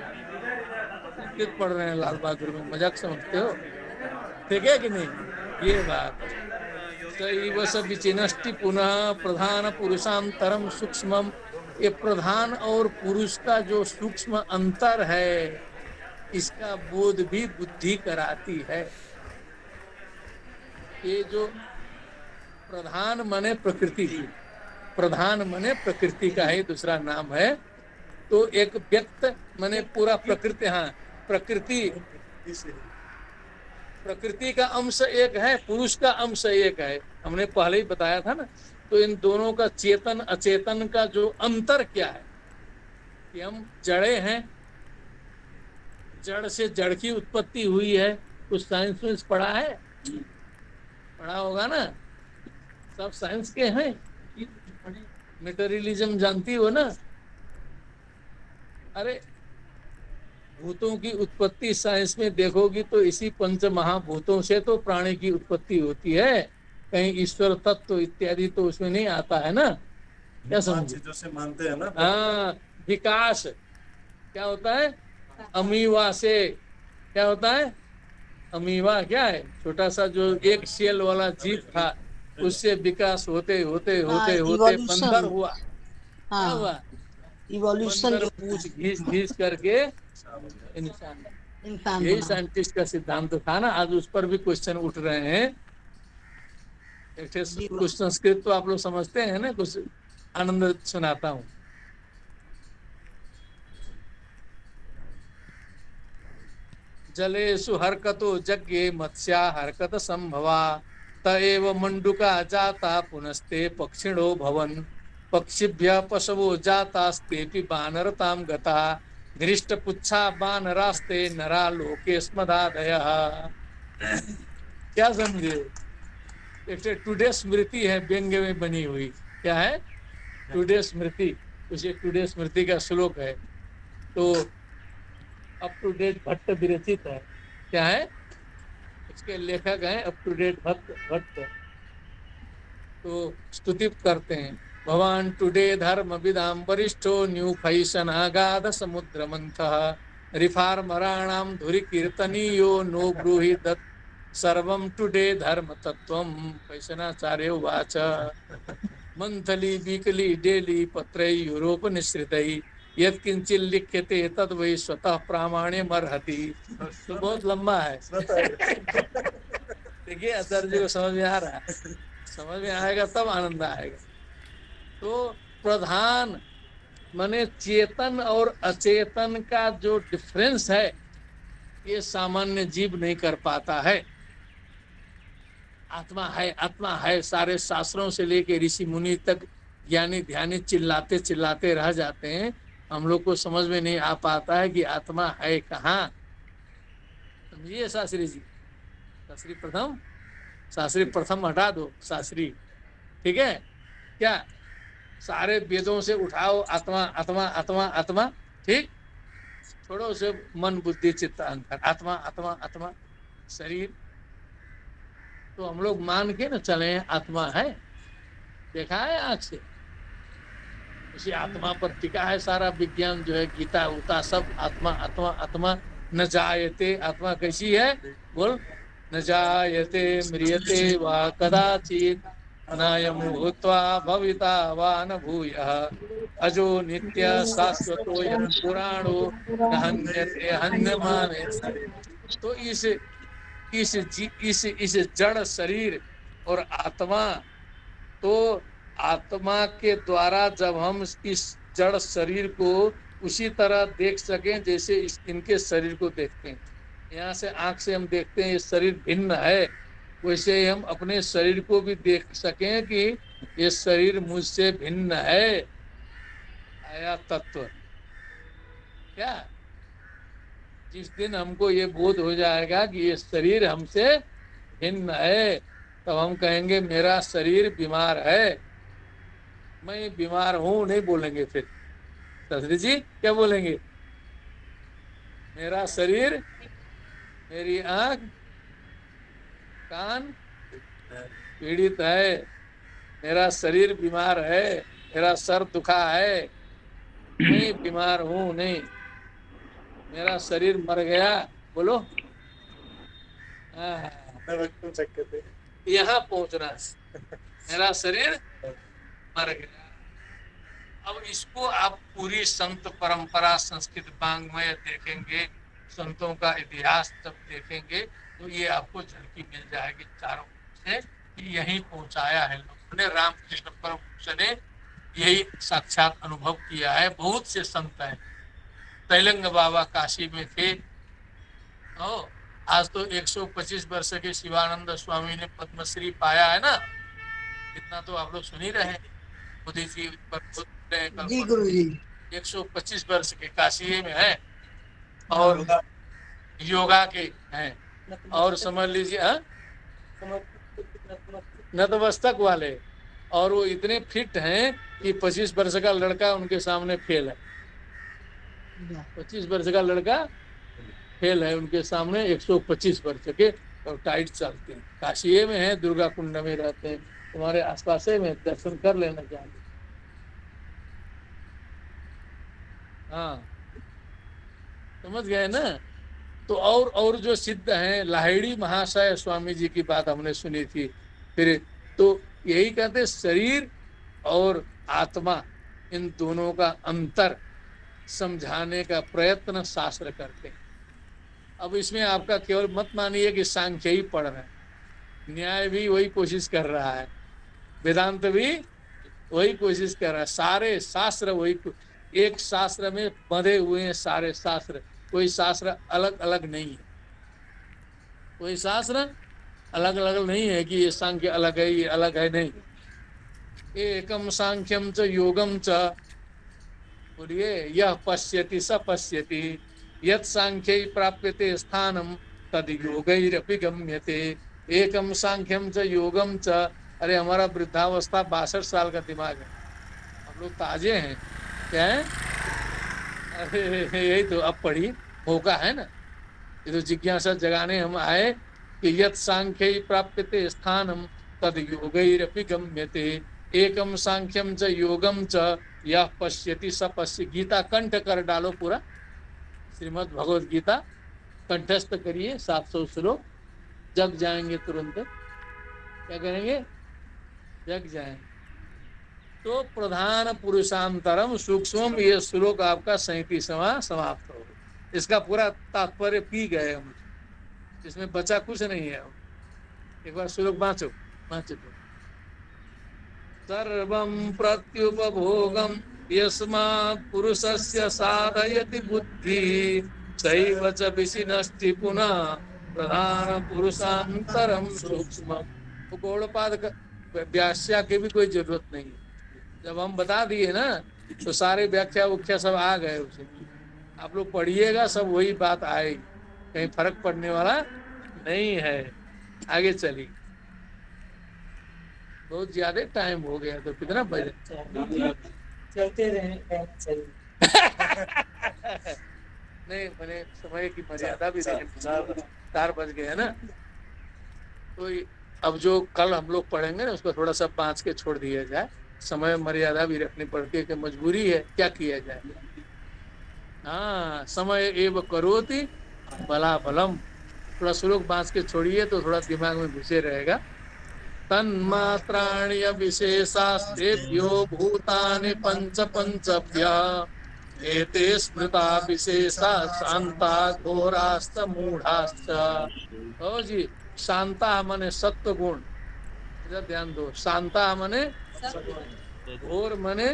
G: संस्कृत पढ़ रहे हैं लाल बहादुर में, मजाक समझते हो, ठीक है कि नहीं? ये बात सैव स विचिनष्टि पुनः प्रधान पुरुषांतरम सूक्ष्मम। ये प्रधान और पुरुष का जो सूक्ष्म अंतर है, इसका बोध भी बुद्धि कराती है। ये जो प्रधान माने प्रकृति, प्रधान माने प्रकृति का ही दूसरा नाम है। तो एक व्यक्त माने पूरा प्रकृति, हाँ प्रकृति का अंश एक है, पुरुष का अंश एक है, हमने पहले ही बताया था ना। तो इन दोनों का चेतन अचेतन का जो अंतर क्या है, कि हम जड़े हैं, जड़ से जड़ की उत्पत्ति हुई है। कुछ साइंस में पढ़ा है, पढ़ा होगा ना, सब साइंस के हैं। मेटेरियलिज्म जानती हो ना? अरे भूतों की उत्पत्ति साइंस में देखोगी तो इसी पंच महाभूतों से तो प्राणी की उत्पत्ति होती है, कहीं ईश्वर तत्व इत्यादि तो उसमें नहीं आता है ना। क्या समझे?
J: चीजों से मानते हैं ना।
G: हाँ, विकास क्या होता है? अमीवा से क्या होता है? अमीवा क्या है? छोटा सा जो एक सेल वाला जीव था, उससे विकास होते होते होते होते बंदर हुआ। क्या हुआ?
E: इवोल्यूशन,
G: पूछ घीस घीस करके इंसान। यही साइंटिस्ट का सिद्धांत था ना। आज उस पर भी क्वेश्चन उठ रहे हैं। कुछ संस्कृत तो आप लोग समझते हैं ना, कुछ आनंद सुनाता हूँ। जलेषु हरकतो जज्ञे मत्स्या हरकत संभवा, तएव मंडुका जाता पुनस्ते पक्षिणो भवन, पक्षिभ्य पशवो जातास्तेपि वानरतां गता, धृष्ट पुच्छा वानरास्ते नरा लोके स्मदादयः। क्या समझे? एक टुडे स्मृति है व्यंग्य में बनी हुई। क्या है? टुडे स्मृति। उसे टुडे स्मृति का श्लोक है, तो अप टू डेट भट्ट विरचित है। क्या है? इसके लेखक हैं अप टू डेट भट्ट। तो स्तुति करते हैं, भवान टुडे धर्म विदाम वरिष्ठो न्यू फैशन आगाध समुद्र मंथः, रिफार्मराणाम धुरि कीर्तनीयो नो ब्रूहि दत्त सर्वम टुडे धर्म तत्वम। फैशनाचार्य उवाच मंथली वीकली डेली पत्रै यूरोप निश्रितै, यद किंचित लिख्यते तद वै स्वतः प्रामाण्यम अर्हति। तो बहुत लंबा है। देखिए आचार्य को समझ में आ रहा है? समझ में आएगा तब आनंद आएगा। तो प्रधान माने चेतन और अचेतन का जो डिफरेंस है, ये सामान्य जीव नहीं कर पाता है। आत्मा है, आत्मा है, सारे शास्त्रों से लेके ऋषि मुनि तक ज्ञानी ध्यानी चिल्लाते चिल्लाते रह जाते हैं। हम लोग को समझ में नहीं आ पाता है कि आत्मा है कहाँ। समझिए शास्त्री जी, शास्त्री प्रथम हटा दो, शास्त्री, ठीक है क्या? सारे वेदों से उठाओ आत्मा आत्मा आत्मा आत्मा, ठीक, छोड़ो से मन बुद्धि चित्त अहंकार, आत्मा आत्मा आत्मा शरीर। तो हम लोग मान के न चले आत्मा है, देखा है आंख से, उसी आत्मा पर टिका है सारा विज्ञान जो है, गीता उता सब आत्मा आत्मा आत्मा। न जायते, आत्मा कैसी है बोल? न जायते म्रियते वा कदाचित अनायं भूत्वा भविता वा न भूयः अजो नित्य शाश्वतोऽयं पुराणो न हन्यते हन्यमाने शरीरे। तो इस जड़ शरीर और आत्मा, तो आत्मा के द्वारा जब हम इस जड़ शरीर को उसी तरह देख सकें जैसे इनके शरीर को देखते हैं, यहाँ से आंख से हम देखते हैं ये शरीर भिन्न है, वैसे ही हम अपने शरीर को भी देख सकें कि ये शरीर मुझसे भिन्न है। आया तत्व क्या? जिस दिन हमको ये बोध हो जाएगा कि ये शरीर हमसे भिन्न है, तब हम कहेंगे मेरा शरीर बीमार है। मैं बीमार हूं नहीं बोलेंगे, फिर शास्त्री जी क्या बोलेंगे? मेरा शरीर, मेरी आंख कान पीड़ित है, मेरा शरीर बीमार है, मेरा सर दुखा है, मैं बीमार हूं नहीं, मेरा शरीर मर गया। बोलो यहाँ पहुंचना, मेरा शरीर मर गया। अब इसको आप पूरी संत परंपरा संस्कृत वाङ्मय देखेंगे, संतों का इतिहास जब देखेंगे तो ये आपको झलकी मिल जाएगी चारों से कि यही पहुंचाया है लोगों ने। रामकृष्ण परमहंस ने यही साक्षात अनुभव किया है। बहुत से संत हैं, तैलंग बाबा काशी में थे, आज तो 125 वर्ष के शिवानंद स्वामी ने पद्मश्री पाया है ना, इतना तो आप लोग सुन ही रहे हैं। मोदी जी
E: जी गुरु जी
G: 125 वर्ष के काशी में है और योगा के हैं, और समझ लीजिए नतमस्तक वाले, और वो इतने फिट हैं कि 25 वर्ष का लड़का उनके सामने फेल है। 25 वर्ष का लड़का फेल है उनके सामने, 125 वर्ष के, और टाइट चलते हैं। काशी में है, दुर्गा कुंड में रहते हैं, तुम्हारे आसपास में, दर्शन कर लेना चाहिए। हाँ समझ गए ना। तो और जो सिद्ध हैं, लाहिड़ी महाशय स्वामी जी की बात हमने सुनी थी। फिर तो यही कहते शरीर और आत्मा, इन दोनों का अंतर समझाने का प्रयत्न शास्त्र करते हैं। अब इसमें आपका केवल मत मानिए कि सांख्य ही पढ़ रहे हैं, न्याय भी वही कोशिश कर रहा है, वेदांत भी वही कोशिश कर रहा है, सारे शास्त्र वही, एक शास्त्र में बंधे हुए हैं सारे शास्त्र, कोई शास्त्र अलग अलग नहीं है, कोई शास्त्र अलग अलग नहीं है कि ये सांख्य अलग है ये अलग है, नहीं। एकम सांख्यम च योगम च, बोलिए, यह पश्यति स पश्यति, यत् सांख्यै प्राप्यते स्थानम तद योगैरपि गम्यते। एकम सांख्यम च योगम च, अरे हमारा वृद्धावस्था 62 साल का दिमाग है, हम लोग ताजे हैं क्या है? अरे यही तो अब पढ़ी मौका है ना, ये तो जिज्ञासा जगाने हम आए कि यत् सांख्यै प्राप्यते स्थानम तद योगैरपि गम्यते। एकम सांख्यम च योगम च यह पश्यति स पश्य। गीता कंठ कर डालो पूरा, श्रीमद् भगवद गीता कंठस्थ करिए, 700 श्लोक, जग जाएंगे तुरंत। क्या करेंगे? जग जाएंगे। तो प्रधान पुरुषांतरम सूक्ष्म, ये श्लोक आपका 37वां समाप्त हो गया। इसका पूरा तात्पर्य पी गए हम, इसमें बचा कुछ नहीं है। एक बार श्लोक बाँचो तो, सर्वं प्रत्युपभोगं यस्मात् पुरुषस्य साधयति बुद्धि सैव च विशिनष्टि पुनः प्रधान पुरुषांतरम सूक्ष्म। तो गौड़पाद व्याख्या की भी कोई जरूरत नहीं है, जब हम बता दिए ना तो सारे व्याख्या उख्या सब आ गए उसे। आप लोग पढ़िएगा, सब वही बात आएगी, कहीं फर्क पड़ने वाला नहीं है। आगे चलिए, बहुत ज्यादा टाइम हो गया, तो कितना बजे?
E: चलते रहे
G: नहीं, मैंने समय की मर्यादा भी देखी, 4 बज गए है ना। तो अब जो कल हम लोग पढ़ेंगे ना उसको थोड़ा सा बाँच के छोड़ दिया जाए, समय मर्यादा भी रखनी पड़ती है कि मजबूरी है, क्या किया जाए। हाँ, समय एव करोति बला बलम, थोड़ा श्लोक बाँच के छोड़िए तो थोड़ा दिमाग में घुसे रहेगा, तन्मात्राण्य विशेषास्तेभ्यो भूतानि पंच पंचभ्यः एते स्मृता विशेषा शांता घोरास्त मूढ़ाश्च। ओ जी, शांता माने सत्व गुण, इधर ध्यान दो। शांता माने घोर माने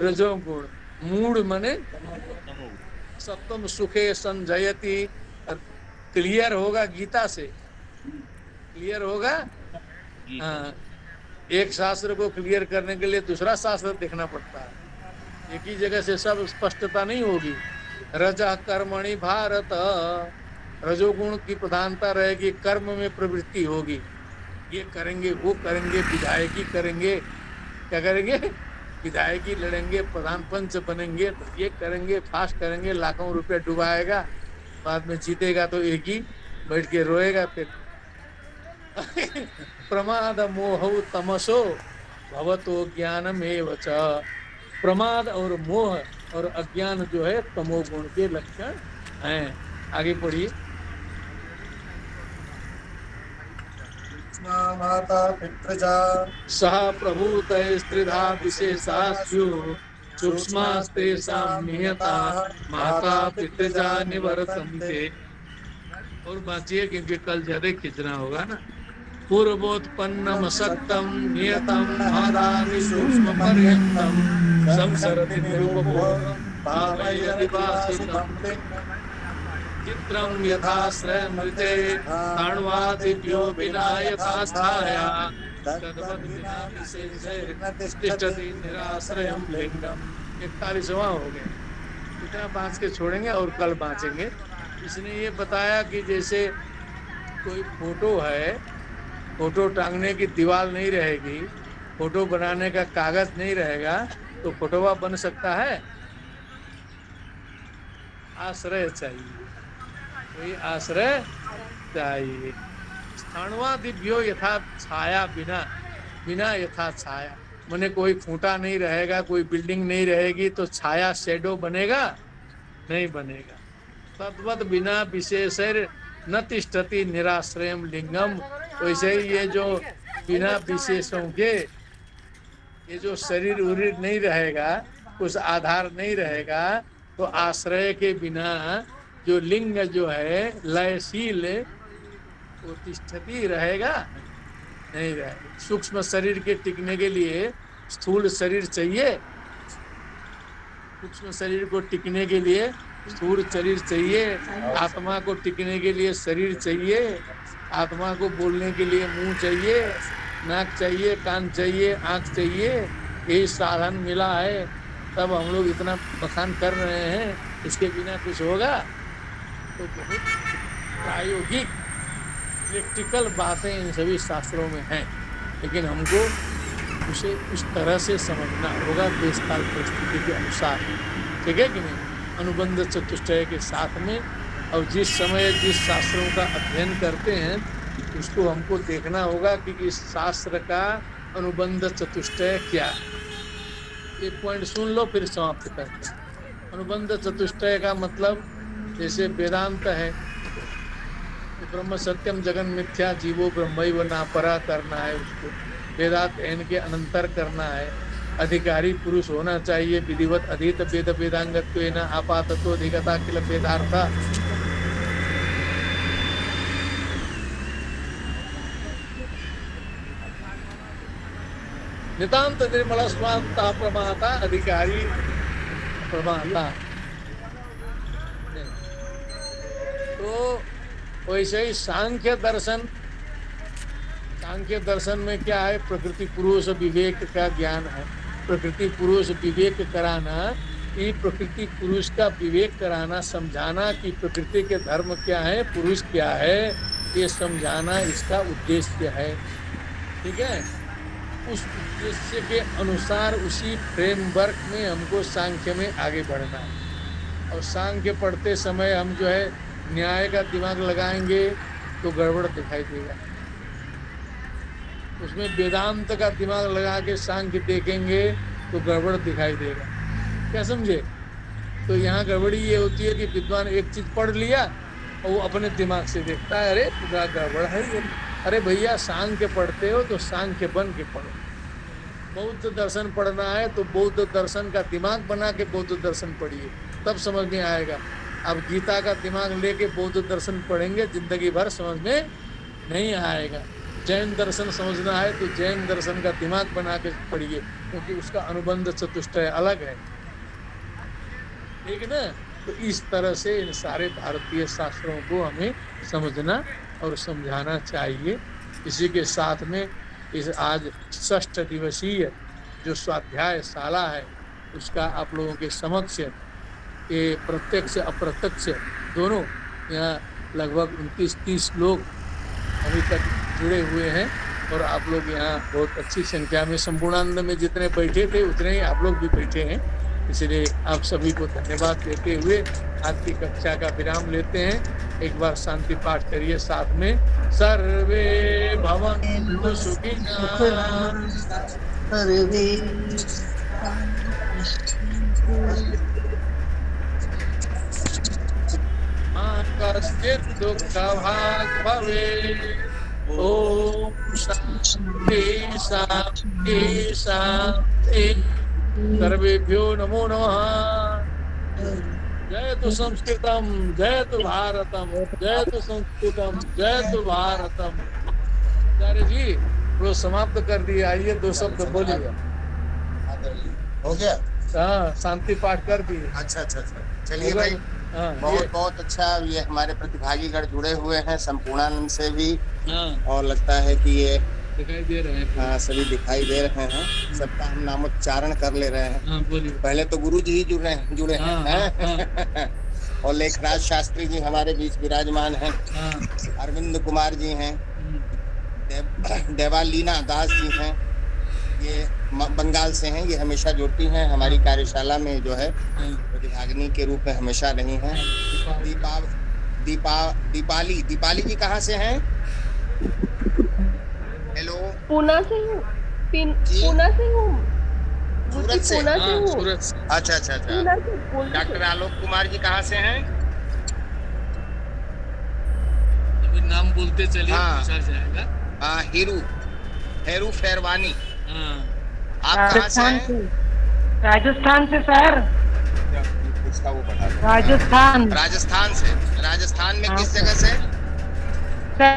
G: रजोगुण, मूढ़ माने सप्तम सुखे संजयति। क्लियर होगा गीता से, क्लियर होगा। हाँ, एक शास्त्र को क्लियर करने के लिए दूसरा शास्त्र देखना पड़ता है, एक ही जगह से सब स्पष्टता नहीं होगी। रजा कर्मणि भारत, रजोगुण की प्रधानता रहेगी, कर्म में प्रवृत्ति होगी, ये करेंगे वो करेंगे, विधायकी करेंगे, क्या करेंगे, विधायकी लड़ेंगे, प्रधान पंच बनेंगे, तो ये करेंगे, फास्ट करेंगे, लाखों रुपए डुबाएगा, बाद में जीतेगा तो एक ही बैठ के रोएगा फिर। प्रमाद मोह तमसो भवतो ज्ञानमेव च। प्रमाद और मोह और अज्ञान जो है तमोगुण के लक्षण हैं। आगे पढ़िए।
J: माता पितृजा
G: सह प्रभूत स्त्रिधा विशेषास्यु सूक्ष्मास्तेषां नियता माता पितृजा निवर्तन्ते। और बाँचिए क्योंकि कल ज्यादा खींचना होगा ना। पूर्वोत्पन्नम सत्तम नियतम आदानि सूक्ष्म पर्यंतम संसरति निरुपभोगम भावयति वासितम चित्रम यथाश्रय मृते ताण्वादिभ्यो विना यथा छाया तद्वत् विना विशेषैर्तिष्ठति निराश्रयं लिंगम। 41वां हो गया। इतना बाँच के छोड़ेंगे और कल बाँचेंगे। इसने ये बताया कि जैसे कोई फोटो है, फोटो टांगने की दीवार नहीं रहेगी, फोटो बनाने का कागज नहीं रहेगा, तो फोटोवा बन सकता है? आश्रय चाहिए, कोई आश्रय चाहिए। स्थाणवादिभ्यो यथा छाया बिना, बिना यथा छाया माने कोई खूंटा नहीं रहेगा, कोई बिल्डिंग नहीं रहेगी, तो छाया शेडो बनेगा? नहीं बनेगा। तद्वत बिना विशेषैर न तिष्ठति निराश्रयम लिंगम। वैसे ही ये जो बिना विशेषों के, ये जो शरीर उरीर नहीं रहेगा, कुछ आधार नहीं रहेगा, तो आश्रय के बिना जो लिंग जो है लयशील, वो तिष्ठति रहेगा? नहीं रहेगा। सूक्ष्म शरीर के टिकने के लिए स्थूल शरीर चाहिए, सूक्ष्म शरीर को टिकने के लिए स्थूल शरीर चाहिए, आत्मा को टिकने के लिए शरीर चाहिए, आत्मा को बोलने के लिए मुंह चाहिए, नाक चाहिए, कान चाहिए, आंख चाहिए। यही साधन मिला है, तब हम लोग इतना बखान कर रहे हैं। इसके बिना कुछ होगा? तो बहुत प्रायोगिक प्रैक्टिकल बातें इन सभी शास्त्रों में हैं, लेकिन हमको उसे उस तरह से समझना होगा देश काल परिस्थिति के अनुसार। ठीक है कि नहीं? अनुबंध चतुष्टय के साथ में, और जिस समय जिस शास्त्रों का अध्ययन करते हैं उसको हमको देखना होगा कि इस शास्त्र का अनुबंध चतुष्टय क्या है। एक पॉइंट सुन लो फिर समाप्त करते हैं। अनुबंध चतुष्टय का मतलब जैसे वेदांत है, ब्रह्म सत्यम जगन मिथ्या जीवो ब्रह्मैव नापरा करना है, उसको वेदांत एन के अनंतर करना है। अधिकारी पुरुष होना चाहिए, विधिवत अधीत वेद वेदांगत्वेन आपातत्वाधिगता किल वेदार्था। नितांत निर्मल स्वांता प्रमाता अधिकारी प्रमाता। तो वैसे ही सांख्य दर्शन, सांख्य दर्शन में क्या है? प्रकृति पुरुष विवेक का ज्ञान है। प्रकृति पुरुष विवेक कराना, ये प्रकृति पुरुष का विवेक कराना, समझाना कि प्रकृति के धर्म क्या है, पुरुष क्या है, ये समझाना इसका उद्देश्य है। ठीक है? उस उद्देश्य के अनुसार उसी फ्रेमवर्क में हमको सांख्य में आगे बढ़ना है। और सांख्य पढ़ते समय हम जो है न्याय का दिमाग लगाएंगे तो गड़बड़ दिखाई देगा। उसमें वेदांत का दिमाग लगा के सांख्य देखेंगे तो गड़बड़ दिखाई देगा। क्या समझे? तो यहाँ गड़बड़ी ये होती है कि विद्वान एक चीज पढ़ लिया और वो अपने दिमाग से देखता है, अरे पूरा गड़बड़ है ये, अरे भैया सांख्य पढ़ते हो तो सांख्य बन के पढ़ो, बौद्ध दर्शन पढ़ना है तो बौद्ध दर्शन का दिमाग बना के बौद्ध दर्शन पढ़िए, तब समझ में आएगा। अब गीता का दिमाग लेके बौद्ध दर्शन पढ़ेंगे जिंदगी भर समझ में नहीं आएगा। जैन दर्शन समझना है तो जैन दर्शन का दिमाग बना के पढ़िए, क्योंकि उसका अनुबंध चतुष्टय अलग है, ठीक है ना। तो इस तरह से इन सारे भारतीय शास्त्रों को हमें समझना और समझाना चाहिए। इसी के साथ में इस आज 6 दिवसीय जो स्वाध्याय शाला है उसका आप लोगों के समक्ष ये प्रत्यक्ष अप्रत्यक्ष दोनों यहाँ लगभग 29-30 लोग अभी तक जुड़े हुए हैं, और आप लोग यहाँ बहुत अच्छी संख्या में संपूर्णानंद में जितने बैठे थे उतने ही आप लोग भी बैठे हैं, इसलिए आप सभी को धन्यवाद देते हुए आज की कक्षा का विराम लेते हैं। एक बार शांति पाठ करिए साथ में। सर्वे भवन्तु सुखिनः
E: सर्वे
G: मा कश्चित् दुःखभाग् भवेत्। ओम शांति शांति शांति। सर्वेभ्यो नमो नमः। जय तु संस्कृतम जय तु भारतम, जय तु संस्कृतम जय तु भारतम। आचार्य जी वो समाप्त कर दिए, आइए 2 शब्द बोलिए।
B: हो गया?
G: हाँ शांति पाठ कर दिए।
B: अच्छा, चलिए भाई, बहुत बहुत अच्छा। ये हमारे प्रतिभागीगण जुड़े हुए हैं संपूर्णानंद से भी, और लगता है कि ये
G: दिखाई दे रहे हैं।
B: हाँ सभी दिखाई दे रहे हैं, सबका हम नामोच्चारण कर ले रहे हैं।
G: बोलिए।
B: पहले तो गुरु जी ही जुड़े हैं। और लेखराज शास्त्री जी हमारे बीच विराजमान हैं। अरविंद कुमार जी हैं, देवालीना दास जी हैं, ये बंगाल से हैं। ये हमेशा जुड़ती हैं हमारी कार्यशाला में, जो है प्रतिभागिनी के रूप में हमेशा रही हैं। दीपाली जी कहाँ से हैं? हेलो,
I: पूना से हूँ। पूना से हूँ।
B: सूरत से?
G: सूरत से।
B: अच्छा। डॉक्टर आलोक कुमार जी कहाँ से हैं?
G: अभी नाम बोलते चलिए, पूछा जाएगा। हेरू फेरवानी। आप कहाँ से हैं?
I: राजस्थान से सर।
B: उसका वो बढ़ा दो। राजस्थान से। राजस्थान में किस जगह से?
I: सर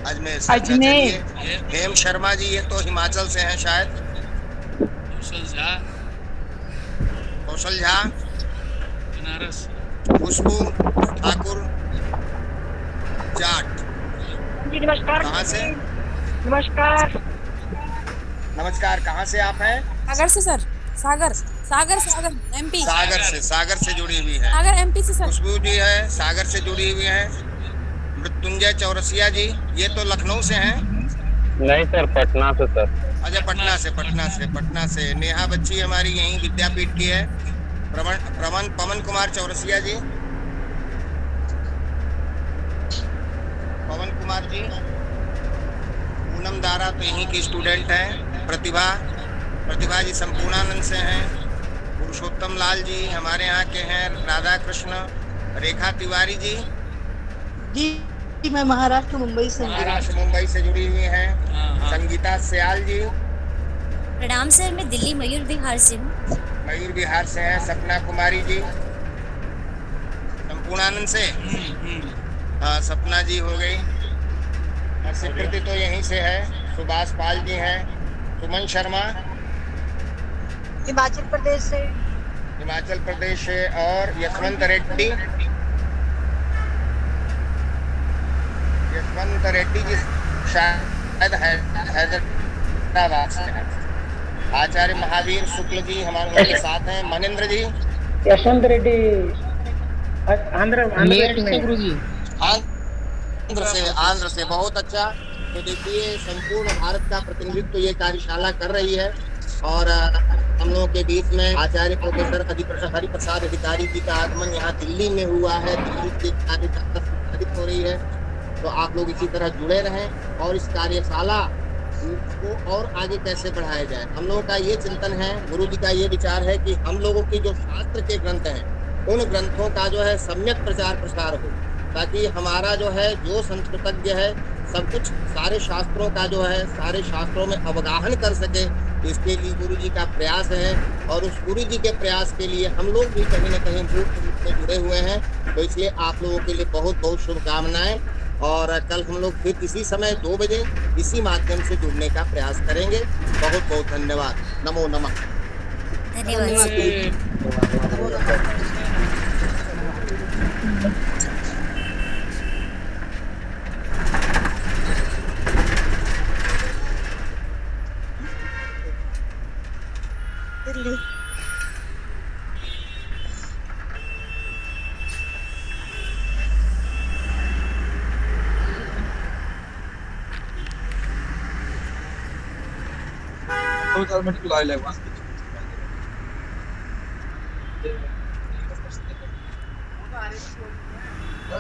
B: अजमेर से। हेम शर्मा जी ये तो हिमाचल से हैं शायद। कौशल झा
G: बनारस।
B: खुशबू ठाकुर जाट।
I: नमस्कार।
B: कहाँ से? नमस्कार, कहाँ से आप हैं?
K: सागर से सर। सागर एमपी।
B: सागर से जुड़ी हुई है।
K: सागर एमपी से सर।
B: खुशबू जी है, सागर से जुड़ी हुई है। मृत्युंजय चौरसिया जी ये तो लखनऊ से हैं।
L: नहीं सर, पटना से सर।
B: अच्छा, पटना से। नेहा बच्ची हमारी यहीं विद्यापीठ की है। पवन कुमार चौरसिया जी। पवन कुमार जी। पूनम दारा तो यहीं की स्टूडेंट हैं। प्रतिभा जी संपूर्णानंद से हैं। पुरुषोत्तम लाल जी हमारे यहाँ के हैं। राधा कृष्ण। रेखा तिवारी जी
E: मैं महाराष्ट्र मुंबई से
B: जुड़ी हुई हैं। संगीता सयाल जी।
K: प्रणाम सर, मैं दिल्ली मयूर विहार से हूँ।
B: मयूर विहार से हैं। सपना कुमारी जी संपूर्णानंद से। हाँ, सपना जी हो गई। स्वीकृति तो यहीं से है। सुभाष पाल जी हैं। सुमन शर्मा
E: हिमाचल प्रदेश से। और यशवंत रेड्डी जी शायद हैदराबाद से हैं। आचार्य महावीर शुक्ल जी हमारे के साथ हैं। मनेंद्र जी।
I: यशवंत रेड्डी आंध्र
B: से। बहुत अच्छा। तो देखिए, संपूर्ण भारत का प्रतिनिधित्व ये कार्यशाला कर रही है, और हम लोगों के बीच में आचार्य प्रोफेसर हरिप्रसाद अधिकारी जी का आगमन यहाँ दिल्ली में हुआ है। दिल्ली की कार्यशाला संचालित हो रही है, तो आप लोग इसी तरह जुड़े रहें और इस कार्यशाला को और आगे कैसे बढ़ाया जाए। हम लोगों का ये चिंतन है, गुरु जी का ये विचार है कि हम लोगों की जो शास्त्र के ग्रंथ हैं उन ग्रंथों का जो है सम्यक प्रचार प्रसार हो।
E: ताकि हमारा जो है जो संस्कृतज्ञ है सब कुछ सारे शास्त्रों का जो है सारे शास्त्रों में अवगाहन कर सके। इसके लिए गुरु जी का प्रयास है और उस गुरु जी के प्रयास के लिए हम लोग भी कहीं ना कहीं मूर्त रूप में जुड़े हुए हैं। तो इसलिए आप लोगों के लिए बहुत बहुत शुभकामनाएं और कल हम लोग फिर इसी समय 2 बजे इसी माध्यम से जुड़ने का प्रयास करेंगे। बहुत बहुत धन्यवाद। नमो नमः।
M: दिल्ली
N: तो